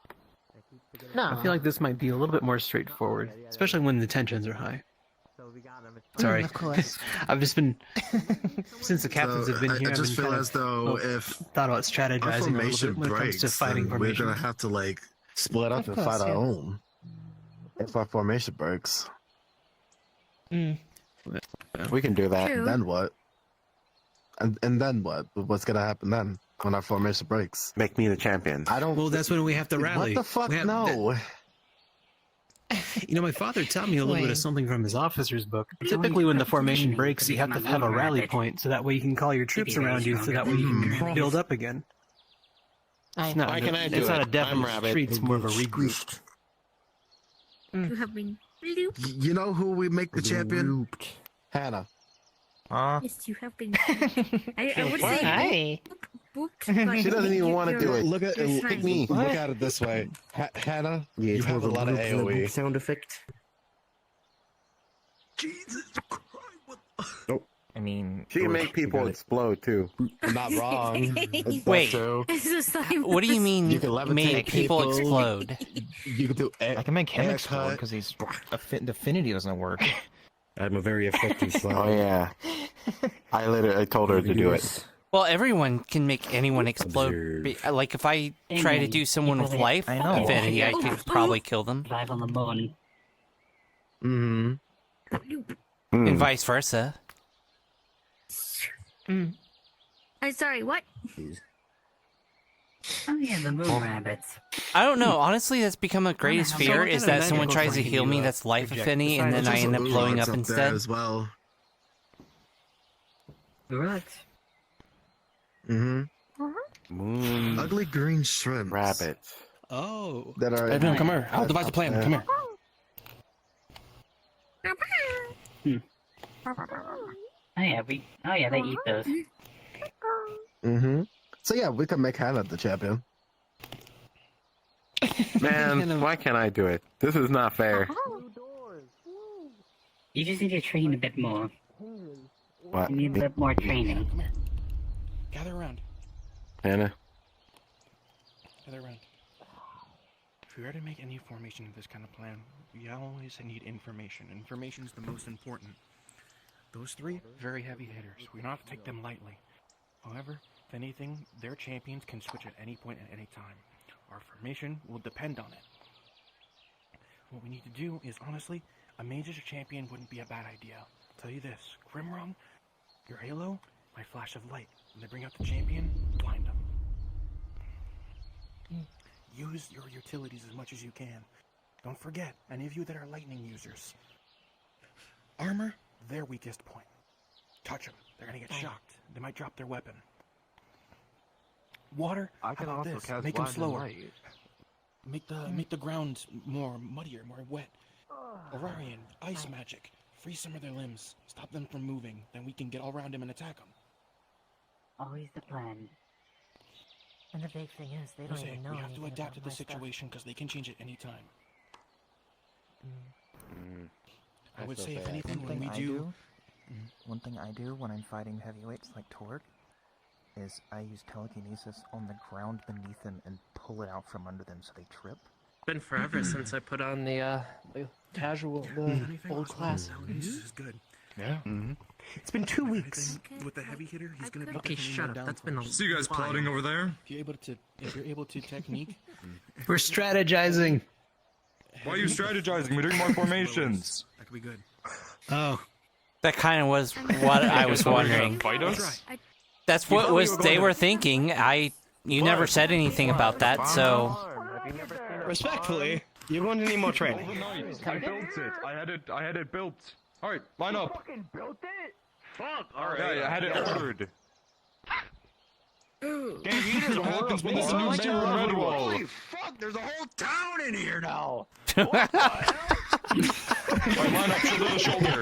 No. I feel like this might be a little bit more straightforward, especially when the tensions are high. Sorry. Of course. I've just been, since the captains have been I here, I've just been feel kind as of, though if thought about strategizing our a little formation bit when it comes breaks, to fighting then we're formation. gonna have to split up Of and course, fight our yeah. own. If our formation breaks, we can do that. True. Then what? And then what? What's gonna happen then when our formation breaks? make me the champion. I don't. Well, that's when we have to rally. What the fuck? We have- No. You know, my father taught me a little bit of something from his officer's book. Typically, when the formation breaks, you have to have a rally point, so that way you can call your troops around you, so that way you can build up again. It's not, Why can I do it's not a it? death I'm retreat, Rabbit. it's more of a regroup. You have been looped. You know who we make the champion? Hannah. Yes, you have been. I would say booked. She doesn't even want to do it. Look at Yes, pick right. me. Look at it this way. Hannah, you have a lot of AoE. Sound effect. Jesus I mean, She can make people explode too. I'm not wrong. Wait. True. It's just like What do you mean You can levitate make people people. explode? You can do. I can make him haircut. explode because he's the affinity doesn't work. I'm a very effective slime. Oh yeah. I told her to do it. Well, everyone can make anyone explode. Like if I try to do someone with life I know. affinity, I could probably kill them, Drive on the moon. and vice versa. I'm sorry, what? Oh yeah, the moon rabbits. I don't know. Honestly, that's become a greatest fear is that someone tries to heal me that's life affinity, and then I end up blowing up instead. as well. Right. Moon. Ugly green shrimp. Rabbits. Oh. That are. Everyone, come here. I'll devise a plan. Come here. Oh yeah, they eat those. So yeah, we can make Hannah the champion. Man, why can't I do it? This is not fair. You just need to train a bit more. What? You need a bit more training. Gather around. Hannah? Gather around. If we are to make any formation of this kind of plan, we always need information. Information's the most important. Those three, very heavy hitters. We don't have to take them lightly. However, if anything, their champions can switch at any point at any time. Our formation will depend on it. What we need to do is, honestly, a mage as a champion wouldn't be a bad idea. I'll tell you this, Grimrung, your halo, my flash of light. When they bring out the champion, blind them. Use your utilities as much as you can. Don't forget, any of you that are lightning users. Armor, their weakest point. Touch them, they're gonna get shocked. They might drop their weapon. Water? I can How about also this? cast Make them blind slower. light. Make the ground more muddier, more wet. Orarian, ice magic. Freeze some of their limbs. Stop them from moving. Then we can get all around him and attack him. Always the plan. And the big thing is, they don't Jose, even know we have to anything adapt to about the my stuff. situation because they can change it any time. I would That's say, if okay. anything, One when we thing I do... One thing I do when I'm fighting heavyweights like Torg is I use telekinesis on the ground beneath them and pull it out from under them so they trip. It's been forever since I put on the casual, the old class. This is good. Yeah. It's been 2 weeks. With the heavy hitter, he's gonna be Okay, definitely shut more up. down That's for been a us. See you guys plotting over there? If you're able to technique, We're strategizing. Why are you strategizing? We're doing more formations. that could be good. Oh. That kind of was what I was wondering. Fight us? That's what they were thinking. You never said anything about that, so. Respectfully, you're going to need more training. I built it. I had it built. All right, line up. Fucking built it? Fuck. All right. Yeah, I had it ordered. Here's what happens when this is a new mayor in Redwall. Holy fuck, there's a whole town in here now! Line up shoulder to shoulder.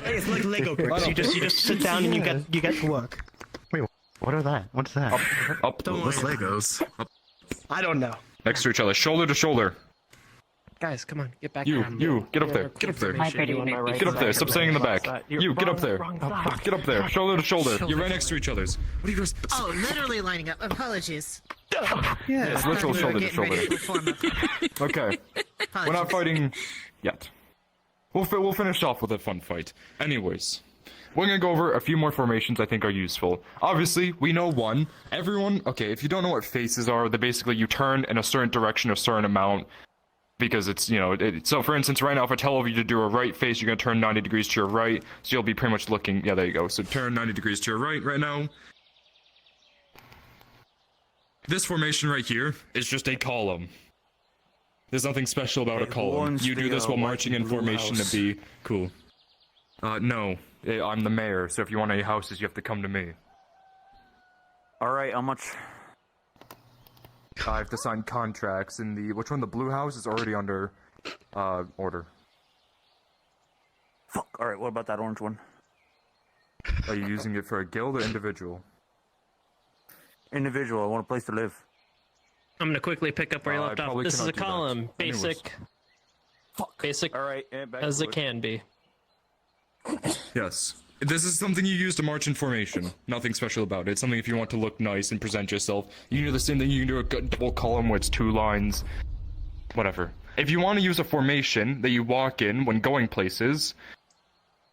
It's like Lego bricks. You just sit down and you get to work. Wait, what are that? What's that? Up. Those Legos. I don't know. Next to each other, shoulder to shoulder. Guys, come on, get back. You, get up there. Get up there. Get up there. Stop staying in the back. You, get up there. Get up there. Shoulder to shoulder. You're right next to each other's. What are you guys? Oh, literally lining up. Apologies. It's literal shoulder to shoulder. Okay. We're not fighting yet. We'll finish off with a fun fight. Anyways, we're gonna go over a few more formations I think are useful. Obviously, we know one. Everyone, okay, if you don't know what faces are, they're basically you turn in a certain direction a certain amount. Because it's, so for instance, right now, if I tell you to do a right face, you're going to turn 90 degrees to your right, so you'll be pretty much looking, yeah, there you go. So turn 90 degrees to your right now. This formation right here is just a column. There's nothing special about a column. You do this while marching in formation to be cool. No, I'm the mayor, so if you want any houses, you have to come to me. Alright, how much? I have to sign contracts in the... Which one? The blue house is already under, order. Fuck, alright, what about that orange one? Are you using it for a guild or individual? Individual, I want a place to live. I'm gonna quickly pick up where you left off. probably This is a cannot do that. column, Anyways. basic. Basic Alright, as it can be. Yes. This is something you use to march in formation. Nothing special about it. It's something if you want to look nice and present yourself. You can do the same thing. You can do a double column where it's 2 lines. Whatever. If you want to use a formation that you walk in when going places,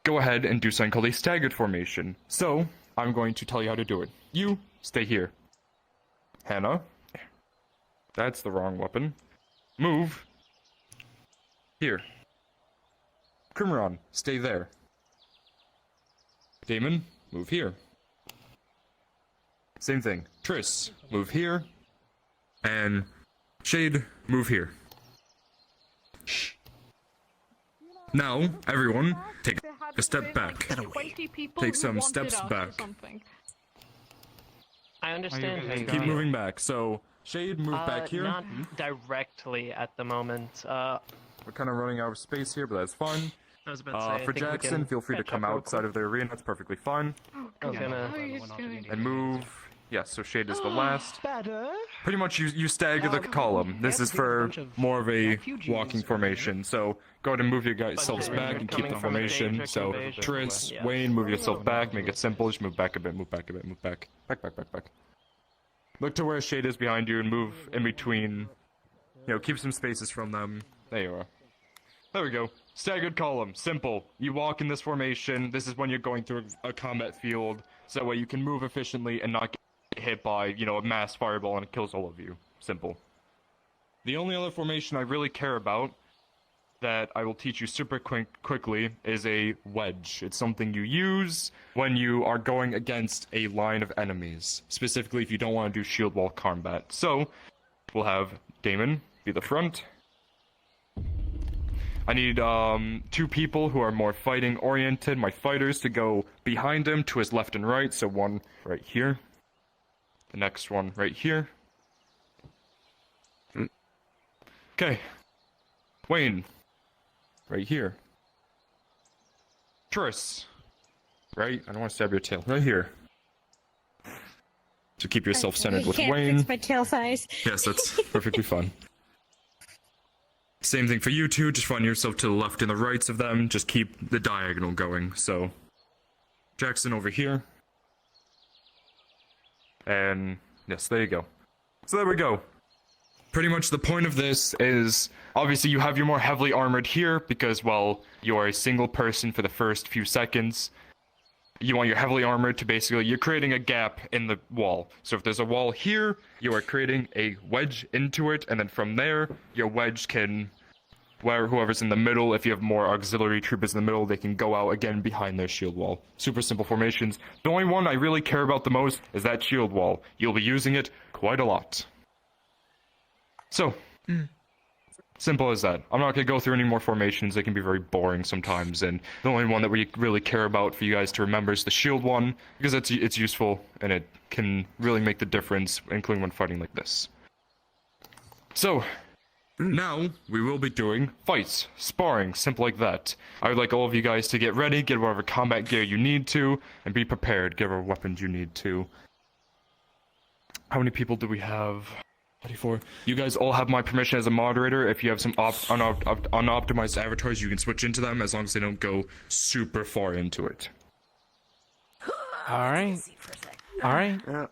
go ahead and do something called a staggered formation. So, I'm going to tell you how to do it. You, stay here. Hannah. That's the wrong weapon. Move. Here. Crimmeron, stay there. Damon, move here. Same thing. Triss, move here. And Shade, move here. Shh. Now, everyone, take a step back. Take some steps back. I understand. Keep moving back. So, Shade, move back here. Not directly at the moment. We're kind of running out of space here, but that's fine. I was about to say, I For think we Jackson, can feel free to catch come up real outside quick. of the arena. That's perfectly fine. I was gonna... And move. Yes, so Shade is the last. Better. Pretty much you stagger the column. This is for more of a walking formation. So go ahead and move yourselves back and keep the formation. So Triss, Wayne, move yourself back. Make it simple. Just move back a bit. Move back a bit. Move back. Back. Look to where Shade is behind you and move in between. Keep some spaces from them. There you are. There we go. Staggered column. Simple. You walk in this formation. This is when you're going through a combat field. So that way you can move efficiently and not get hit by, a mass fireball and it kills all of you. Simple. The only other formation I really care about that I will teach you super quickly is a wedge. It's something you use when you are going against a line of enemies. Specifically if you don't want to do shield wall combat. So, we'll have Damon be the front. I need 2 people who are more fighting oriented, my fighters, to go behind him to his left and right, so one right here. The next one right here. Okay. Wayne. Right here. Tris. Right? I don't want to stab your tail. Right here. So keep yourself centered with Wayne. Fix my tail size. Yes, that's perfectly fine. Same thing for you two. Just find yourself to the left and the rights of them. Just keep the diagonal going. So, Jackson over here. And, yes, there you go. So there we go. Pretty much the point of this is, obviously you have your more heavily armored here because, well, you are a single person for the first few seconds. You want your heavily armored to basically, you're creating a gap in the wall. So if there's a wall here, you are creating a wedge into it, and then from there, your wedge can, whoever's in the middle, if you have more auxiliary troopers in the middle, they can go out again behind their shield wall. Super simple formations. The only one I really care about the most is that shield wall. You'll be using it quite a lot. So, simple as that. I'm not going to go through any more formations. They can be very boring sometimes, and the only one that we really care about for you guys to remember is the shield one, because it's useful, and it can really make the difference, including when fighting like this. So, now we will be doing fights, sparring, simple like that. I would like all of you guys to get ready, get whatever combat gear you need to, and be prepared, get whatever weapons you need to. How many people do we have? 24. You guys all have my permission as a moderator. If you have some unoptimized avatars, you can switch into them as long as they don't go super far into it. Alright. Alright. Yeah.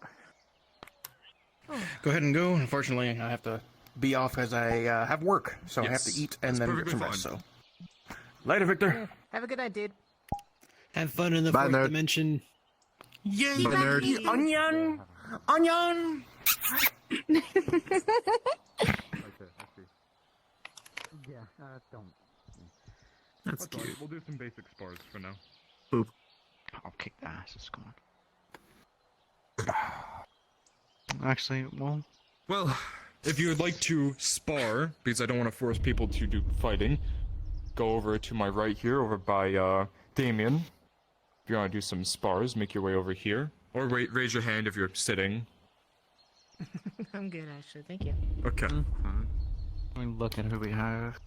Go ahead and go. Unfortunately, I have to be off as I have work, so I have to eat and then get some rest. So, later, Victor. Have a good night, dude. Have fun in the fourth dimension. Yay, onion! Onion! Don't. That's cute. We'll do some basic spars for now. Boop. I'll kick the ass. It's gone. Actually, well, if you would like to spar, because I don't want to force people to do fighting, go over to my right here, over by Damien. If you want to do some spars, make your way over here, or raise your hand if you're sitting. I'm good, actually. Thank you. Okay. Let me look at who we have.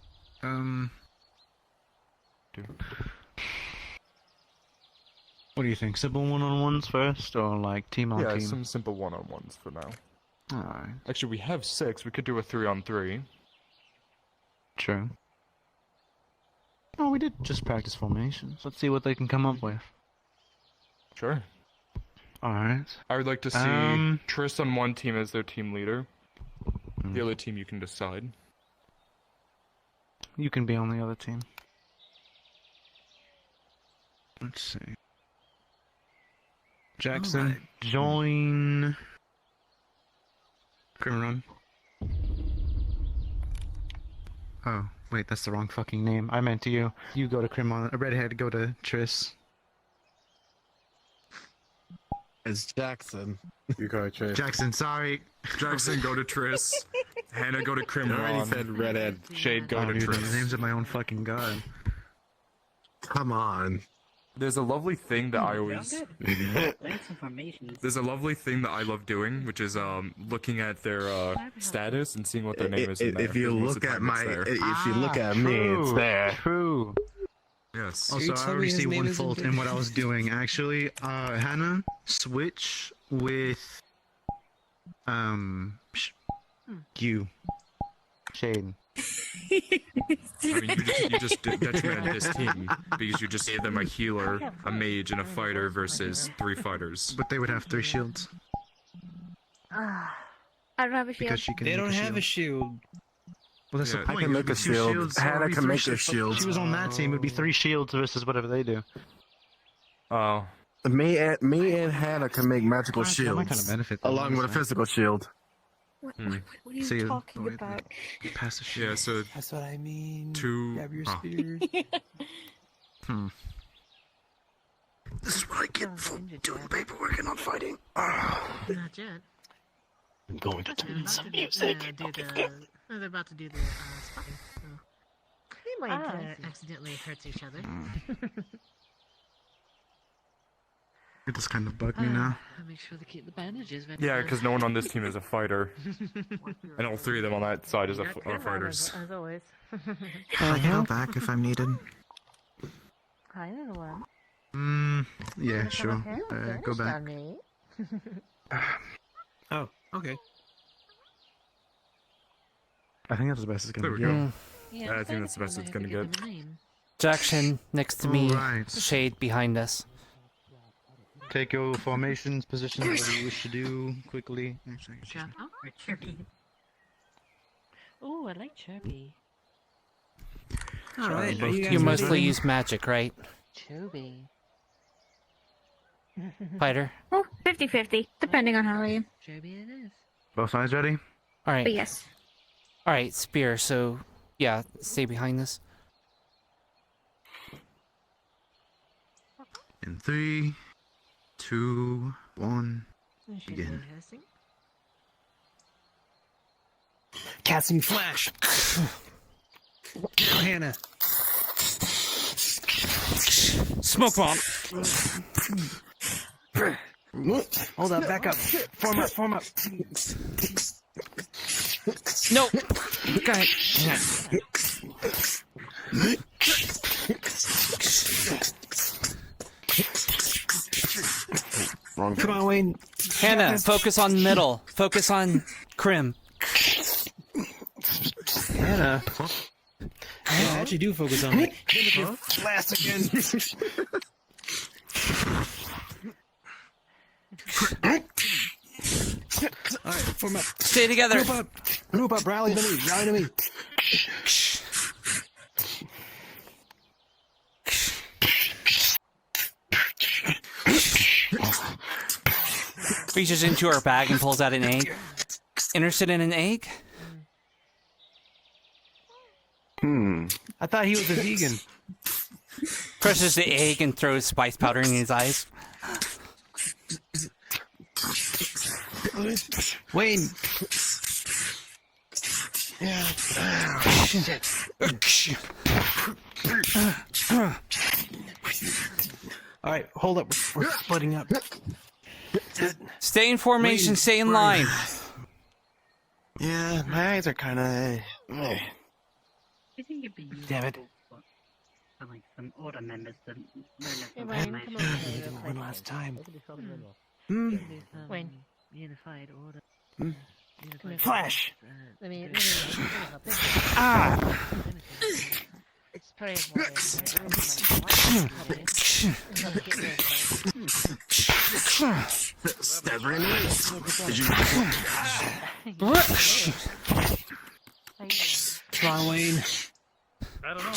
What do you think? Simple one-on-ones first, or like team on team? Yeah, some simple one-on-ones for now. Alright. Actually, we have 6. We could do a 3-on-3. True. Oh, we did just practice formations. Let's see what they can come up with. Sure. Alright. I would like to see Tris on one team as their team leader. The other team you can decide. You can be on the other team. Let's see. Jackson, join... Grimrun. Oh, wait, that's the wrong fucking name. I meant to you. You go to Crimon. Redhead, go to Tris. It's Jackson. You go to Tris. Jackson, sorry. Jackson, go to Tris. Hannah, go to Crimon. I already said Redhead. Shade, go to Tris. The names of my own fucking god. Come on. There's a lovely thing that I always... Thanks information. There's a lovely thing that I love doing, which is looking at their status and seeing what their name is in there. If you look at my... If you look at me, it's there. True. Yes. Also, I already see one fault in what I was doing. Actually, Hannah, switch with... you. Shade. I mean, you just detrimented this team because you just gave them a healer, a mage, and a fighter versus 3 fighters. But they would have 3 shields. I don't have a shield. Because she can They make don't a have shield. a shield. Well, that's the Yeah. point. I can make a shield. Hannah can make a shield. If she was on that team, it would be 3 shields versus whatever they do. Oh. Me and Hannah can make magical That shields, might kind of benefit them, along with a honestly. physical shield. What are you See, talking wait, about? Pass the shield. Yeah, so That's what I mean. 2... Grab your oh. spears. This is what I get for doing paperwork and not fighting. Not yet. I'm going to turn They're some about music. they're about to do the spotting. So. They might accidentally hurt each other. It just kind of bugged me now. Make sure to keep the bandages. Yeah, because no one on this team is a fighter. And all three of them on that side are fighters. As always. I can go back if I'm needed. Hi, little one. Yeah, sure. Go back. Oh, okay. I think that's the best it's gonna There be. we go. Yeah, I think that's the best it's gonna get. Jackson next to me. Right. Shade behind us. Take your formations, positions, whatever you wish to do, quickly. Chirpy. Oh, I like Chirpy. Alright, You mostly use magic, right? Chirpy. Fighter? Oh, 50-50, depending on how I... Chirpy it is. Both sides ready? Alright. But yes. Alright, spear, so yeah, stay behind this. In 3, 2, 1, begin. Casting flash. Now, Hannah. Smoke bomb. Hold up, back up. Form up, form up. No. Go ahead. Come on, Wayne. Hannah, focus on middle. Focus on Crim. Hannah. Yeah, I actually do focus on me. Blast again. Alright, form up. Stay together. Group up, rally to me, rally to me. Reaches into her bag and pulls out an egg. Interested in an egg? I thought he was a vegan. Crushes the egg and throws spice powder in his eyes. Wayne. Yeah. Alright, hold up. We're splitting up. Stay in formation, stay in line. Yeah, my eyes are kind of. I think it'd be useful Damn it. for like some order members to learn Hey, some Wayne, come over information. here. One last time. Wayne. Unified order. Flash! Let me help you. Ah! It's praying water. Come on, Wayne. I don't know.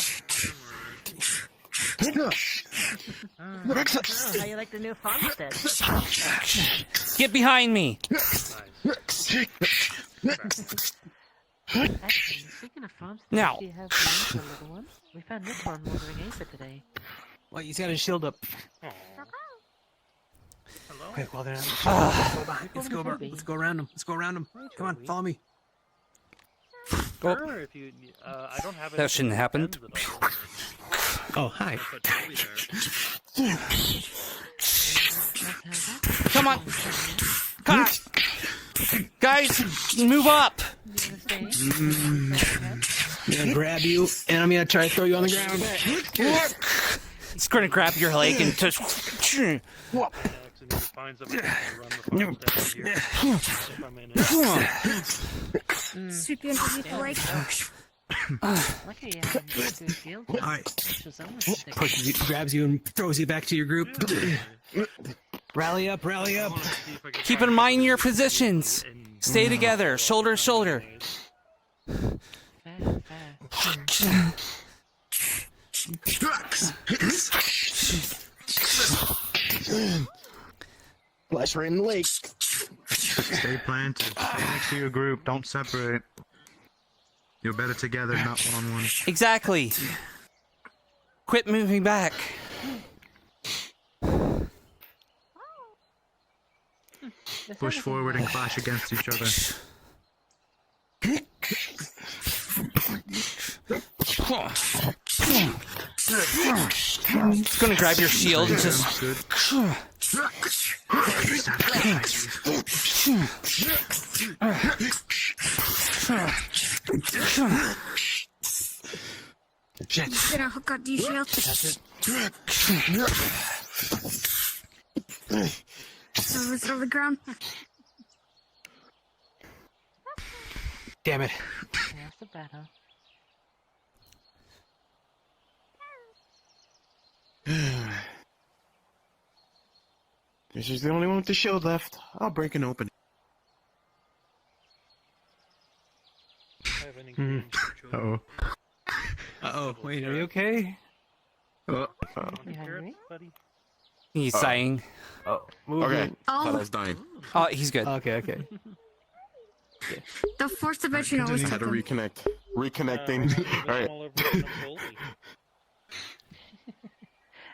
How you like the new farmstead? Get behind me! Actually, speaking of farmstead, Now. do you have room for little ones? We found this one wandering Aether today. Well, he's got his shield up. Hello? Okay, well, then. Let's go around him. Let's go around him. Come on, follow me. Sure, if you, I don't have That shouldn't happen. Oh, hi. Come on! Come on! Guys, move up! I'm gonna grab you, and I'm gonna try to throw you on the ground. It's gonna grab your leg and just. Sweep you underneath the leg. Lucky you have a good field. Alright. Pushes you, grabs you, and throws you back to your group. Rally up, rally up. Keep in mind your positions. Stay together, shoulder to shoulder. Flash right in the lake. Stay planted. Stay next to your group. Don't separate. You're better together, not one-on-one. Exactly. Quit moving back. Push forward and clash against each other. It's gonna grab your shield and just. Gonna hook up these shields. So it's on the ground. Damn it. That's the better. This is the only one with the shield left. I'll break and open. Uh-oh. Uh-oh. Wait, are you okay? He's sighing. Oh, okay. Oh. Thought I was dying. Oh, he's good. Okay. The fourth dimension always I had to reconnect. Reconnecting. Alright.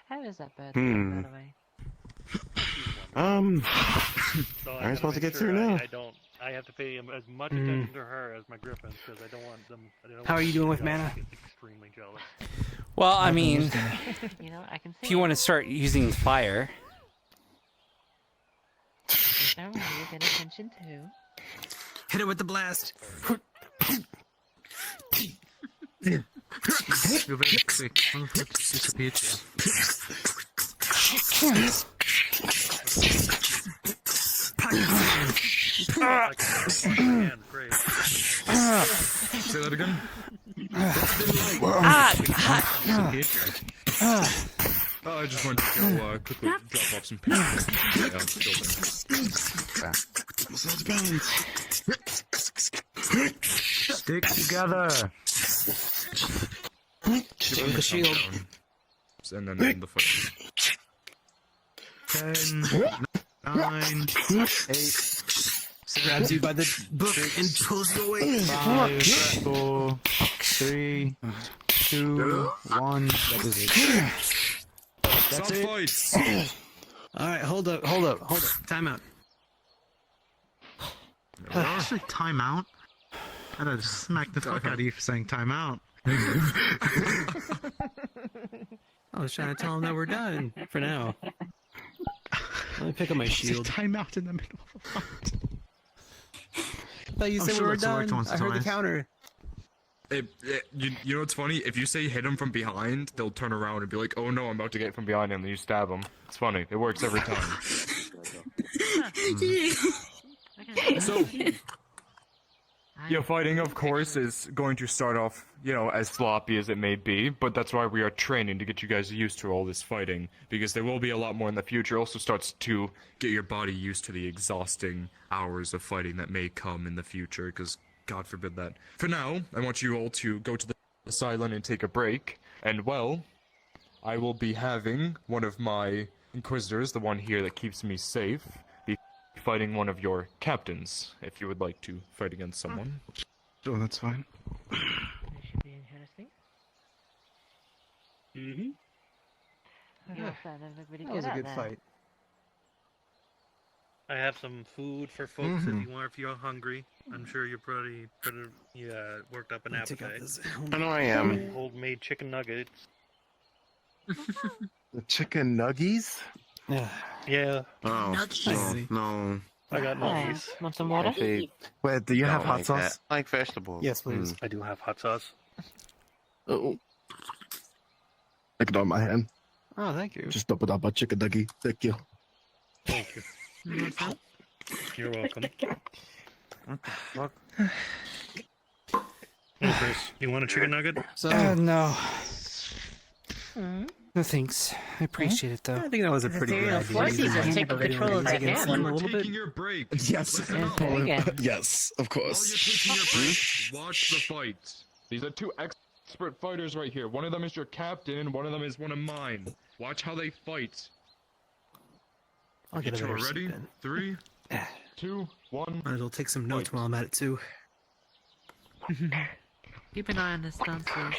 How is that bad, by the way? I'm I supposed to get through now. I have to pay as much attention to her as my griffins because I don't want them. How are you doing with mana? Extremely jealous. Well, I mean, You know, I can see if you want to start using fire, No, you're paying attention too. Hit it with the blast. You're very quick. Motherfucker disappeared. Say that again. Oh, I just wanted to go quickly drop off some pictures. Stick together. Give him the shield. And then the foot. 10, 9, 8. Grabs you by the book and pulls you away. 5, 4, 3, 2, 1. That is it. That's it. Alright, hold up. Time out. Actually, time out. I gotta smack the fuck out of you for saying time out. I was trying to tell him that we're done for now. Let me pick up my shield. Time out in the middle of a fight. I thought you said we were done. I heard the counter. You know what's funny? If you say hit him from behind, they'll turn around and be like, "Oh no, I'm about to get from behind him." And you stab him. It's funny. It works every time. So, fighting, of course, is going to start off, as sloppy as it may be, but that's why we are training to get you guys used to all this fighting, because there will be a lot more in the future. It also starts to get your body used to the exhausting hours of fighting that may come in the future, because God forbid that. For now, I want you all to go to the asylum and take a break, and I will be having one of my Inquisitors, the one here that keeps me safe, be fighting one of your captains, if you would like to fight against someone. Sure, that's fine. This should be interesting. That was a good fight. I have some food for folks if you're hungry. I'm sure you're pretty worked up an appetite. I know I am. Homemade chicken nuggets. The chicken nuggies? Yeah. Oh, no. I got nuggies. Want some water? Wait, do you have hot sauce? That. I like vegetables. Yes, please. I do have hot sauce. Oh. Take it on my hand. Oh, thank you. Just open up my chicken nuggie. Thank you. Thank you. You're welcome. What the fuck? Hey, Chris, you want a chicken nugget? No. No thanks. I appreciate it, though. I think that was a pretty good idea. Forces are taking control of that a little bit. Taking your break. Yes. Yes, of course. While you're taking your break, watch the fights. These are two expert fighters right here. One of them is your captain, and one of them is one of mine. Watch how they fight. I'll get a better seat ready? then. 3, 2, 1. Might as well take some notes while I'm at it too. Keep an eye on this downstairs.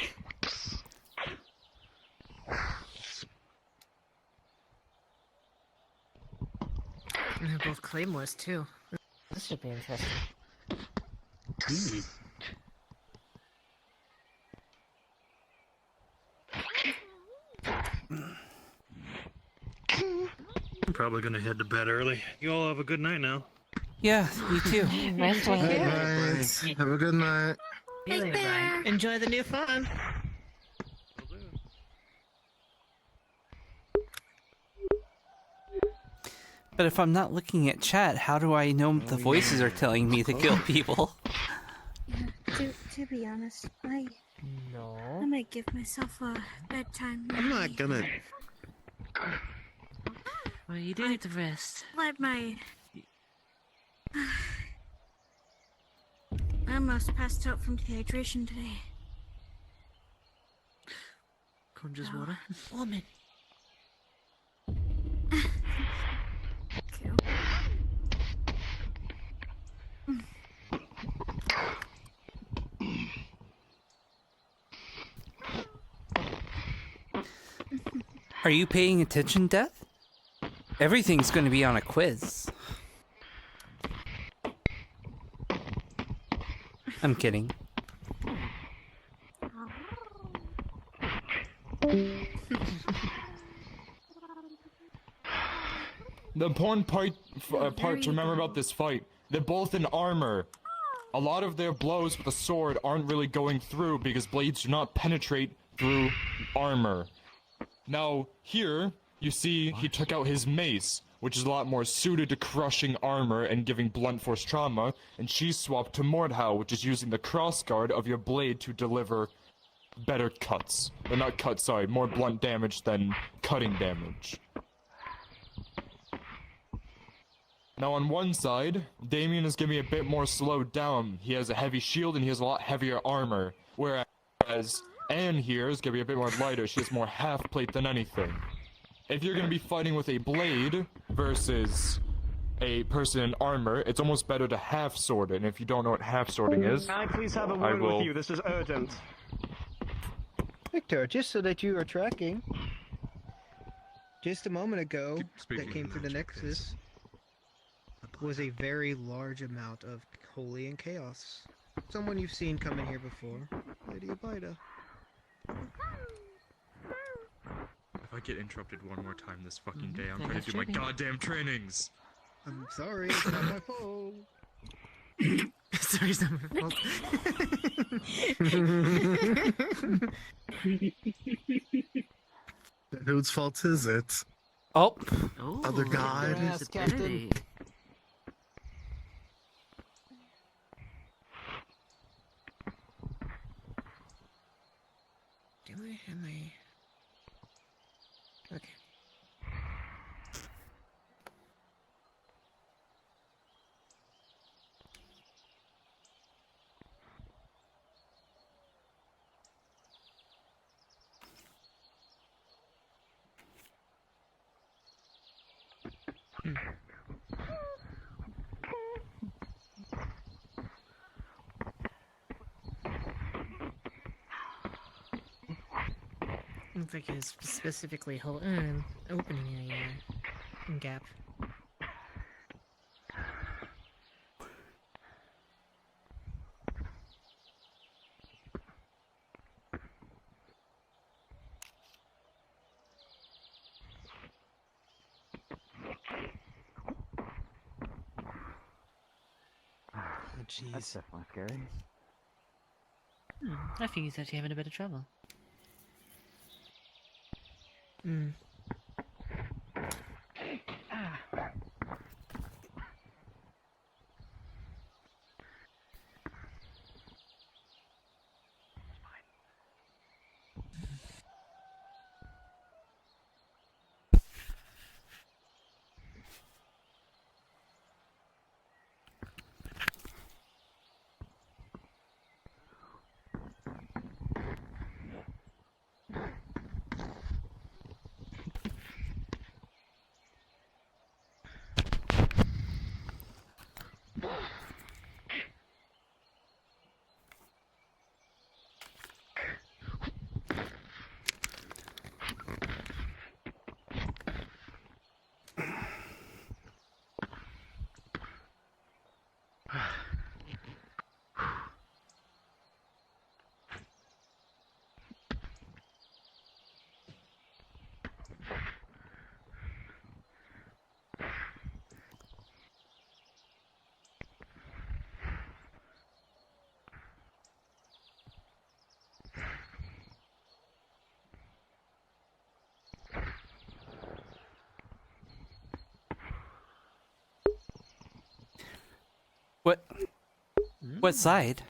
And they're both claymores too. This should be interesting. probably gonna head to bed early. You all have a good night now. Yeah, you too. Good night. Have a good night. Big Bear. Enjoy the new phone. But if I'm not looking at chat, how do I know the voices are telling me to kill people? To be honest, I might give myself a bedtime. I'm not gonna. Well, you do need to rest. Let my. I almost passed out from dehydration today. Conjures water. Woman. Are you paying attention, Death? Everything's going to be on a quiz. I'm kidding. The important part to remember about this fight, they're both in armor. A lot of their blows with a sword aren't really going through because blades do not penetrate through armor. Now, here, you see he took out his mace, which is a lot more suited to crushing armor and giving blunt force trauma, and she swapped to Mordhau, which is using the crossguard of your blade to deliver better cuts. Or not cuts, sorry, more blunt damage than cutting damage. Now on one side, Damien is gonna be a bit more slowed down. He has a heavy shield and he has a lot heavier armor, whereas Anne here is gonna be a bit more lighter. She has more half plate than anything. If you're gonna be fighting with a blade versus a person in armor, it's almost better to half sword it. And if you don't know what half swording is, Can I please have a word with you? This is urgent. Victor, just so that you are tracking, just a moment ago, that came through the nexus was a very large amount of holy and chaos. Someone you've seen come in here before, Lady Abida. if I get interrupted one more time this fucking day, I'm trying to do my goddamn trainings. I'm sorry, it's not my fault. Sorry, it's not my fault. Whose fault is it? Oh. Other god? Yes, Captain. Do I have my... Okay. Looks like it's specifically opening a gap. Jeez. That's definitely scary. I think he's actually having a bit of trouble. Hmm. What? What side?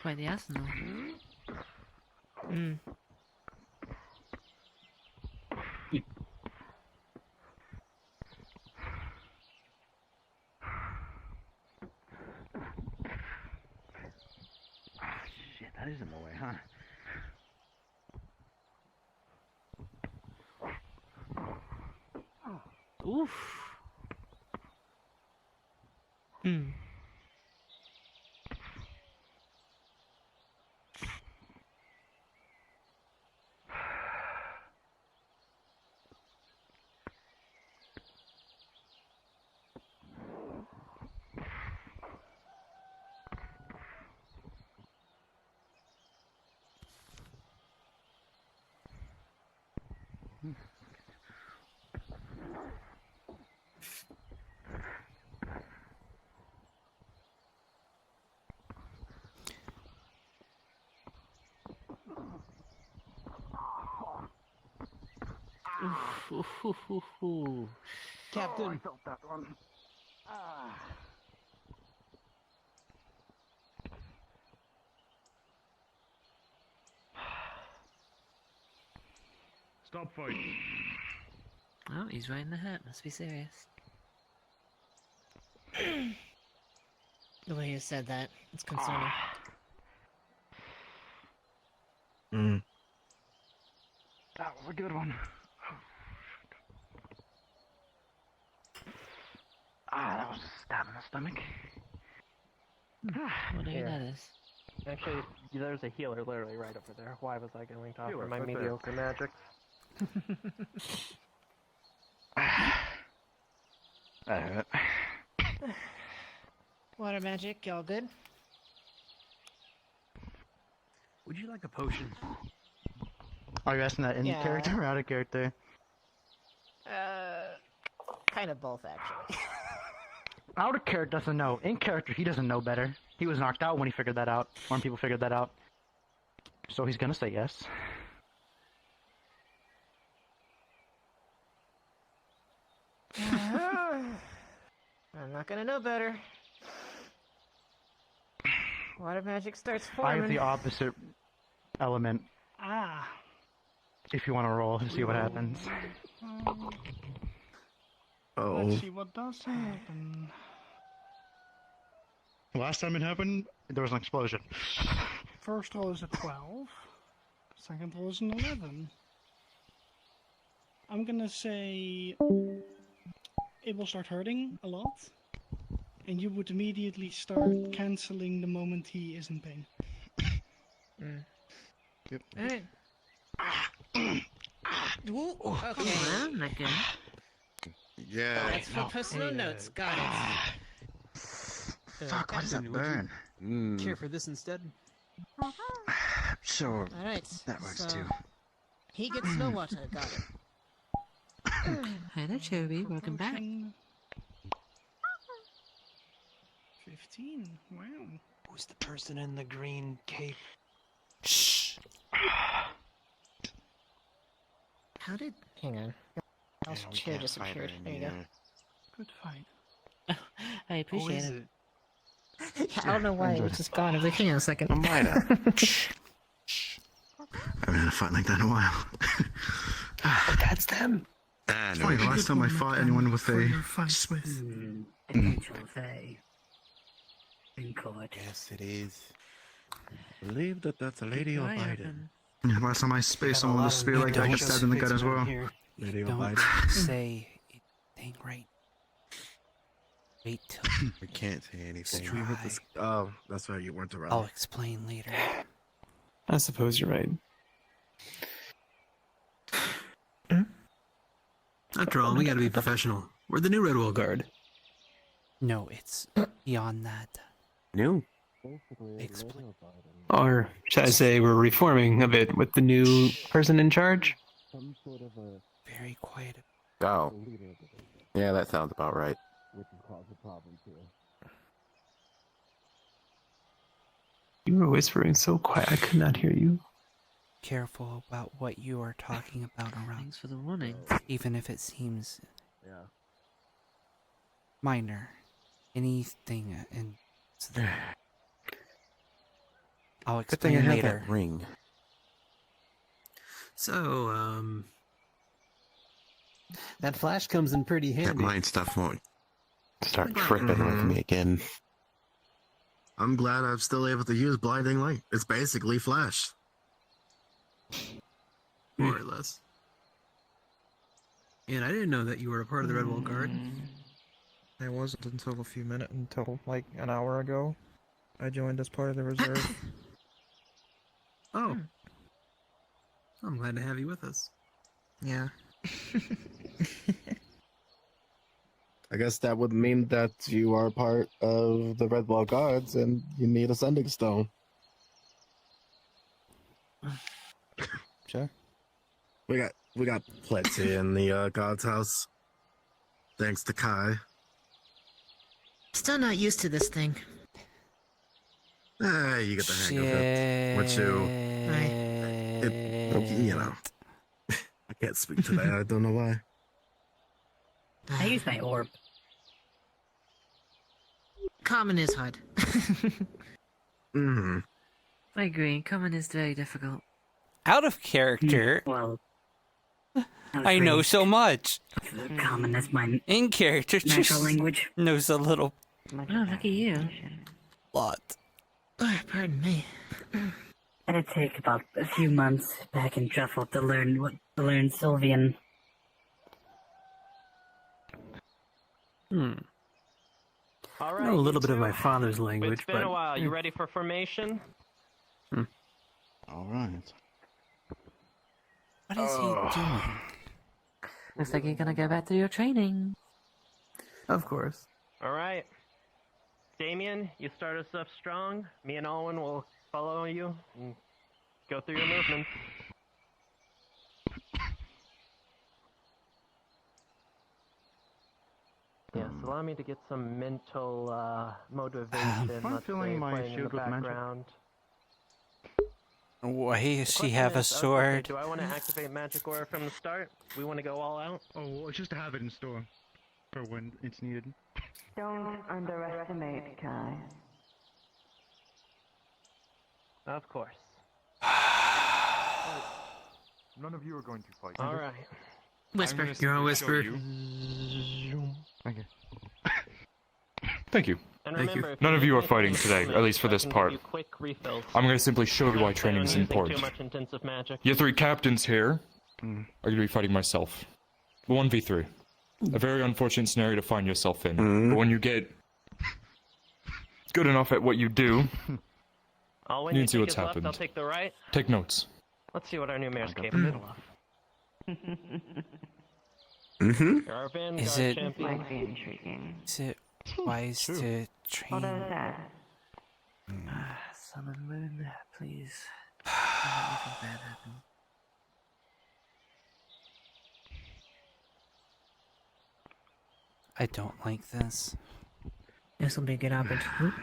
Quite the arsenal. Hmm. Shit, that is in the way, huh? Oof. Hmm. Captain. I felt that one. Stop fighting. Oh, he's right in the hat. Must be serious. The way you said that, it's concerning. That was a good one. That was a stab in the stomach. Whatever that is. Actually, there's a healer literally right over there. Why was I going to offer Healer, my right there. mediocre magic? That hurt. Water magic, y'all good? Would you like a potion? Are you asking that in Yeah. character or out of character? Kind of both, actually. Out of character doesn't know. In character, he doesn't know better. He was knocked out when he figured that out. When people figured that out. So he's gonna say yes. I'm not gonna know better. Water magic starts I forming. have the opposite element. Ah. If you want to roll to see what happens. Oh. see what does happen. Last time it happened, there was an explosion. First roll is a 12. Second roll is an 11. I'm gonna say it will start hurting a lot, and you would immediately start canceling the moment he is in pain. Yep. Alright. Ooh, okay. Well, not good. Yeah. That's for personal notes. Got it. Fuck, what does that burn? Care for this instead? Sure. Alright. That works so too. He gets no water. Got it. Hi there, Cherubie. Welcome back. 15. Wow. Who's the person in the green cape? Shh. How did? Hang on. Else we chair can't disappeared. fight her There you go. anymore. Good fight. I appreciate is it. I don't know why it was just gone. I was like, hang on a second. I haven't had a fight like that in a while. That's them. It's funny, the last time I fought anyone with a... Potential they. In court. Yes, it is. I believe that's a lady Keep or your eye Biden. open. Yeah, last time I spaced someone with a spear like that, I got stabbed in the gut as well. Lady or Don't Biden. say it ain't right. Wait till We can't say anything. try. Oh, that's right. You weren't around. I'll explain later. I suppose you're right. After all, we gotta be professional. We're the new Redwall Guard. No, it's beyond that. New. Explain. Or, should I say, we're reforming a bit with the new person in charge? Very quiet. Oh. Yeah, that sounds about right. You were whispering so quiet I could not hear you. Careful about what you are talking about around. Thanks for the warning. Even if it seems Minor. Anything, and I'll Good thing I explain have later. that ring. So, That flash comes in pretty That handy. mind stuff won't start tripping with me again. I'm glad I'm still able to use blinding light. It's basically flash. More or less. And I didn't know that you were a part of the Red Wall Guard. I wasn't until like an hour ago. I joined as part of the reserve. Oh. I'm glad to have you with us. Yeah. I guess that would mean that you are part of the Red Wall Guards and you need a sending stone. Sure. We got plenty in the god's house. Thanks to Kai. Still not used to this thing. You get the hang of it. Once you know. I can't speak to that. I don't know why. I use my orb. Common is hard. Mm-hmm. I agree. Common is very difficult. Out of character. Well, I know so much. Common is my in character. natural Just language. knows a little. Oh, look at you. Lot. Oh, pardon me. It'd take about a few months back in Druffle to learn Sylvian. All I right. know a little you bit of two. my father's language, It's been but a while. You ready for formation? All right. What is he doing? Looks like you're gonna go back to your training. of course. All right. Damien, you start us up strong. Me and Alwyn will follow you and go through your movements. Yes, allow me to get some mental motivation. I'm Let's filling say, my playing in the shield with magic. background. Why does she Question have a is, I was thinking, sword? Do I want to activate Magic Aura from the start? We want to go all out? Oh, well, it's just to have it in store for when it's needed. Don't underestimate Kai. Of course. None of you are going to fight. All right. Whisper. You're on whisper. Okay. Thank you. And Thank you. remember, if None of you are need fighting anything today, from at me, least for I this can give part. you quick refills. I'm going to simply show you why Don't plan training on is using important. Too much intensive magic. Your three captains here are going to be fighting myself. 1v3. A very unfortunate scenario to find yourself in. But when you get good enough at what you do, All when you you can see take what's is left, happened. I'll take the right. Take notes. Let's see what our new mayor's capable of. Mm-hmm. You're our vanguard Is it- champion. Might be intriguing. Is it wise to train? Hold on to that. Sun and moon, please. Don't let anything bad happen. I don't like this. This will be a good opportunity.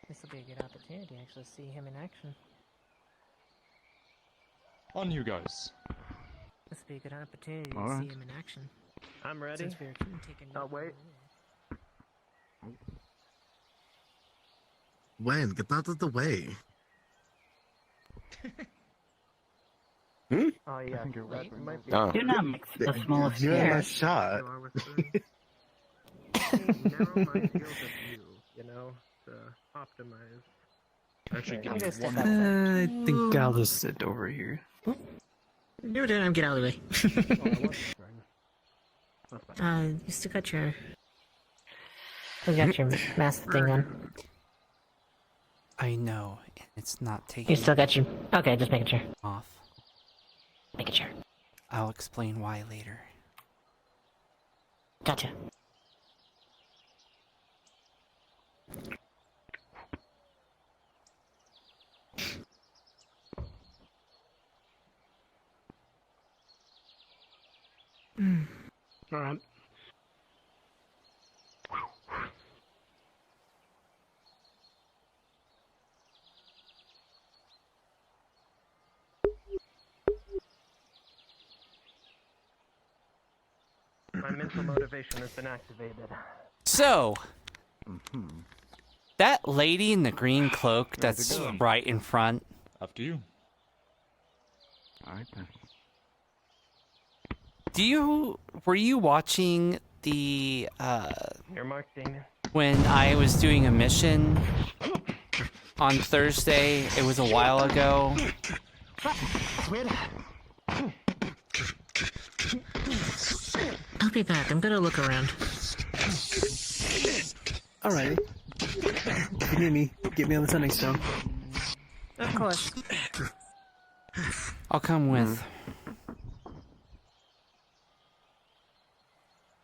This will be a good opportunity to actually see him in action. On you guys. This will be a good opportunity All to right. see him in action. I'm ready. Since we're taking Oh, wait. When? Get out of the way. Oh, yeah. think you're that whispering might be... Oh. You're not like the smallest You had bear. a shot. You are whispering. Narrow my field of view, you know, to optimize. Actually, Okay. give I'm me gonna step one outside. I think I'll just sit over here. Do it, and get out of the way. Oh, I was whispering. That's fine. You still got your. You got your mask thing on. I know, and it's not You taking still got your. Okay, just making sure. off. Making sure. I'll explain why later. Gotcha. All right. mental motivation has been activated. So, that lady in the green cloak that's right in front. Up to you. Alright then. Were you watching the, Your mark, Damien. when I was doing a mission on Thursday? It was a while ago. I'll be back. I'm gonna look around. Alrighty. If you need me, get me on the sending stone. Of course. I'll come with.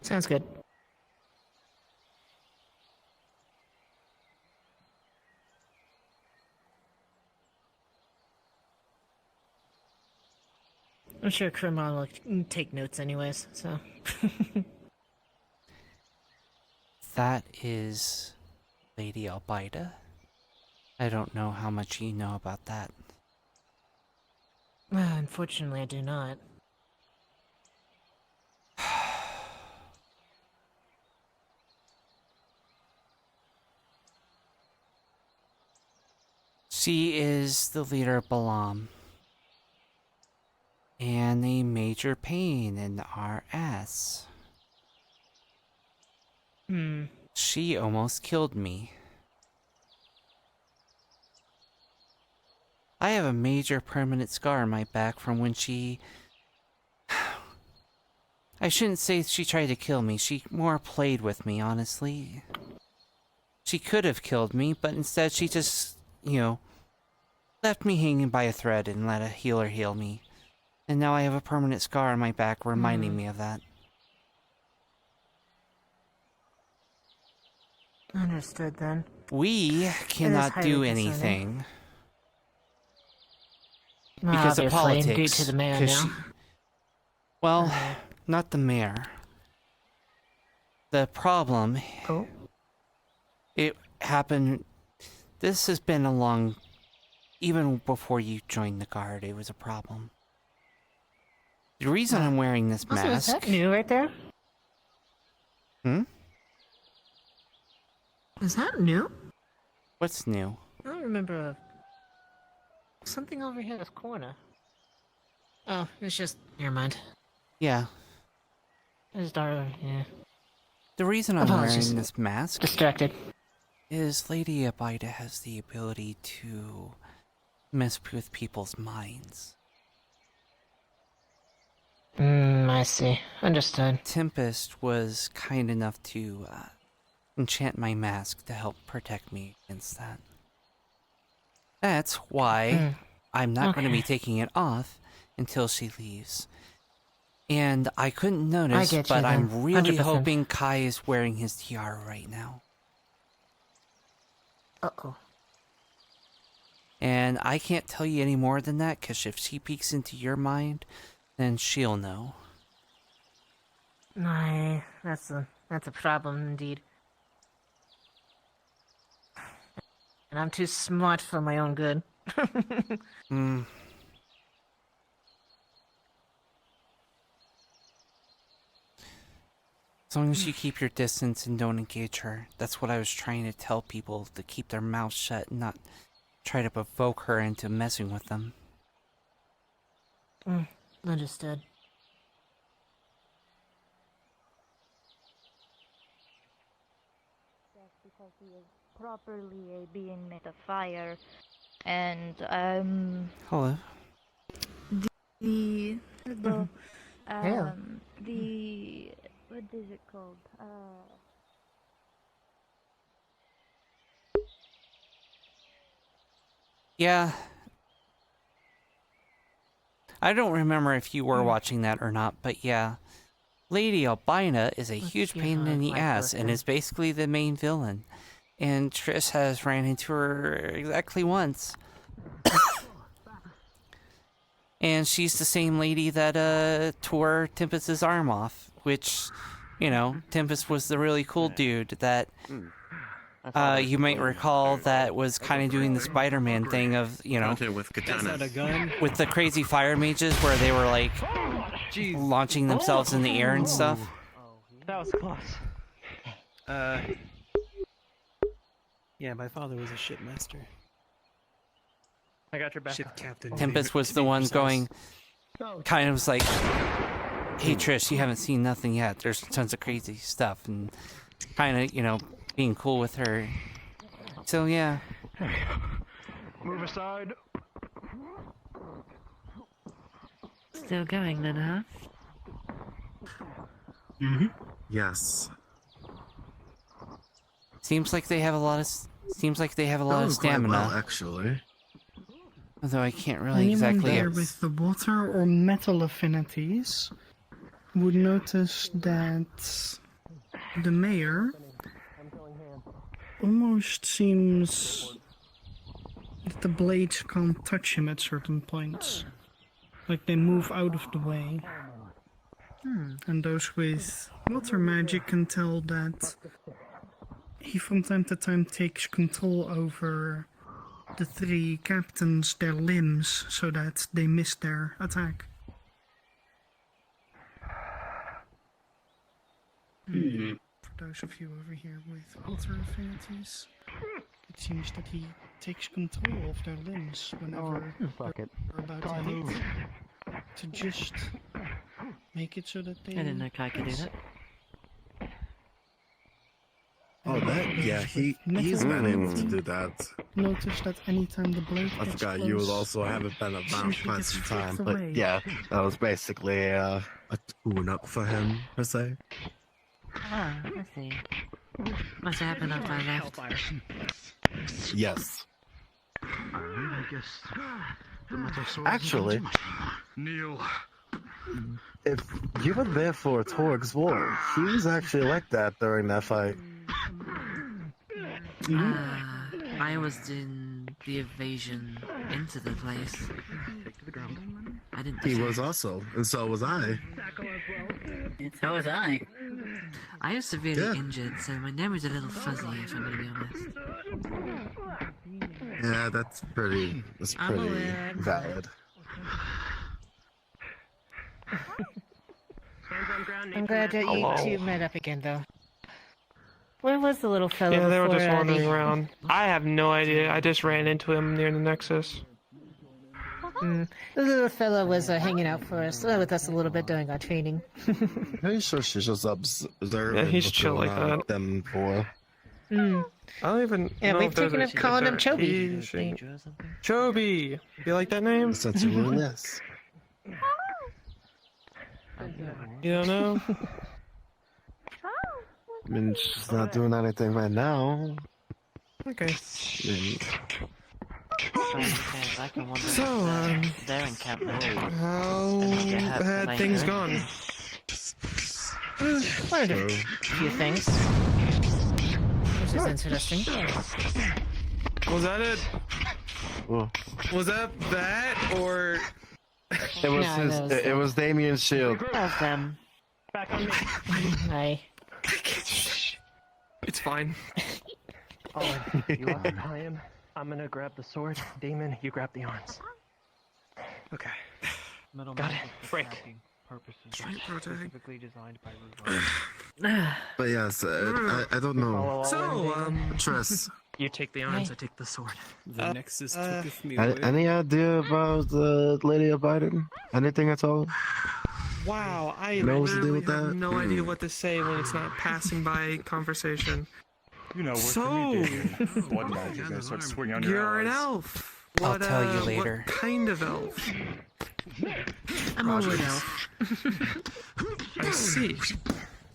Sounds good. I'm sure Krimon will take notes anyways, so... That is Lady Albaida. I don't know how much you know about that. Unfortunately, I do not. She is the leader of Balam. And a major pain in our ass. She almost killed me. I have a major permanent scar on my back from when she... I shouldn't say she tried to kill me. She more played with me, honestly. She could have killed me, but instead she just, you know, left me hanging by a thread and let a healer heal me. And now I have a permanent scar on my back reminding me of that. Understood then. We cannot do anything. Because of Obviously, politics. due to the mayor 'cause now. Well, not the mayor. The problem... Oh? It happened... This has been a long... Even before you joined the guard, it was a problem. The reason I'm wearing this Also, is mask... that new right there? Is that new? What's new? I don't remember something over here in this corner. Oh, it's just... Never mind. Yeah. It's dark, yeah. The reason I'm Apologies. wearing this mask... Distracted. Is Lady Albaida has the ability to mess with people's minds. I see. Understood. Tempest was kind enough to enchant my mask to help protect me against that. That's why I'm not going to be taking it off until she leaves. And I couldn't notice, I get you but then. I'm really 100%. hoping Kai is wearing his tiara right now. Uh-oh. And I can't tell you any more than that, because if she peeks into your mind, then she'll know. Aye, that's a problem indeed. And I'm too smart for my own good. As long as you keep your distance and don't engage her. That's what I was trying to tell people, to keep their mouths shut and not try to provoke her into messing with them. Understood. Because he is properly a being made of fire, and Hello. the Yeah. the what is it called? Yeah. I don't remember if you were watching that or not, but yeah. Lady Albaida is a huge pain in the ass and is basically the main villain. And Trish has ran into her exactly once. And she's the same lady that tore Tempest's arm off, which, you know, Tempest was the really cool dude that you might recall that was kind of doing the Spider-Man thing of, you know, with katana. with the crazy fire mages where they were like launching themselves in the air and stuff. That was close. Yeah, my father was a shipmaster. I got your back. Ship captain. Tempest was the one going, kind of was like, hey Trish, you haven't seen nothing yet. There's tons of crazy stuff, and kind of, you know, being cool with her. So yeah. Move aside. Still going then, huh? Yes. Seems like they have a lot of Quite stamina. well, actually. Although I can't really Anyone exactly. there with the water or metal affinities would notice that the mayor almost seems that the blades can't touch him at certain points. Like they move out of the way. And those with water magic can tell that he from time to time takes control over the three captains, their limbs, so that they miss their attack. For those of you over here with water affinities, it seems that he takes control of their limbs whenever they're about to hit, to just make it so that they... I didn't know Kai could do that. Oh, that, yeah, he's been able to do that. Notice that anytime the blade I gets forgot close, you also haven't been around quite some time, but away. yeah, that was basically a tune-up for him, per se. Ah, I see. Must have happened after I left. Yes. I guess the metal sword. Actually, Neil. if you were there for Torg's war, he was actually like that during that fight. I was doing the evasion into the place. I didn't. He was also, and so was I. So was I. I was severely injured, so my memory's a little fuzzy, if I'm gonna be honest. Yeah, that's pretty valid. I'm glad that you two met up again, though. Where was the little fellow? Yeah, they were before, just wandering the... around. I have no idea. I just ran into him near the nexus. The little fellow was hanging out for us, with us a little bit during our training. Pretty sure she's just observing. Yeah, he's chill like that. Them for. I don't even know we've if there's taken a up calling him Chobi. Chobi! You like that name? Since you were this. You don't know? I mean, she's not doing anything right now. Okay. So, how had things gone? Learned a few things. Which is interesting. Was that it? Oh. Was that or... It was it was Damien's shield. Of them. Back on me. Hi. It's fine. Oh, you are Ryan. I'm gonna grab the sword. Damon, you grab the arms. Okay. Got it. Break. Specifically designed by But yes, I don't know. So, Triss. You take the arms, I take the sword. The nexus took me away. Any idea about the Lady of Biden? Anything at all? wow, I Knows to do literally with have that? no idea what to say when it's not passing by conversation. You know, So, what magic is gonna start swinging on your you're an allies. elf. I'll What, tell you later. What kind of elf? I'm a wood elf. I see.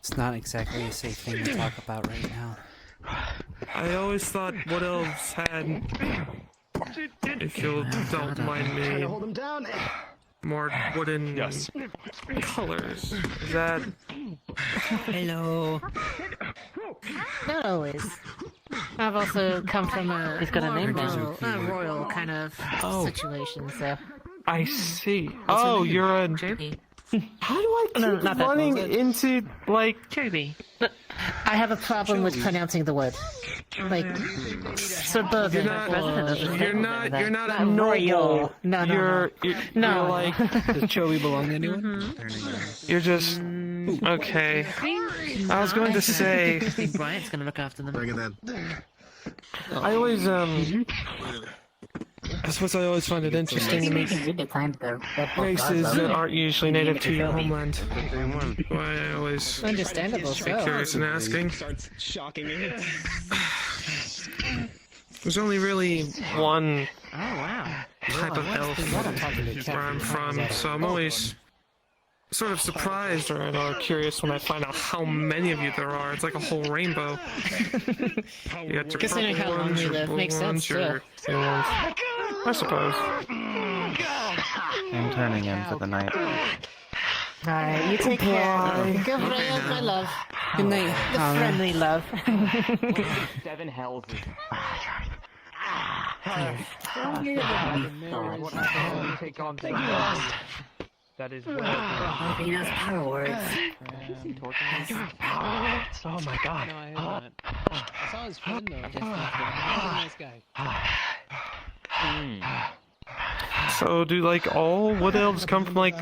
It's not exactly a safe thing to talk about right now. I always thought what elves had, if you don't mind me, Hold him down. more wooden colors. Is that... Hello. Not always. I've also come from a He's got a name now. royal kind of situation, so. I see. Oh, you're a... Joby. How do I keep not that running close. into, like... Joby. I have a problem with pronouncing the word. Like, suburban. You're not a Not noble. royal. No. You're like... Does Chobi belong to anyone? You're just... Okay. I was going to say. I think Bryant's gonna look after them. Bring it in. I always I suppose I always find it interesting to meet races that aren't usually native to your homeland. Why I always Understandable. be curious in asking. There's only really one type of elf where I'm from, so I'm always sort of surprised or curious when I find out how many of you there are. It's like a whole rainbow. You got your Considering how long ones, we your live, blue makes ones, sense, your green ones. I suppose. I'm turning in for the night. Alright, you take care. Good night, my love. Good night. The friendly love. 7 hells. That is He knows power words. Oh my god. No, I haven't. I saw his friend though. He's a nice guy. So do like all wood elves come from like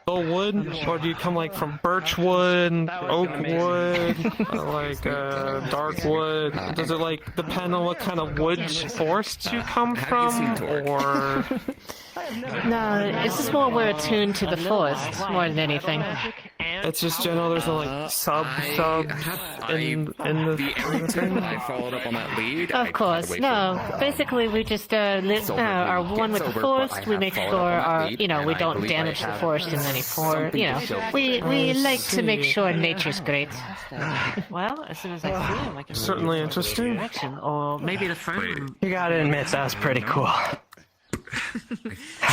dull wood, or do you come like from birch wood, oak wood, or like dark wood? Does it like depend on what kind of wood forest you come from, or? No, it's just more we're attuned to the forest more than anything. It's just general. There's no like sub in the thing. I followed up on that lead. Of course, no. Basically, we just are one with the forest. We make sure our, we don't damage the forest in any form. We like to make sure nature's great. Well, as soon as I see him, I can Certainly interesting. direction, or maybe the phone. You gotta admit, that's pretty cool.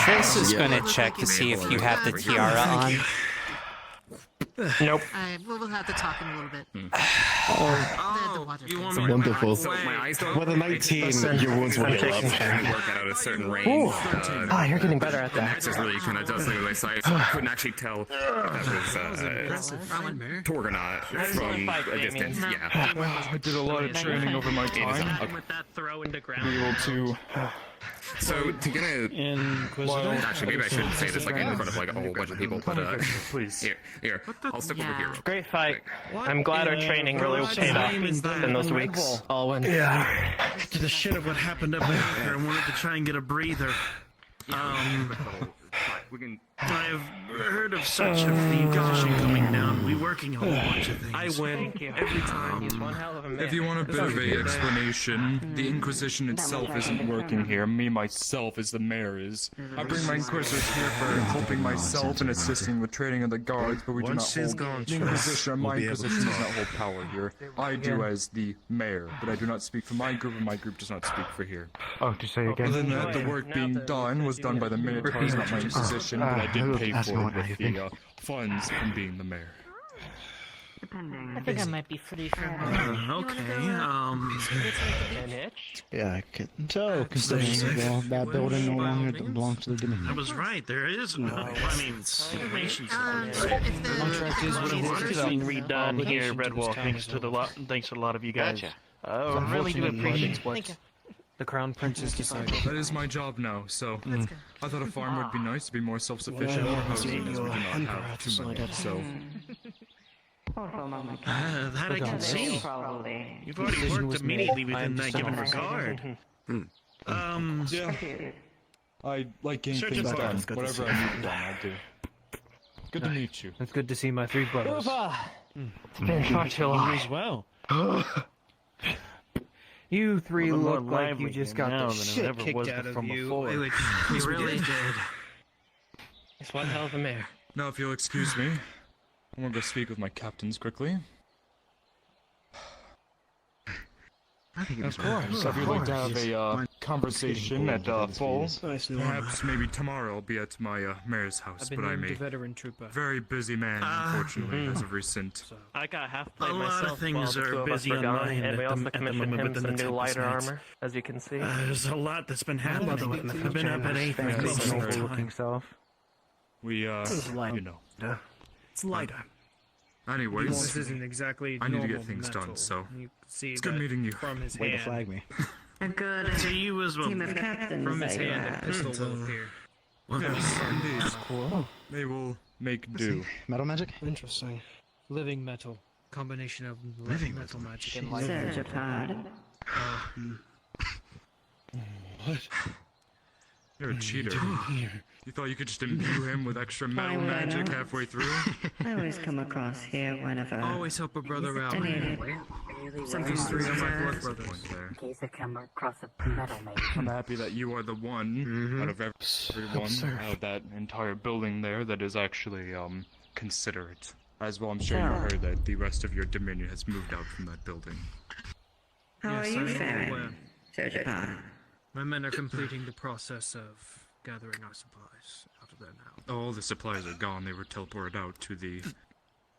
Tris is gonna check to see if you have the tiara on. Nope. We'll have to talk in a little bit. Wonderful. So my eyes don't. With a 19, your wounds will get up. Work out at a certain range. You're getting better at that. Nexus really kind of does look at my sight, so I couldn't actually tell if that was Torg or not from a distance. Yeah. Well, I did a lot of training over my time. With that throw into Be ground. able to. So to get a actually maybe I shouldn't say this like in front of like a whole bunch of people, but please. Here, I'll step over here. Great fight. I'm glad our training really paid off in those weeks. All went. Yeah. To the shit of what happened up there, I wanted to try and get a breather. I've heard of such a Inquisition coming down. We working a whole bunch of things. I win every time. He's one hell of a man. If you want a bit of a explanation, the Inquisition itself isn't working here. Me, myself, as the mayor is. I bring my Inquisitors here for helping myself and assisting with training of the guards, but we do not hold the Inquisition. My Inquisition does not hold power here. I do as the mayor, but I do not speak for my group, and my group does not speak for here. Oh, to say again? Other than that, the work being done was done by the Minotaurs, not my Inquisition, but I did pay for it with the funds from being the mayor. I think I might be free for Yeah, I can tell, considering that building no longer belongs to the Dominion. I was right. There is no. Information. Contract is what it was. It's being redone here, Redwall. Thanks to a lot of you guys. I really do appreciate what the Crown Prince's decided. That is my job now, so I thought a farm would be nice to be more self-sufficient, more housing, as we do not have too many, so... That I can see. You've already worked immediately within that given regard. Yeah. I like getting things done. Whatever I need done, I do. Good to meet you. It's good to see my 3 brothers. It's been far too long. as well. You 3 look like you just got the shit kicked out of you. You really did. It's one hell of a mayor. Now, if you'll excuse me, I'm gonna go speak with my captains quickly. Of course. If you'd like to have a conversation at full, perhaps maybe tomorrow I'll be at my mayor's house, but I'm a very busy man, unfortunately, as of recent. I got half played A lot myself. of things while the 2 are of us busy were on gone, my end and we at also the commissioned moment him within some the new lighter Tempest armor, as you can see. There's a lot that's been happening. I've been up at Aether Chronicles. We, you know. It's lighter. Anyways, This isn't exactly I need to get normal things metal. done, so You see it's good that meeting you. From his Way to hand. flag me. A good To you as well. team of captains. From his I hand, a pistol will appear. Yes, indeed. Cool. They will make do. Metal magic? Interesting. Living metal. Combination of living metal magic and light. What? You're a cheater. You thought you could just imbue him with extra metal magic halfway through? I always come across here whenever. Always help a brother out. Something's three of my blood brothers. In case I come across a metal mage. I'm happy that you are the one out of everyone out of that entire building there that is actually considerate. As well, I'm sure you heard that the rest of your dominion has moved out from that building. How are you faring, Sojapan? My men are completing the process of gathering our supplies out of there now. All the supplies are gone. They were teleported out to the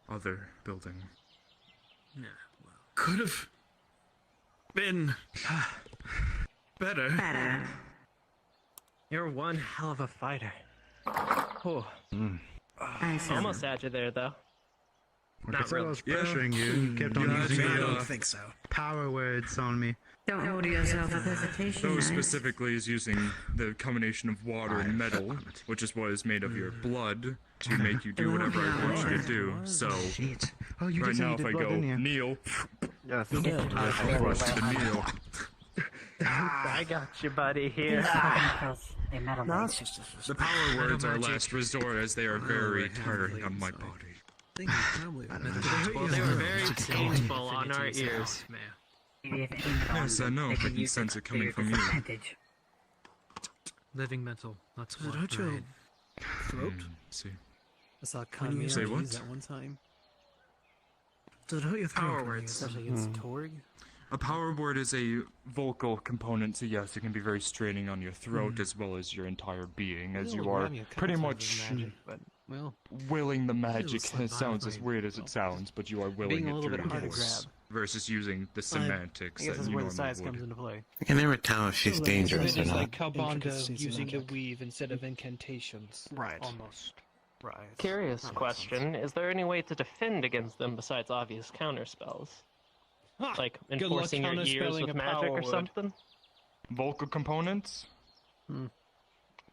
other building. Yeah, well. Could have been better. You're one hell of a fighter. Oh. Almost had you there, though. Not really. I was pressuring you. You kept on using I your don't think so. power words on me. Don't order yourself a visitation. Those specifically is using the combination of water and metal, which is what is made of your blood, to make you do whatever I want you to do. So, right now if I go, kneel, yes. I rush to the kneel. I got you, buddy, here. The power words are last resort, as they are very tiring on my body. They were very painful on our ears. Yes, I know. I can sense it coming from you. Living metal. That's what brain. Throat? See. I saw Kanye Say what? use that one time. Does it hurt your throat? Power words. Especially against Torg? A power word is a vocal component, so yes, it can be very straining on your throat as well as your entire being, as you are pretty much willing the magic. It sounds as weird as it sounds, but you are willing it through your voice versus using the semantics that you normally would. I can never tell if she's dangerous or It's not. like Kabanda using the weave instead of incantations. Right. Almost. Right. Curious question. Is there any way to defend against them besides obvious counterspells? Like enforcing your ears with magic or something? Vocal components?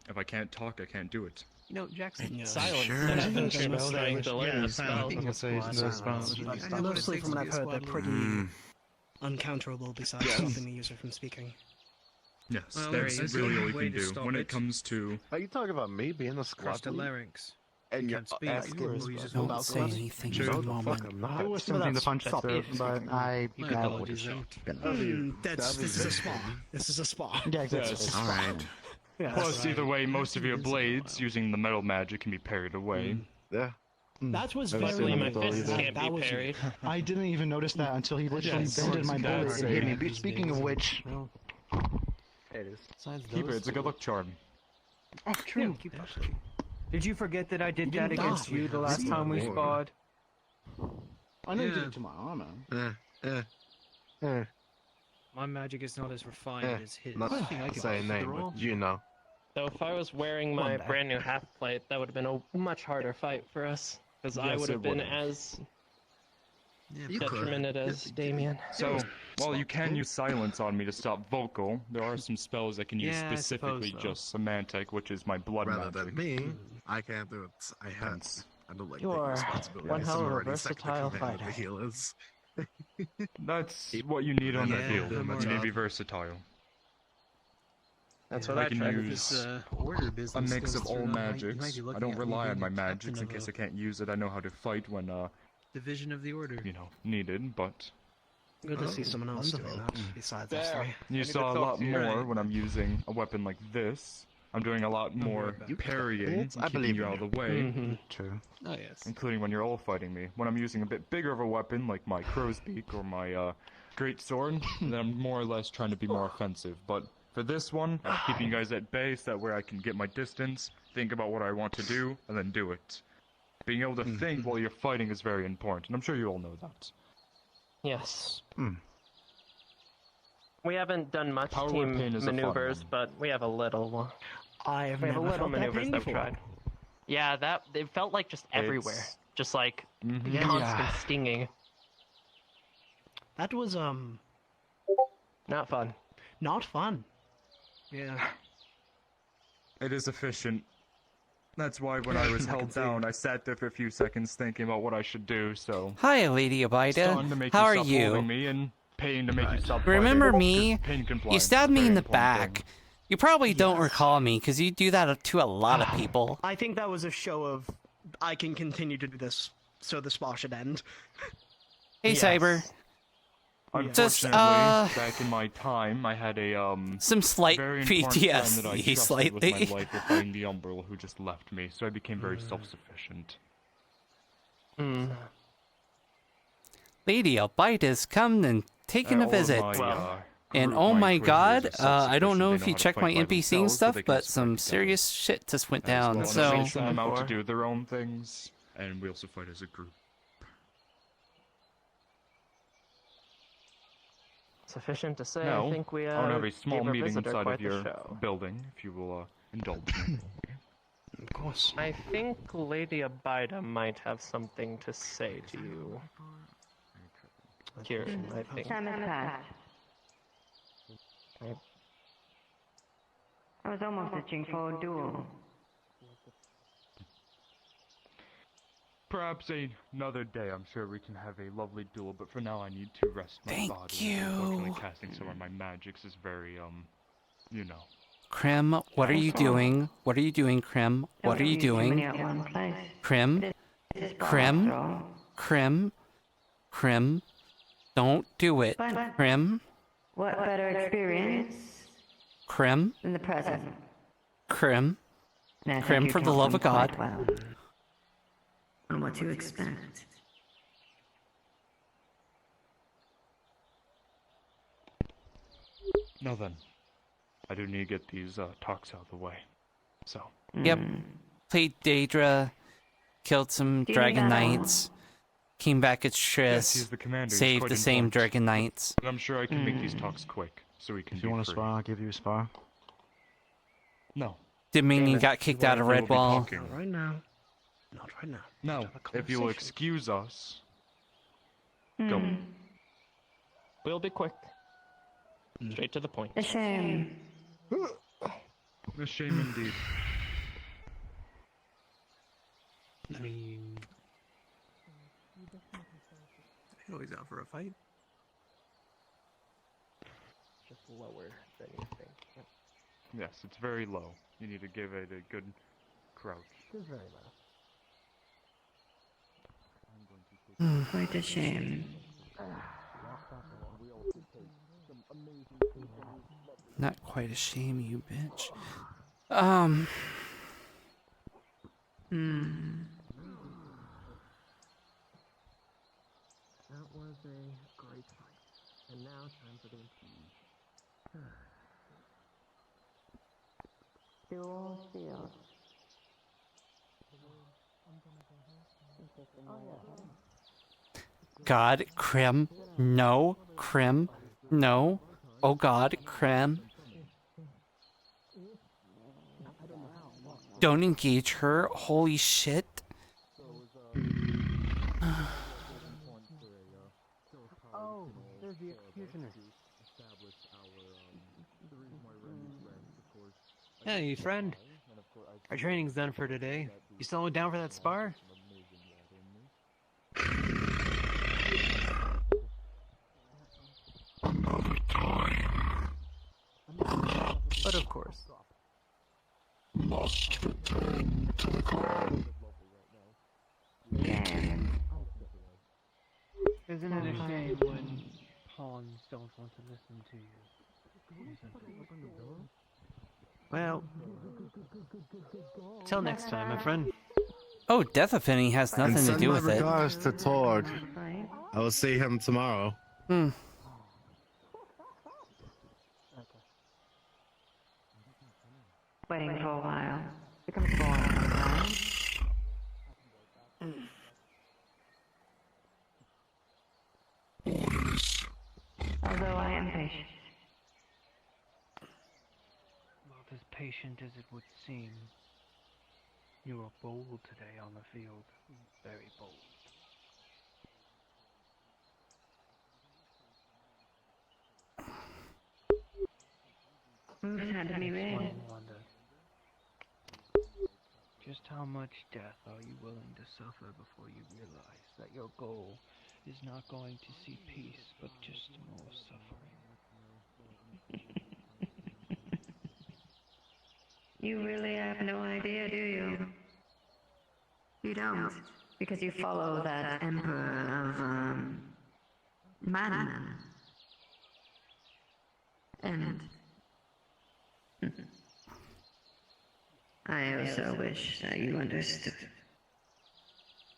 If I can't talk, I can't do it. You know, Jackson, silence. Mostly from what I've heard, they're pretty uncounterable besides stopping the user from speaking. Yes, Well, that's really all we can do. When it comes to... Are you talking about me being a Cross the squad? larynx. And you're Can't speak. asking Or me you just don't won't say anything Sure, for the the moment. fuck I'm not. It was something to punch through, but I... Apologies. This is a spa. This is a spa. Yeah, exactly. Yes. Alright. Plus, either way, most of your blades using the metal magic can be parried away. Yeah. That was Luckily, very my fists can't that be was parried. I didn't even notice that until he literally bended my bullet and hit me. Speaking of which... It is. Keep it, it's a good luck charm. Oh, true. Did you forget that I did You that didn't against die. you the last time we sparred? I know you did it to my armor. My magic is not as refined as his. Not saying name, but you know. So if I was wearing my brand new half plate, that would have been a much harder fight for us. Because I Yes, would have it been would've. as You could. detrimented as Damien. So, while you can use silence on me to stop vocal, there are some spells that can use Yeah, I specifically suppose so. just semantic, which is my blood Rather magic. than me, I can't do it. I don't like You taking are responsibility. one hell of a I'm already versatile technically the fighter. healers. That's what you need on the Yeah, field. do my You need to job. be versatile. That's what I I can tried. use order a business mix goes of all through, you might be magics. I looking don't at me rely on being my a magics captain in of case a I can't use it. I know how to fight when, Division of the order. needed, but... Good to see someone else doing that besides us three. You saw a lot more when I'm using a weapon like this. I'm doing a lot more parrying, I keeping believe you in out you. of the way. True. Oh yes. Including when you're all fighting me. When I'm using a bit bigger of a weapon, like my crow's beak or my great sword, then I'm more or less trying to be more offensive. But for this one, I'm keeping you guys at bay so that way I can get my distance, think about what I want to do, and then do it. Being able to think while you're fighting is very important, and I'm sure you all know that. Yes. We haven't done much Power word team pain is a fun maneuvers, one. but we have a little. I have We have a never little felt that maneuvers pain that we've before. tried. Yeah, that it felt like just everywhere, It's- just like Yeah. constant stinging. That was Not fun. not fun. Yeah. It is efficient. That's why when I was held down, I sat there for a few seconds thinking about what I should do, so... Hi, Lady Starting to Abida. make How are stop you? holding me and paying to make you stop Remember fighting. me? 'Cause pain You compliance stabbed is a me very in the important back. thing. You probably don't recall me, because you do that to a lot of people. I think that was a show of I can continue to do this, so the spa should end. Hey, Cyber. Just, Unfortunately, back in my time, I had a, some slight very important friend that I PTSD, trusted slightly. with my life of fighting the Umbral who just left me, so I became very self-sufficient. Lady Albida's come and taken a All of visit. my, And group, oh my Twizzlers god, are I don't know self-sufficient, if you they know how to checked fight my by NPC and themselves, so stuff, they can but just some work together. serious shit just went As well, down, and so... we send them out to do their own things, and we also fight as a group. Sufficient to say, Now, I think we I want to have a small gave our meeting visitor inside quite of the your show. building, if you will indulge me. Of course. I think Lady Abida might have something to say to you. Here, I think. Time has passed. I was almost itching for a duel. Perhaps another day, I'm sure we can have a lovely duel, but for now I need to rest my body. Thank you. Unfortunately, casting some of my magics is very, you know. Krim, what are you doing? What are you doing, Krim? What are you doing? Krim? Krim? Krim? Krim? Don't do it. Krim? What better experience Krim? than the present? Krim? And I think Krim, you for the taught love them of God. quite well on what to expect. Now then, I do need to get these talks out of the way. So. Yep. Played Daedra, killed some Do you Dragon need that? Knights, came back at Yes, Triss, he's the commander. He's saved quite the same important. Dragon Knights. And I'm sure I can make these talks quick, so we can If you want a spar, I'll give you a spar. No. Dominion got kicked out of We'll be Redwall. talking. Not right now. Not right now. Now, if you'll excuse us, go. We'll be quick. Straight to the point. A shame. A shame indeed. I mean... Oh, he's out for a fight? Just lower than you think. Yep. Yes, it's very low. You need to give it a good crouch. Just very low. Quite a shame. Not quite a shame, you bitch. That was a great fight. And now time for the Dual field. God, Krim, no, Krim, no. Oh God, Krim. Don't engage her. Holy shit. Oh, there's the executioner. Hey, friend. Our training's done for today. You still down for that spar? Another time. But of course. Must return to the ground. Isn't it a shame when pawns don't want to listen to you? Well, till next time, my friend. Oh, Death Affinity has And nothing to send do my with it. regards to Torg. I will see him tomorrow. Waiting for a while becomes boring sometimes. Although I am patient. Not as patient as it would seem. You were bold today on the field. Very bold. Who's handed me red? Wonder just How much death are you willing to suffer before you realize that your goal is not going to see peace, but just more suffering? You really have no idea, do you? You don't, because you follow that emperor of, madmen. And I also wish that you understood.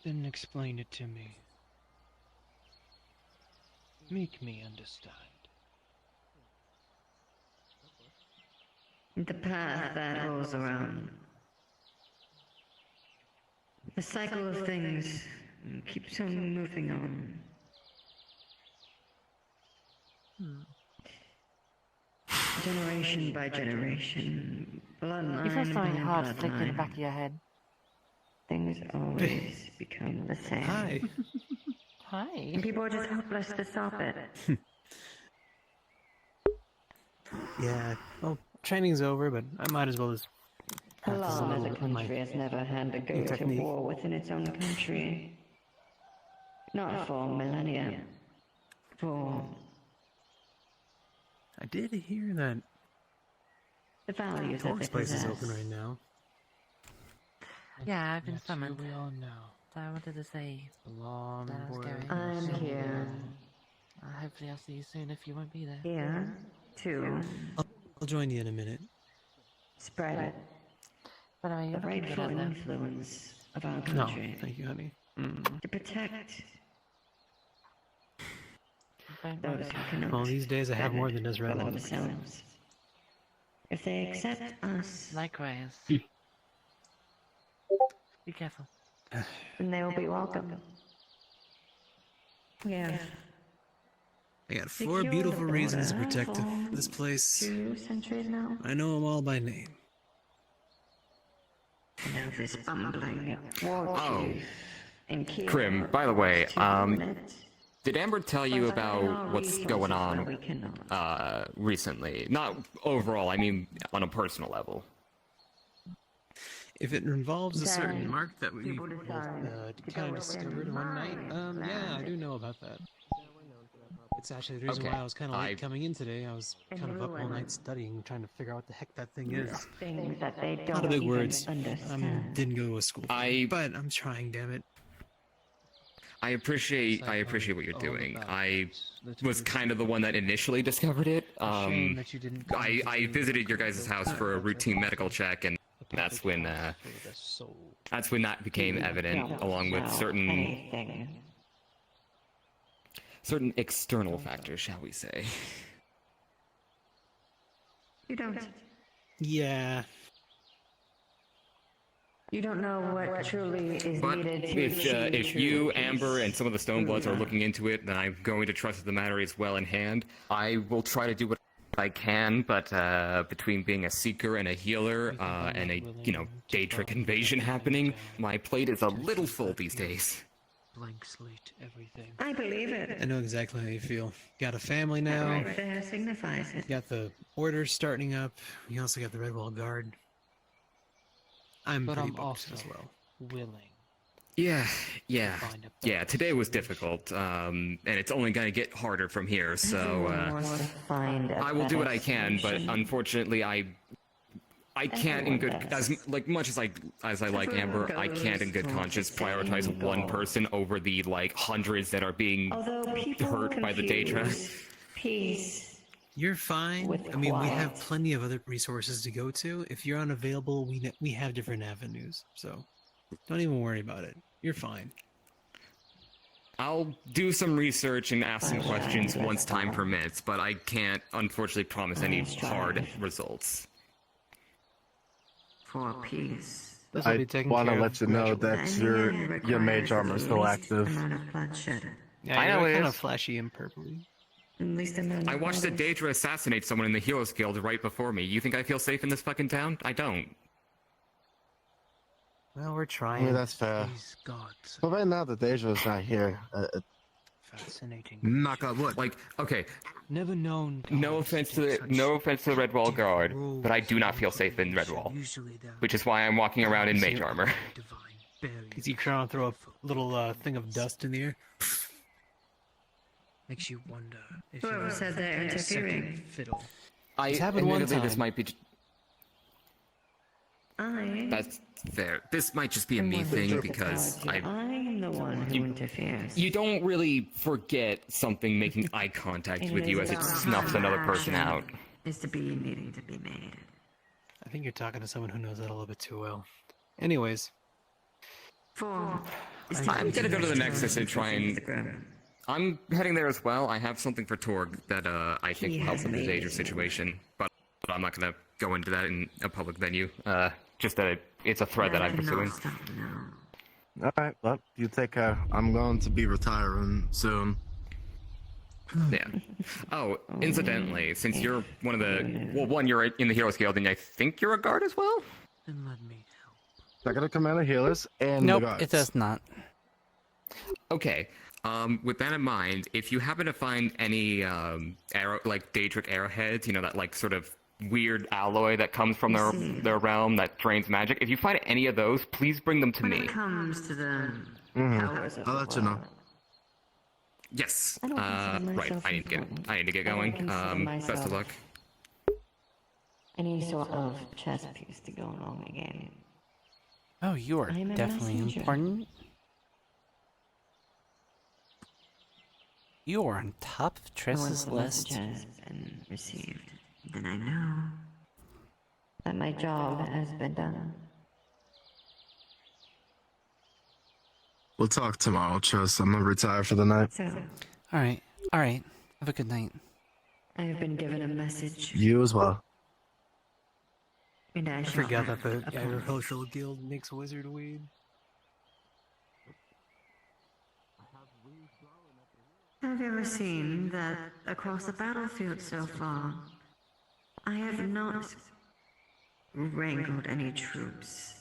Then explain it to me. Make me understand. The path that rolls around. The cycle of things keeps on moving on. Generation by generation, bloodline You feel something by hard flick in the bloodline. back of your head. Things always become the same. Hi. Hi. And people are just hopeless to stop it. Yeah. Well, training's over, but I might as well just practice a Islam as little a bit in my country has never had to go new to technique. war within its own country. Not for millennia. For I did hear that the values that Torque's they place is possess. open right now. Yeah, I've been That's summoned. who we are now. So I wanted to say Long that I was word. going. I'm So, here. hopefully I'll see you soon if you won't be there. Here, too. I'll join you in a minute. Spread it. But I The mean, rightful influence of our No, country. thank you, honey. To protect those who cannot. Well, these days I have better more than just for red love. themselves. If they accept us, Likewise. Be careful. then they will be welcome. Yeah. I got 4 Secured beautiful the reasons to border protect for this place. 2 centuries now. I know them all by name. Now this bumbling war Oh. chief in Kiev Krim, by the way, to ruin it. did Amber tell you about what's going where we on cannot. recently? Not overall, I mean on a personal level. If it involves a certain Then mark that we people both decide to kind go of discovered one night, yeah, I do know about that. It's actually the reason Okay, why I was kind of late coming in today. I was kind of up all night studying, trying to figure out what the heck that thing is. Things that they A don't lot of big even words. understand. Didn't go to a school, but I'm trying. Damn it. I appreciate what you're doing. I was kind of the one that initially discovered it. Shame that you didn't come to I visited your guys' house for a routine medical check, and that's when that became evident, along with certain external factors, shall we say. You don't. Yeah. You don't know what truly is But needed to if you, Amber, and some of the Stonebloods are looking into it, then I'm going to trust that the matter is well in hand. I will try to do what I can, but between being a seeker and a healer, and a Daedric invasion happening, my plate is a little full these days. Blank slate, everything. I believe it. I know exactly how you feel. Got a family That now. right there signifies it. Got the orders starting up. You also got the Redwall Guard. I'm But pretty I'm booked also as well. willing. Yeah. Today was difficult, and it's only going to get harder from here. So I will do what I can, but unfortunately, I can't in good much as I like Amber, I can't in good conscience prioritize one person over the hundreds that are being hurt by the Daedra. Peace. You're fine. I mean, we have plenty of other resources to go to. If you're unavailable, we have different avenues. So don't even worry about it. You're fine. I'll do some research and ask some questions once time permits, but I can't unfortunately promise any hard results. For peace. I want to let you know that your mage armor is still active. Yeah, I know it kind is. of flashy and purpley. I watched the Daedra assassinate someone in the Heroes Guild right before me. You think I feel safe in this fucking town? I don't. Well, we're I trying. mean, that's fair. But right now, the Daedra is not here. fascinating. Knock on wood. Like, okay, Never known. no offense to the Redwall Guard, but I do not feel safe in Redwall, which is why I'm walking around in mage armor. Is he trying to throw a little thing of dust in the air? Makes you wonder if Whoever said they're interfering. Fiddle. It's happened one Admittedly, this time. might be. That's fair. This might just be a me thing because I'm the one who interferes. You don't really forget something making eye contact with you as it snuffs another person out. Is to be needing to be made. I think you're talking to someone who knows that a little bit too well. Anyways. I'm gonna go to the Nexus and try and. I'm heading there as well. I have something for Torg that I think will help with the Daedra situation, but I'm not gonna go into that in a public venue. Just that it's a thread that I'm pursuing. Alright, well, you take care. I'm going to be retiring soon. Yeah. Oh, incidentally, since you're one of the... Well, one, you're in the Heroes Guild, and I think you're a guard as well? Then let me I got a command of healers and Nope, the guards. it does not. Okay. With that in mind, if you happen to find any Daedric arrowheads, you know, that like sort of weird alloy that comes from their realm that drains magic, if you find any of those, please bring them to me. When it comes to the powers of I'll let you know. Yes. Right. I need to get going. Best of luck. Any sort of chess piece to go along again. Oh, you are I'm a definitely messenger. important. You are on top of Triss's list. Has been received. Then I know that my job has been done. We'll talk tomorrow, Tress. I'm gonna retire for the night. So, Alright, alright. Have a good night. I have been given a message, You as well. and I I shall forgot that act the upon it. agricultural guild makes wizard weed. Have you ever seen that across the battlefield so far, I have not wrangled any troops,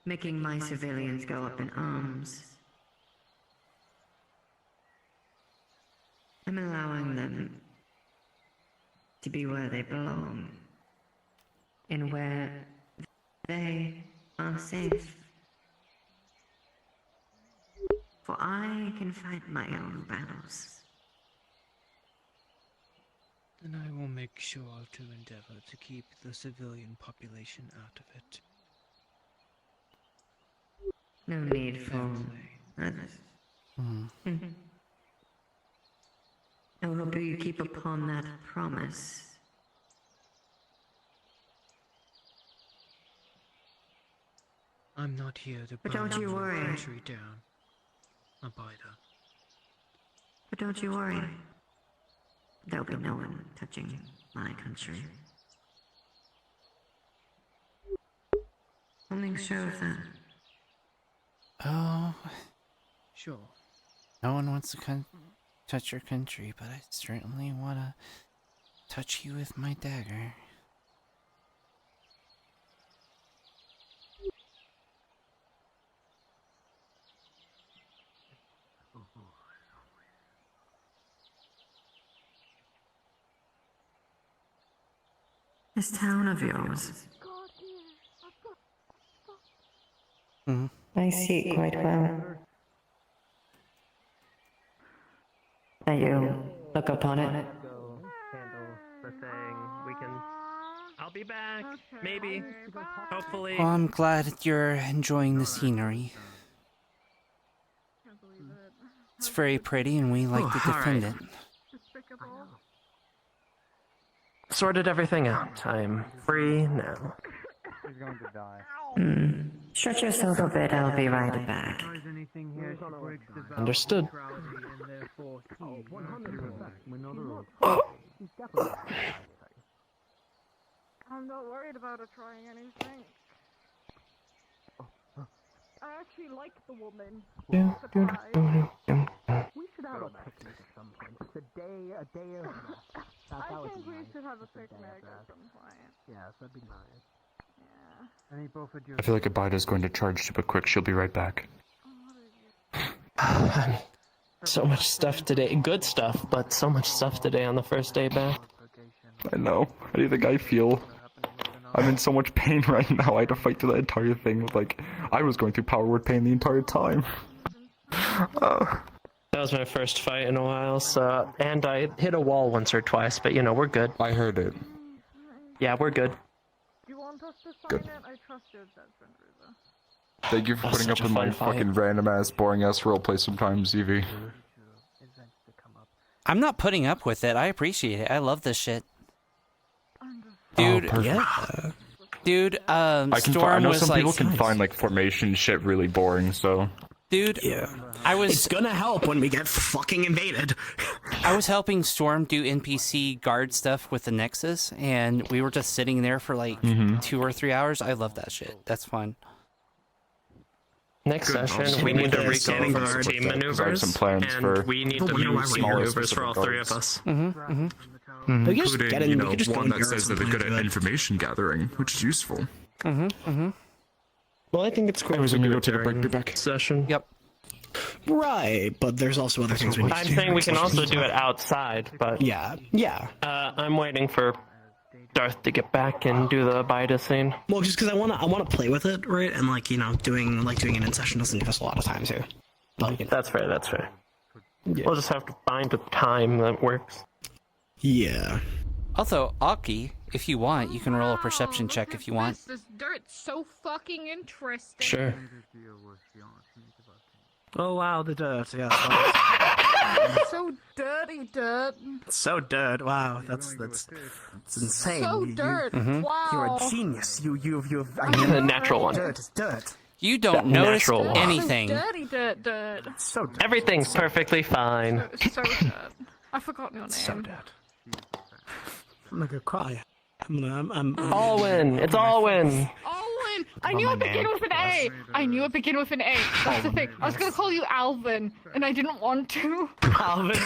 making my civilians go up in arms. I'm allowing them to be where they belong, and where they are safe. For I can fight my own battles. Then I will make sure to endeavor to keep the civilian population out of it. No need for others. I hope you keep upon that promise. I'm not here to But burn don't you your worry. country down. Abida. But don't you worry. There'll be no one touching my country. I'll make sure of that. Oh, Sure. no one wants to touch your country, but I certainly want to touch you with my dagger. This town of yours. I see it quite well. That you look upon it. Handle the thing. We can. I'll be back. Maybe. Hopefully. Well, I'm glad you're enjoying the scenery. It's very pretty, and we like to defend it. Sorted everything out. I'm free now. He's going to die. Stretch yourself a bit, I'll be right back. Understood. I'm not worried about her trying anything. I actually like the woman. We should have a picnic at some point. Just a day or I think we should have a picnic at some point. Yes, that'd be nice. Yeah. I need both of you. I feel like Abida's going to charge super quick. She'll be right back. So much stuff today. Good stuff, but so much stuff today on the first day back. I know. How do you think I feel? I'm in so much pain right now. I had to fight through that entire thing with, like, I was going through power word pain the entire time. That was my first fight in a while, so... And I hit a wall once or twice, but, you know, we're good. I heard it. Yeah, we're good. Do you want us to sign Good. it? I trust your judgment, Riza. Thank you for That was putting up such a with my fun fight. fucking random-ass, boring-ass roleplay sometimes, Evie. I'm not putting up with it. I appreciate it. I love this shit. Dude, perfect. Dude, I Storm know was some like... people can find, like, formation shit really boring, so... Dude, I was... It's gonna help when we get fucking invaded. I was helping Storm do NPC guard stuff with the Nexus, and we were just sitting there for like 2 or 3 hours. I love that shit. That's fun. Next session, we need to recall our team maneuvers, some plans and for we need to use maneuvers for all three of us. Including, you know, one that says that they're good at information gathering, which is useful. Well, I think it's cool. Anyways, I'm gonna go take a break. Be back. Session. Yep. Right, but there's also other things we need to do. I'm saying we can also do it outside, but... Yeah. I'm waiting for Darth to get back and do the Bida scene. Well, just because I wanna play with it, right? And like, you know, doing it in session doesn't give us a lot of time too. But, you know. That's fair. Yeah. We'll just have to find a time that works. Yeah. Also, Aki, if you want, you can roll a perception check if you want. This dirt's so fucking interesting. Sure. Oh wow, the dirt. Yeah. So dirty dirt. So dirt. Wow, that's insane. So dirt. Wow. You're a genius. You've. The natural one. Dirt is dirt. You don't The notice natural one. anything. So dirty dirt. So dirt. Everything's perfectly fine. So dirt. I forgot your name. So dirt. I'm not gonna cry. I'm. Alwyn. It's Alwyn. Owen! I knew it began with an A! I knew it began with an A. That's the thing. I was gonna call you Alvin, and I didn't want to. Alvin.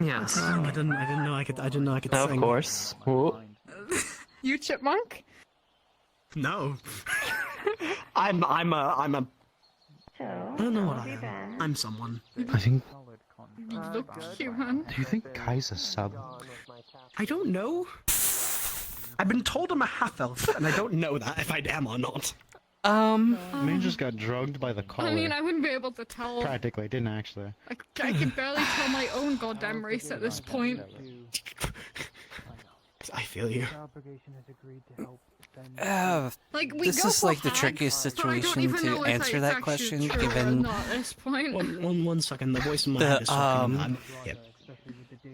Yes. I didn't know I could Of sing. course. Ooh. You chipmunk? No. I'm a. I don't know what I am. I'm someone. I think. You look human. Do you think Kai's a sub? I don't know. I've been told I'm a half-elf, and I don't know that if I am or not. Man just got drugged by the collar. I mean, I wouldn't be able to tell. Practically, didn't actually. I can barely tell my own goddamn race at this point. I feel you. Like, we This go is for like the hag, trickiest but I don't situation even to know if answer it's that actually question, true or given not at this point. One second. The voice in my The, head is talking. Yeah.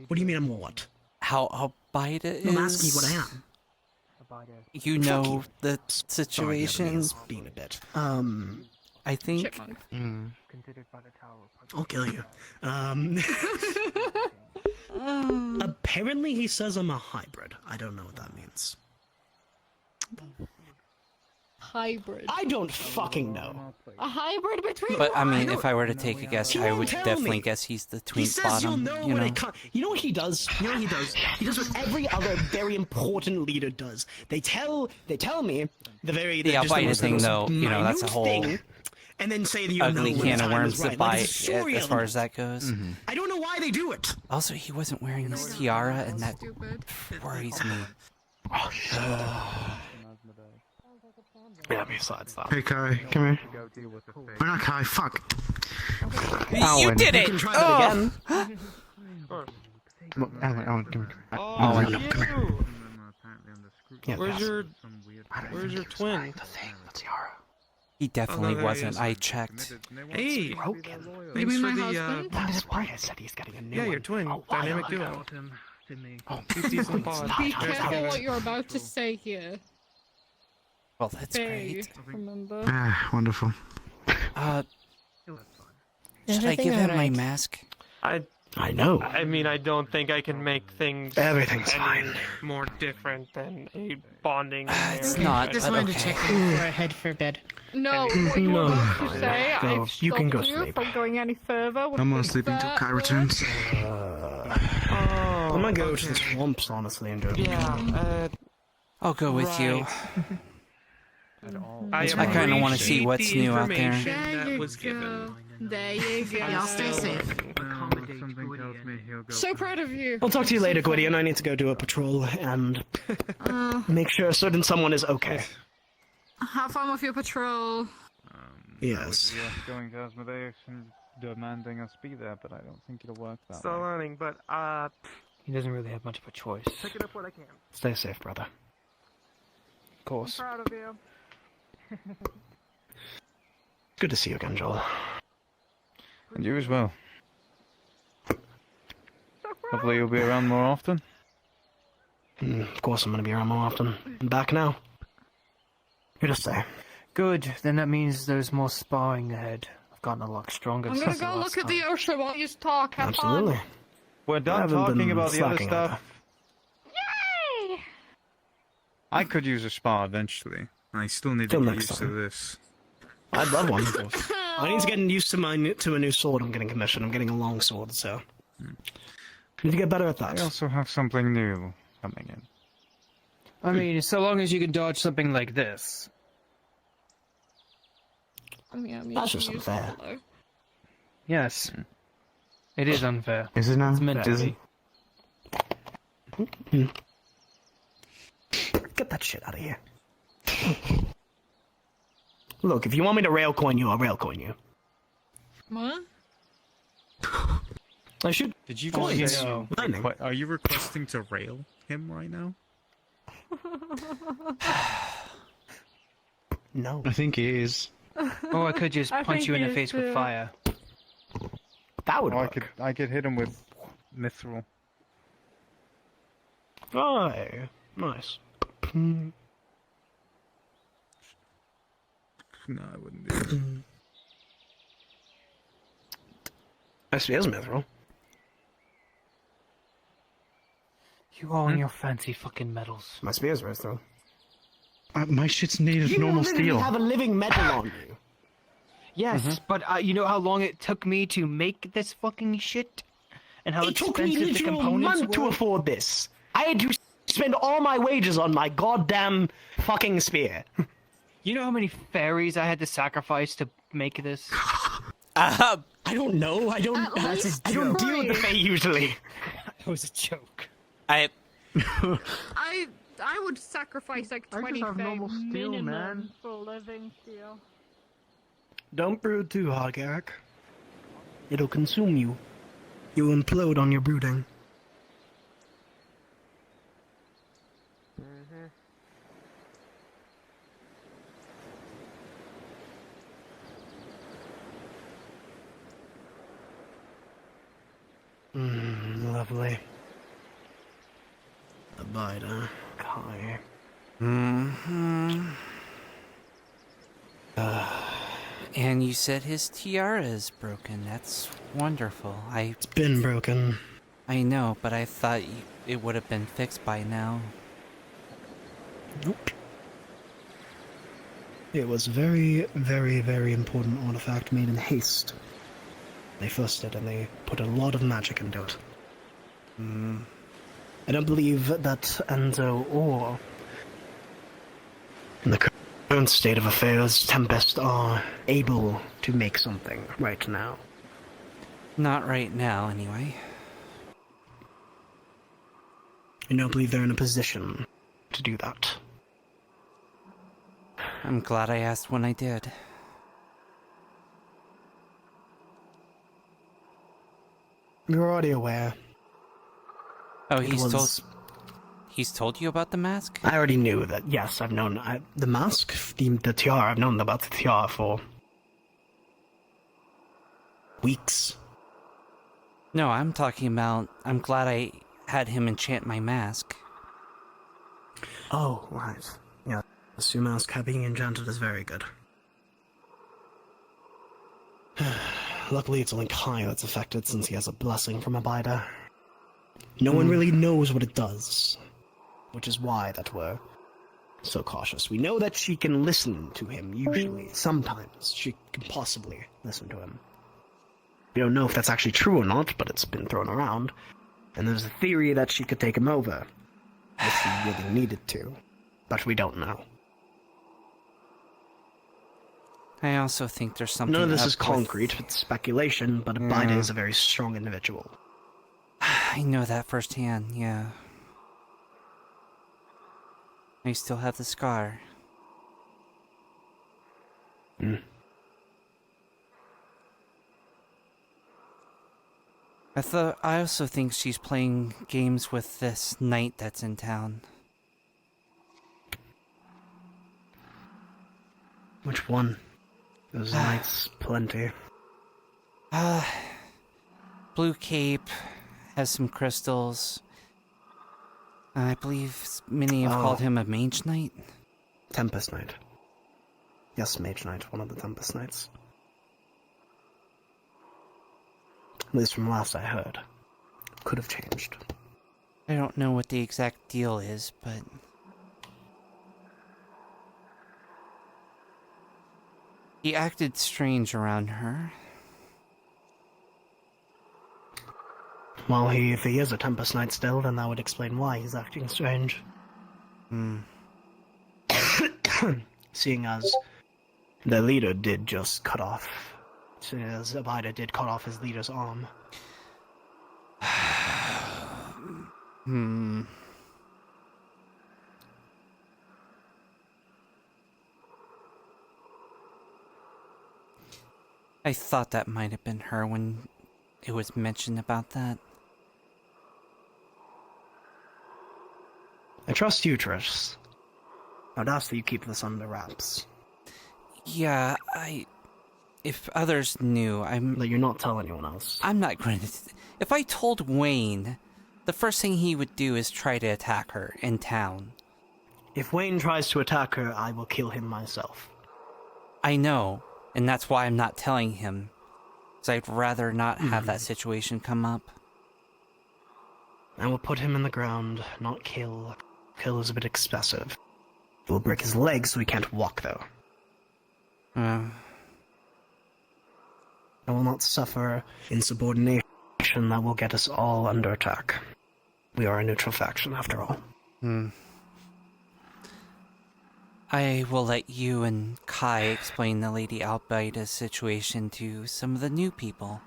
What do you mean I'm what? how Bida is. I'm asking you what I am. You know the situation. Being a bit. I think. I'll kill you. Apparently he says I'm a hybrid. I don't know what that means. Hybrid. I don't fucking know. A hybrid between But I mean, I if I were to take a guess, He I won't would tell definitely me. guess he's the He twink says bottom. you'll know You when know. it comes. You know what he does? You know what he does? He does what every other very important leader does. They tell me the very The just the Albina most- thing, most though, you know, that's a minute whole thing, and then say that you ugly know when can the of time worms is to right. buy Like, there's a story as far element. as that goes. I don't know why they do it. Also, he wasn't wearing his tiara, and that worries me. Yeah, besides that. Hey Kai, come here. We're not Kai. Fuck. You did it! You can try that again. Alan, come here. Oh, come here. Yeah, Where's your twin? he definitely there he wasn't. is. I checked. Hey, You thanks mean for my the husband? That is why I said he's getting a new yeah, one. your twin, A while dynamic ago. duo. He's decent pod. Be careful what you're about to say here. Well, that's Faye, great. remember? Ah, wonderful. Should I give him my mask? I know. I mean, I don't think I can make things Everything's any fine. more different than a bonding. It's not, Just but wanted okay. to check before I head for bed. No, what you were about to say, Go. I've You can stopped go you sleep. from going any further. with I'm gonna the sleep until that Kai word. returns. I'm gonna go to the swamps, honestly, and do it. Yeah, I'll go with you. I I kind of want to see what's new out there. That was given. There you go. Y'all stay safe. Something tells me he'll go. So proud of you. I'll talk to you later, Gwydion. I need to go do a patrol and make sure certain someone is okay. Have fun with your patrol. Yes. Going to Asmodeus and demanding us be there, but I don't think it'll work that Still way. learning, but He doesn't really have much of a choice. pick it up what I can. Stay safe, brother. Of course. Proud of you. Good to see you again, Joel. And you as well. Hopefully you'll be around more often. Of course I'm going to be around more often. I'm back now. Here to stay. Good, then that means there's more sparring ahead. I've gotten a lot stronger I'm since gonna the go last look at the time. ocean while you talk. Have Absolutely. fun. We're I done haven't talking been about the other slacking stuff. Yay! I could use a spa eventually. I still need to Till get next used to time. this. I'd love one. I need to get used to a new sword I'm getting commissioned. I'm getting a long sword, so... Need to get better at that. I also have something new coming in. I mean, so long as you can dodge something like this. That's just unfair. Yes. It is unfair. Is it not? It's meant to Is be. Get that shit out of here. Look, if you want me to railcoin you, I'll railcoin you. What? I should. Did you Oh, just yes. say... Are you requesting to rail him right now? No. I think he is. Or I could just I punch think you in the he is face with too. fire. That would Or work. I could hit him with mithril. Oh, hey. Nice. No, I wouldn't do that. SPS mithril. You all and your fancy fucking medals. My spear's mithril. My shit's made of You normal literally steel. have a living metal on you. Yes, but you know how long it took me to make this fucking shit? And how It took me expensive the literally a components month to were? afford this. I had to spend all my wages on my goddamn fucking spear. You know how many fairies I had to sacrifice to make this? I don't know. I don't deal with the Fae usually. That was a joke. I would sacrifice like I just 20 have normal steel, minimum man. for living steel. Don't brood too hard, Garrick. It'll consume you. You'll implode on your brooding. Lovely. Abida. Kai. And you said his tiara is broken. That's wonderful. It's been broken. I know, but I thought it would have been fixed by now. Nope. It was a very, very, very important artifact made in haste. They fussed it and they put a lot of magic into it. I don't believe that Enzo or, in the current state of affairs, Tempest are able to make something right now. Not right now, anyway. I don't believe they're in a position to do that. I'm glad I asked when I did. You're already aware. Oh, It was- he's told you about the mask? I already knew that. Yes, I've known the mask, the tiara. I've known about the tiara for weeks. No, I'm talking about, I'm glad I had him enchant my mask. Oh, right. Yeah, the Sue mask being enchanted is very good. Luckily, it's only Kai that's affected since he has a blessing from Abida. No one really knows what it does, which is why that we're so cautious. We know that she can listen to him, usually. Sometimes she can possibly listen to him. We don't know if that's actually true or not, but it's been thrown around. And there's a theory that she could take him over, if she really needed to. But we don't know. I also think there's something. None of this up is concrete, it's speculation, but Abida is a very strong individual. I know that firsthand, yeah. I still have the scar. I also think she's playing games with this knight that's in town. Which one? There's knights plenty. Blue cape has some crystals. I believe many have called him a mage knight. Tempest Knight. Yes, Mage Knight, one of the Tempest Knights. At least from last I heard. Could have changed. I don't know what the exact deal is, but... he acted strange around her. Well, if he is a Tempest Knight still, then that would explain why he's acting strange. Seeing as the leader did just cut off. Seeing as Abida did cut off his leader's arm. I thought that might have been her when it was mentioned about that. I trust you, Trish. I'd ask that you keep this under wraps. Yeah, if others knew, That you're not telling anyone else. I'm not going to... If I told Wayne, the first thing he would do is try to attack her in town. If Wayne tries to attack her, I will kill him myself. I know, and that's why I'm not telling him. Because I'd rather not have that situation come up. I will put him in the ground, not kill. Kill is a bit excessive. It will break his legs so he can't walk, though. I will not suffer insubordination that will get us all under attack. We are a neutral faction, after all. I will let you and Kai explain the Lady Albida's situation to some of the new people.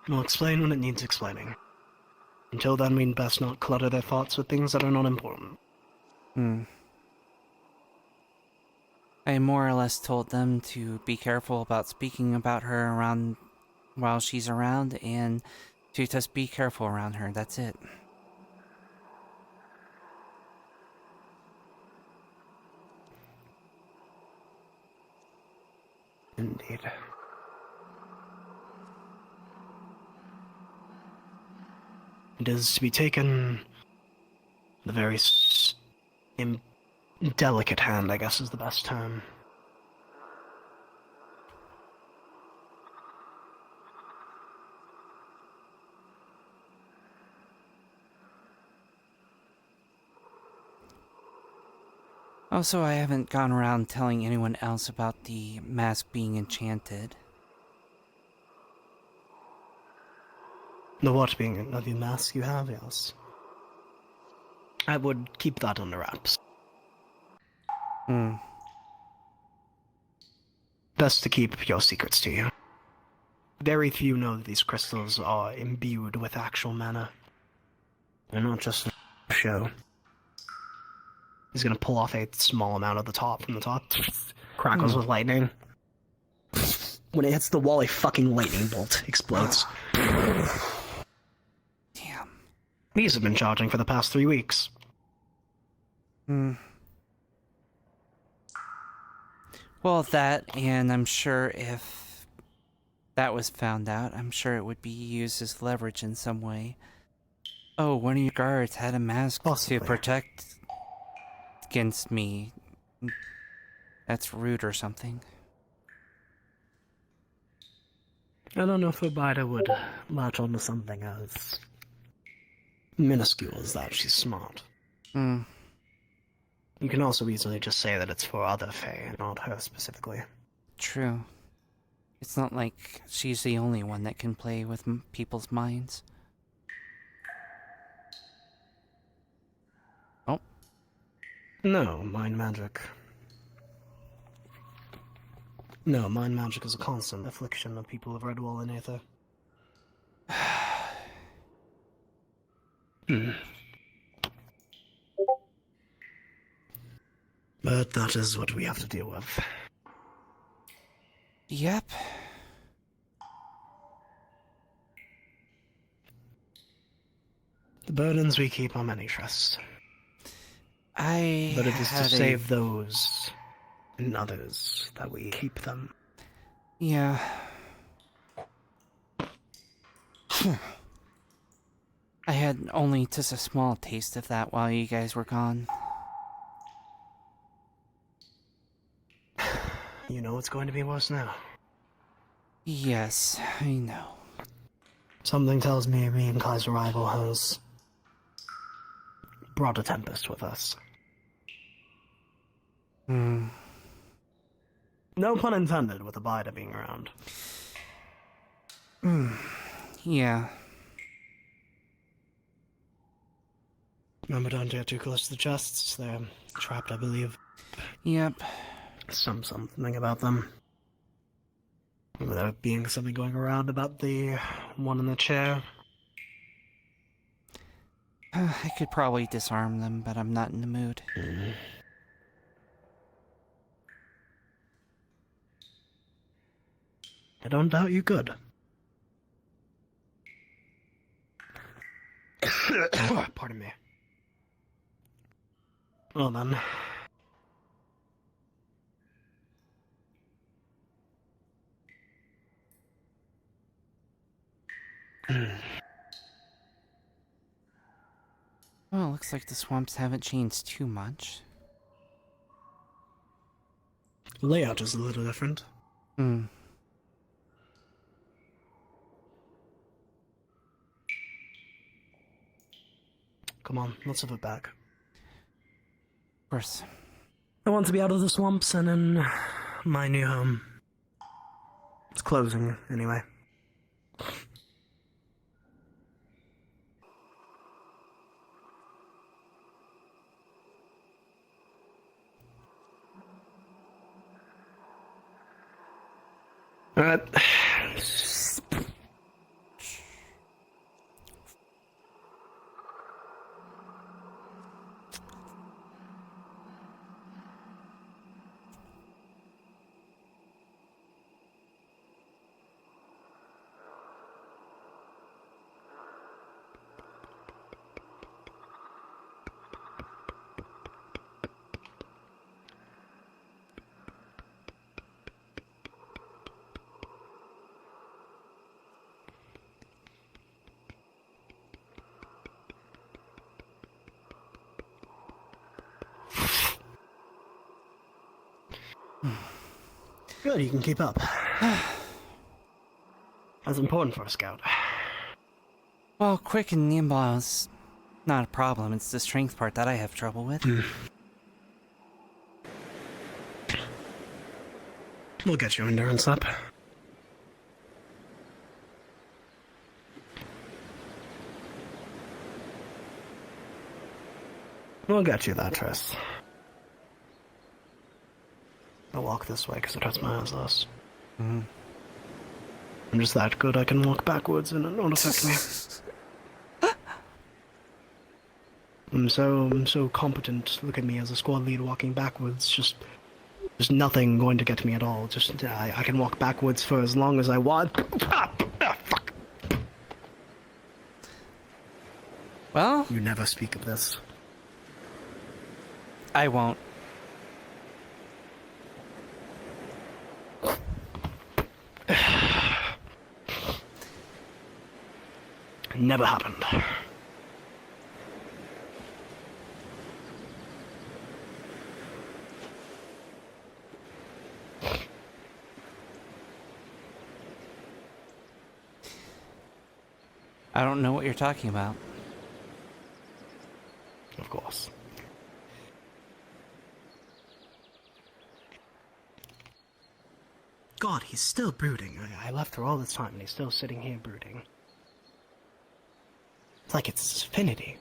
We'll explain when it needs explaining. Until then, we'd best not clutter their thoughts with things that are not important. I more or less told them to be careful about speaking about her around while she's around, and to just be careful around her. That's it. Indeed. It is to be taken the very delicate hand, I guess is the best term. Also, I haven't gone around telling anyone else about the mask being enchanted. The what being the mask you have, yes. I would keep that under wraps. Best to keep your secrets to you. Very few know that these crystals are imbued with actual mana. They're not just a show. He's gonna pull off a small amount of the top from the top. Crackles with lightning. When it hits the wall, a fucking lightning bolt explodes. Damn. These have been charging for the past 3 weeks. Well, that, and I'm sure if that was found out, I'm sure it would be used as leverage in some way. Oh, one of your guards had a mask to protect against me. That's rude or something. I don't know if Abida would latch onto something as minuscule as that. She's smart. You can also easily just say that it's for other Fae, not her specifically. True. It's not like she's the only one that can play with people's minds. No, mind magic. No, mind magic is a constant affliction of people of Redwall and Aether. But that is what we have to deal with. Yep. The burdens we keep are many, Tress. But it is to had save those and others that we keep them. Yeah. I had only just a small taste of that while you guys were gone. You know it's going to be worse now. Yes, I know. Something tells me and Kai's arrival has brought a tempest with us. Hmm. No pun intended with Abida being around. Yeah. Remember, don't get too close to the chests. They're trapped, I believe. Yep. Something about them. Remember there being something going around about the one in the chair? I could probably disarm them, but I'm not in the mood. I don't doubt you could. Pardon me. Well then. Well, looks like the swamps haven't changed too much. The layout is a little different. Hmm. Come on, let's have it back. Of course. I want to be out of the swamps and in my new home. It's closing, anyway. Alright. Good, you can keep up. That's important for a scout. Well, quick and nimble is not a problem. It's the strength part that I have trouble with. We'll get your endurance up. We'll get you that, Triss. I'll walk this way because it hurts my eyes less. I'm just that good I can walk backwards and it won't affect me. I'm so competent. Look at me as a squad lead walking backwards. Just nothing going to get me at all. Just I can walk backwards for as long as I want. Fuck. Well, you never speak of this. I won't. Never happened. I don't know what you're talking about. Of course. God, he's still brooding. I left for all this time and he's still sitting here brooding. It's like it's his affinity.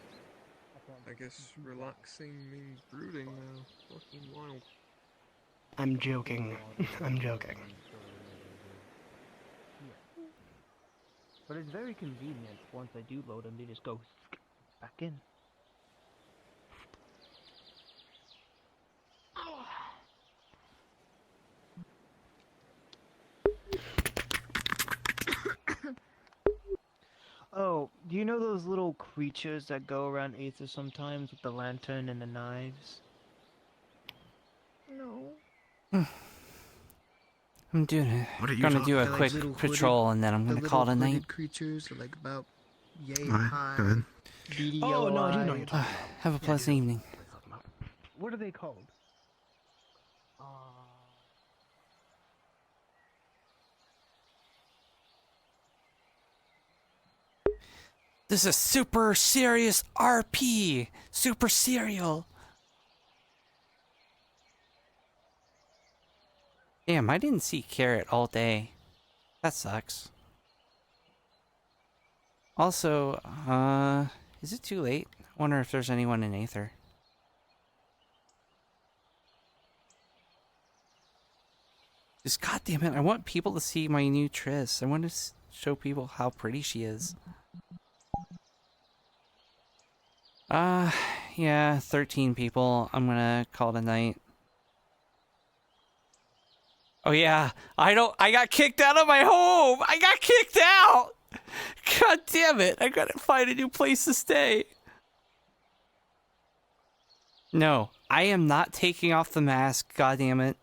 I guess relaxing means brooding now. Fucking wild. I'm joking. I'm joking. But it's very convenient. Once I do load them, they just go back in. Oh, do you know those little creatures that go around Aether sometimes with the lantern and the knives? No. I'm doing it. What are you Gonna talking do a about? quick Like little patrol and then I'm the gonna call it a little night. hooded creatures are like about yay Alright, high. go ahead. Beady Oh, yellow no, I do know eyes. you're talking Have a pleasant evening. What are they called? This is super serious RP. Super serial. Damn, I didn't see Carrot all day. That sucks. Also, is it too late? I wonder if there's anyone in Aether. Just goddamn it, I want people to see my new Triss. I want to show people how pretty she is. Yeah, 13 people. I'm gonna call it a night. Oh yeah, I got kicked out of my home! I got kicked out! God damn it, I gotta find a new place to stay. No, I am not taking off the mask, god damn it.